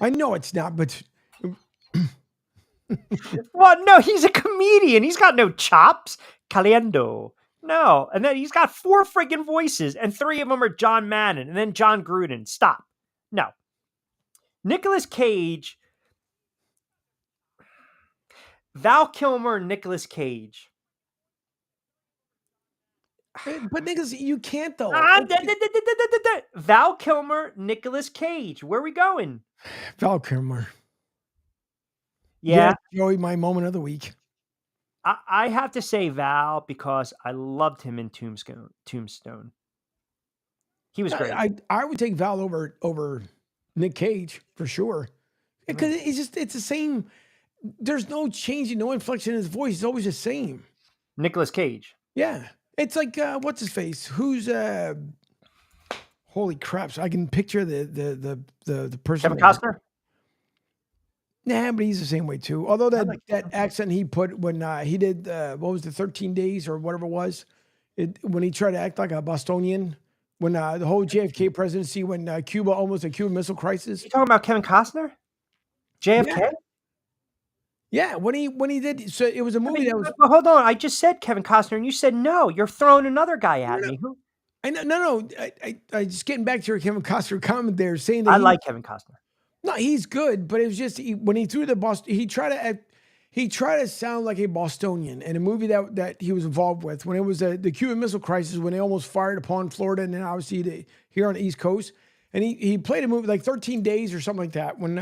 I know it's not, but Well, no, he's a comedian. He's got no chops. Caliendo. No. And then he's got 4 friggin' voices, and 3 of them are John Madden, and then John Gruden. Stop. No. Nicolas Cage. Val Kilmer and Nicolas Cage. But niggas, you can't though. Val Kilmer, Nicolas Cage. Where are we going? Val Kilmer. Yeah. Joey, my moment of the week. I have to say Val because I loved him in Tombstone. He was great. I would take Val over Nick Cage for sure. Because it's the same. There's no change, no inflection in his voice. It's always the same. Nicolas Cage. Yeah. It's like what's his face? Who's holy crap. So I can picture the person. Kevin Costner? Nah, but he's the same way too. Although that accent he put when he did what was the 13 days or whatever it was, when he tried to act like a Bostonian, when the whole JFK presidency, when Cuba almost a Cuban Missile Crisis. You talking about Kevin Costner? JFK? Yeah, when he did, so it was a movie that was. But hold on, I just said Kevin Costner, and you said no. You're throwing another guy at me. Who? No. I just getting back to your Kevin Costner comment there, saying that I like Kevin Costner. No, he's good, but it was just when he threw the Boston, he tried to sound like a Bostonian in a movie that he was involved with when it was the Cuban Missile Crisis, when they almost fired upon Florida and then obviously here on the East Coast, and he played a movie like 13 Days or something like that when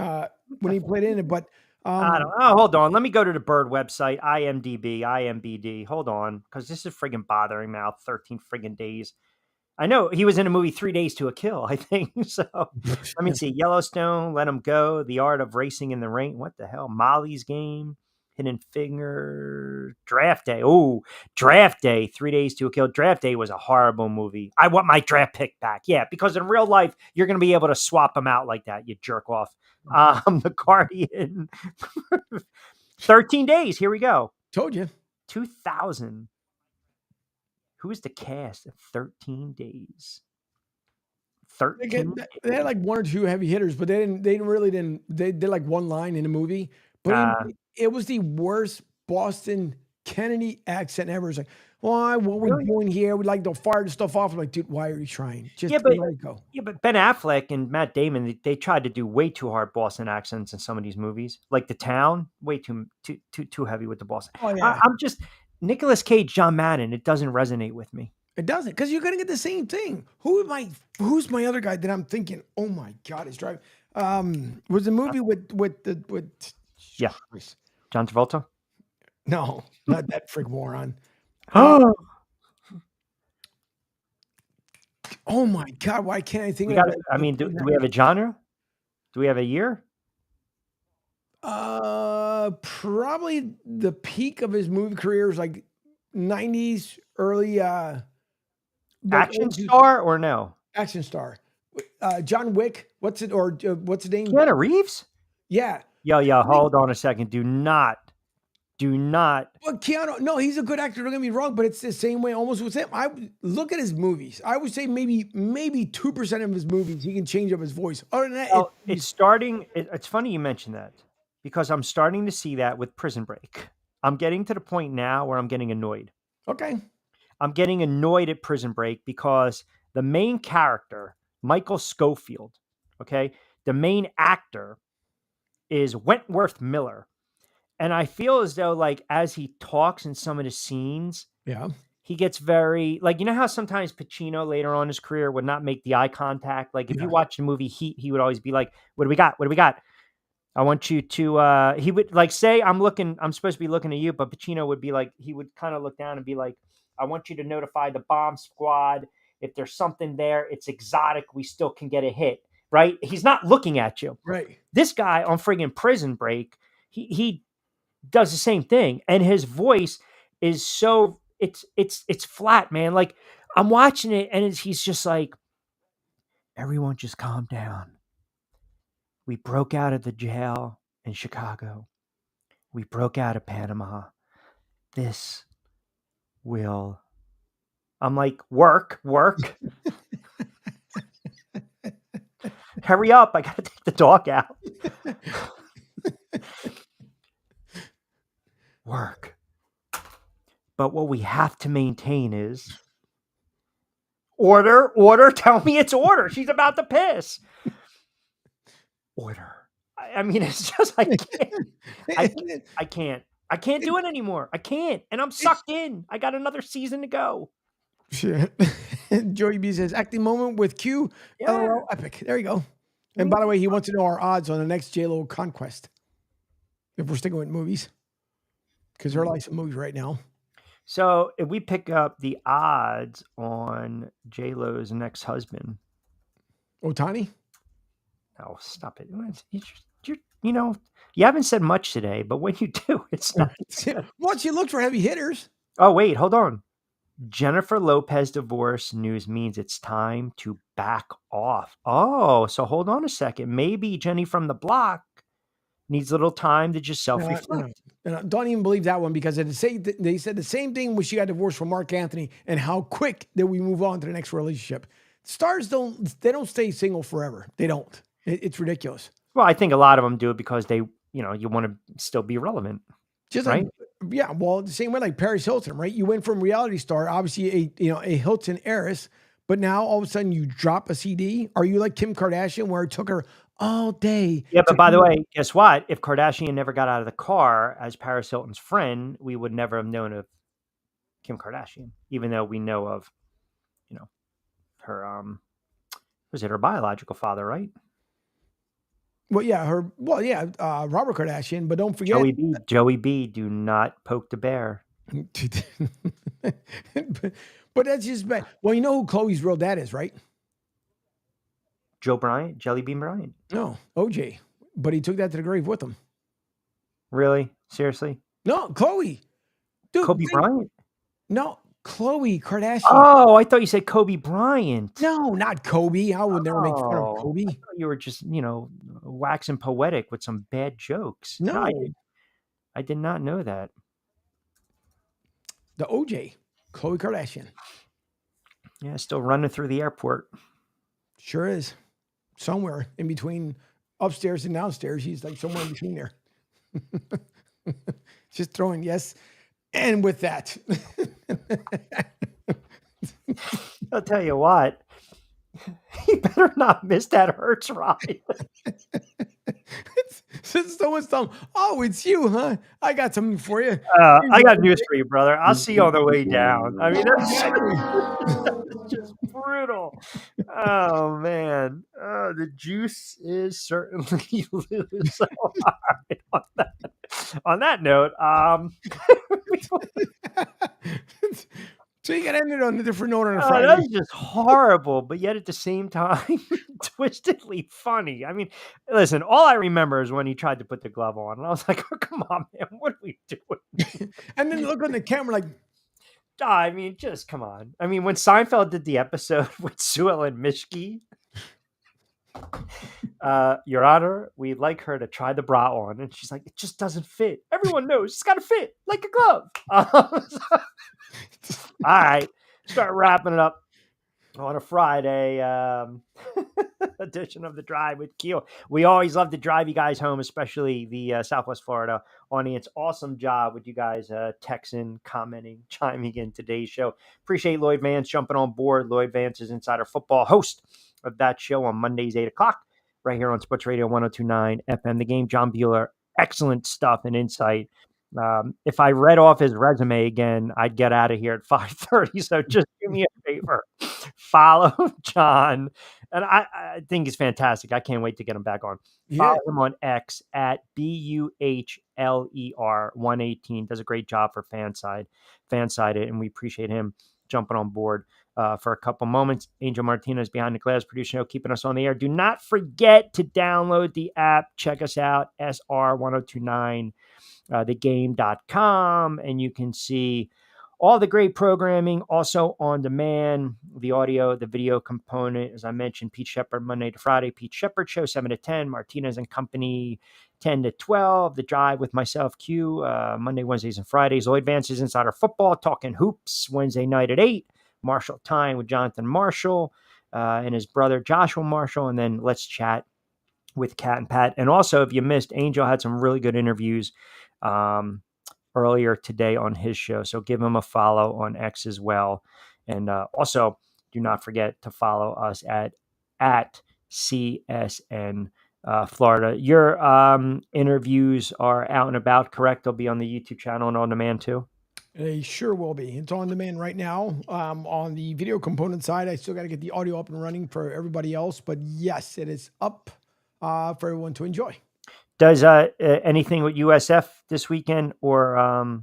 he played in it, but. I don't. Oh, hold on. Let me go to the Bird website, IMDb. Hold on, because this is friggin' bothering me now. 13 friggin' days. I know he was in a movie 3 Days to a Kill, I think. So let me see. Yellowstone, Let 'Em Go, The Art of Racing in the Rain. What the hell? Molly's Game, Hidden Figure, Draft Day. Oh, Draft Day, 3 Days to a Kill. Draft Day was a horrible movie. I want my draft pick back. Yeah, because in real life, you're going to be able to swap them out like that, you jerk off. The Guardian. 13 Days. Here we go. Told you. 2000. Who is the cast of 13 Days? 13. They had like 1 or 2 heavy hitters, but they did like one line in the movie. But it was the worst Boston Kennedy accent ever. It's like, why? What are we doing here? We'd like to fire the stuff off. I'm like, dude, why are you trying? Just let it go. Yeah, but Ben Affleck and Matt Damon, they tried to do way too hard Boston accents in some of these movies. Like The Town, way too heavy with the Boston. Oh, yeah. I'm just Nicolas Cage, John Madden. It doesn't resonate with me. It doesn't, because you're gonna get the same thing. Who's my other guy that I'm thinking? Oh my God, he's driving. Was the movie with John Travolta? No, not that frig moron. Oh my God, why can't I think of it? I mean, do we have a genre? Do we have a year? Probably the peak of his movie career is like 90s, early action star or no? Action star. John Wick. What's his name? Keanu Reeves? Yeah. Yo, hold on a second. Do not. Well, Keanu, no, he's a good actor. Don't get me wrong, but it's the same way almost with him. I look at his movies. I would say maybe 2% of his movies he can change up his voice. Other than that, it's starting. It's funny you mentioned that because I'm starting to see that with Prison Break. I'm getting to the point now where I'm getting annoyed. Okay. I'm getting annoyed at Prison Break because the main character, Michael Scofield, okay, the main actor is Wentworth Miller. And I feel as though, like, as he talks in some of the scenes, he gets very, like, you know how sometimes Pacino later on in his career would not make the eye contact? Like, if you watch the movie Heat, he would always be like, what do we got? What do we got? I want you to, he would, like, say, I'm supposed to be looking at you, but Pacino would be like, he would kind of look down and be like, I want you to notify the bomb squad. If there's something there, it's exotic. We still can get a hit, right? He's not looking at you. Right. This guy on friggin' Prison Break, he does the same thing, and his voice is so it's flat, man. Like I'm watching it, and he's just like, everyone just calm down. We broke out of the jail in Chicago. We broke out of Panama. This will. I'm like, work. Hurry up. I got to take the dog out. Work. But what we have to maintain is order. Tell me it's order. She's about to piss. Order. I mean, it's just, I can't. I can't do it anymore. I can't. And I'm sucked in. I got another season to go. Shit. Joey B says, acting moment with Q. Yeah. LOL, epic. There you go. And by the way, he wants to know our odds on the next J-Lo conquest. If we're sticking with movies. Because there are like some movies right now. So if we pick up the odds on J-Lo's next husband. Ohtani? Oh, stop it. You haven't said much today, but when you do, it's not. Well, she looked for heavy hitters. Oh, wait, hold on. Jennifer Lopez divorce news means it's time to back off. Oh, so hold on a second. Maybe Jenny from the block needs a little time to just self-reflect. No. Don't even believe that one because they said the same thing when she got divorced from Mark Anthony and how quick that we move on to the next relationship. Stars don't stay single forever. They don't. It's ridiculous. Well, I think a lot of them do it because they, you want to still be relevant. Just right? Yeah, well, the same way like Paris Hilton, right? You went from reality star, obviously a Hilton heiress, but now all of a sudden you drop a CD. Are you like Kim Kardashian where it took her all day? Yeah, but by the way, guess what? If Kardashian never got out of the car as Paris Hilton's friend, we would never have known of Kim Kardashian, even though we know of, her, was it her biological father, right? Well, yeah, Robert Kardashian, but don't forget Joey B, do not poke the bear. but that's just bad. Well, you know who Chloe's real dad is, right? Joe Bryant, Jelly Bean Bryant. No, OJ. But he took that to the grave with him. Really? Seriously? No, Chloe. Dude, Kobe Bryant? No, Chloe Kardashian. Oh, I thought you said Kobe Bryant. No, not Kobe. I would never make fun of Kobe. I thought you were just, waxing poetic with some bad jokes. No. I did not know that. The OJ, Khloe Kardashian. Yeah, still running through the airport. Sure is. Somewhere in between upstairs and downstairs. He's like somewhere in between there. Just throwing yes. And with that. I'll tell you what. He better not miss that Hertz ride. Since someone's telling, oh, it's you, huh? I got something for you. I got news for you, brother. I'll see you on the way down. I mean, that's just brutal. Oh, man. The juice is certainly loose. On that note, so you got to end it on a different note on a Friday. That's just horrible, but yet at the same time, twistedly funny. I mean, listen, all I remember is when he tried to put the glove on, and I was like, oh, come on, man, what are we doing? And then look on the camera like, I mean, just come on. I mean, when Seinfeld did the episode with Sue and Mishke, Your Honor, we'd like her to try the bra on. And she's like, it just doesn't fit. Everyone knows it's got to fit like a glove. All right. Start wrapping it up on a Friday edition of The Drive with Q. We always love to drive you guys home, especially the Southwest Florida audience. Awesome job with you guys texting, commenting, chiming in today's show. Appreciate Lloyd Vance jumping on board. Lloyd Vance is Insider Football, host of that show on Mondays, 8 o'clock, right here on Sports Radio 102.9 FM. The Game, John Buhrle, excellent stuff and insight. If I read off his resume again, I'd get out of here at 5:30. So just do me a favor. Follow John. And I think he's fantastic. I can't wait to get him back on. Follow him on X at BUHLER118. Does a great job for Fansided, and we appreciate him jumping on board for a couple moments. Angel Martinez behind the glass producing show, keeping us on the air. Do not forget to download the app. Check us out, SR1029. Thegame.com, and you can see All the great programming also on demand, the audio, the video component. As I mentioned, Pete Shepard, Monday to Friday, Pete Shepard Show, 7 to 10, Martinez and Company, 10 to 12, The Drive with myself, Q, Monday, Wednesdays, and Fridays. Lloyd Vance's Insider Football, Talking Hoops, Wednesday night at 8, Marshall Time with Jonathan Marshall and his brother Joshua Marshall, and then Let's Chat with Kat and Pat. And also, if you missed, Angel had some really good interviews earlier today on his show. So give him a follow on X as well. And also, do not forget to follow us at CSN Florida. Your interviews are out and about, correct? They'll be on the YouTube channel and on demand too. They sure will be. It's on demand right now. On the video component side, I still got to get the audio up and running for everybody else. But yes, it is up for everyone to enjoy. Does anything with USF this weekend or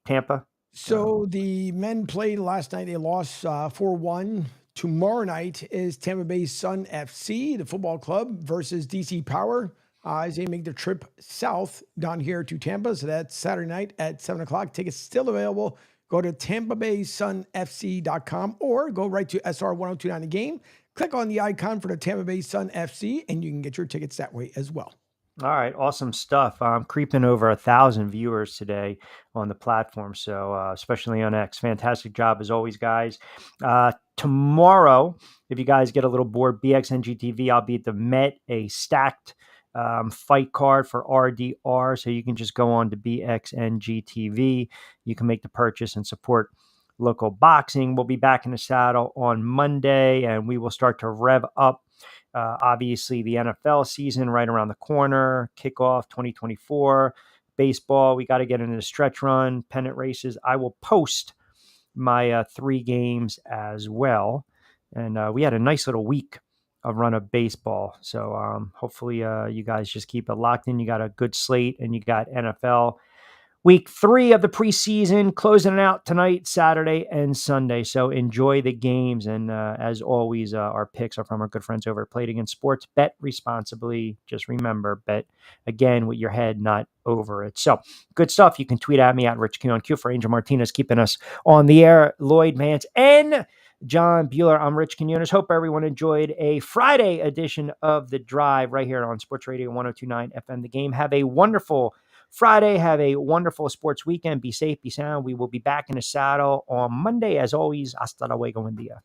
Tampa? So the men played last night. They lost 4-1. Tomorrow night is Tampa Bay Sun FC, the football club, versus DC Power as they make the trip south down here to Tampa. So that's Saturday night at 7 o'clock. Tickets still available. Go to TampaBaySunFC.com or go right to SR1029 The Game. Click on the icon for the Tampa Bay Sun FC, and you can get your tickets that way as well. All right, awesome stuff. I'm creeping over 1,000 viewers today on the platform, so especially on X. Fantastic job as always, guys. Tomorrow, if you guys get a little bored, BXNGTV, I'll be at the Met, a stacked fight card for RDR, so you can just go on to BXNGTV. You can make the purchase and support local boxing. We'll be back in the saddle on Monday, and we will start to rev up obviously the NFL season right around the corner, kickoff 2024, baseball. We got to get into the stretch run, pennant races. I will post my 3 games as well. And we had a nice little week of run of baseball. So hopefully you guys just keep it locked in. You got a good slate, and you got NFL Week 3 of the preseason, closing it out tonight, Saturday and Sunday. So enjoy the games. And as always, our picks are from our good friends over at Play It Again Sports. Bet responsibly. Just remember, bet again with your head, not over it. So good stuff. You can tweet at me at Rich Q for Angel Martinez, keeping us on the air. Lloyd Vance and John Buhrle. I'm Rich Quinones. Hope everyone enjoyed a Friday edition of The Drive right here on Sports Radio 102.9 FM The Game. Have a wonderful Friday. Have a wonderful sports weekend. Be safe, be sound. We will be back in the saddle on Monday. As always, hasta luego, buen día.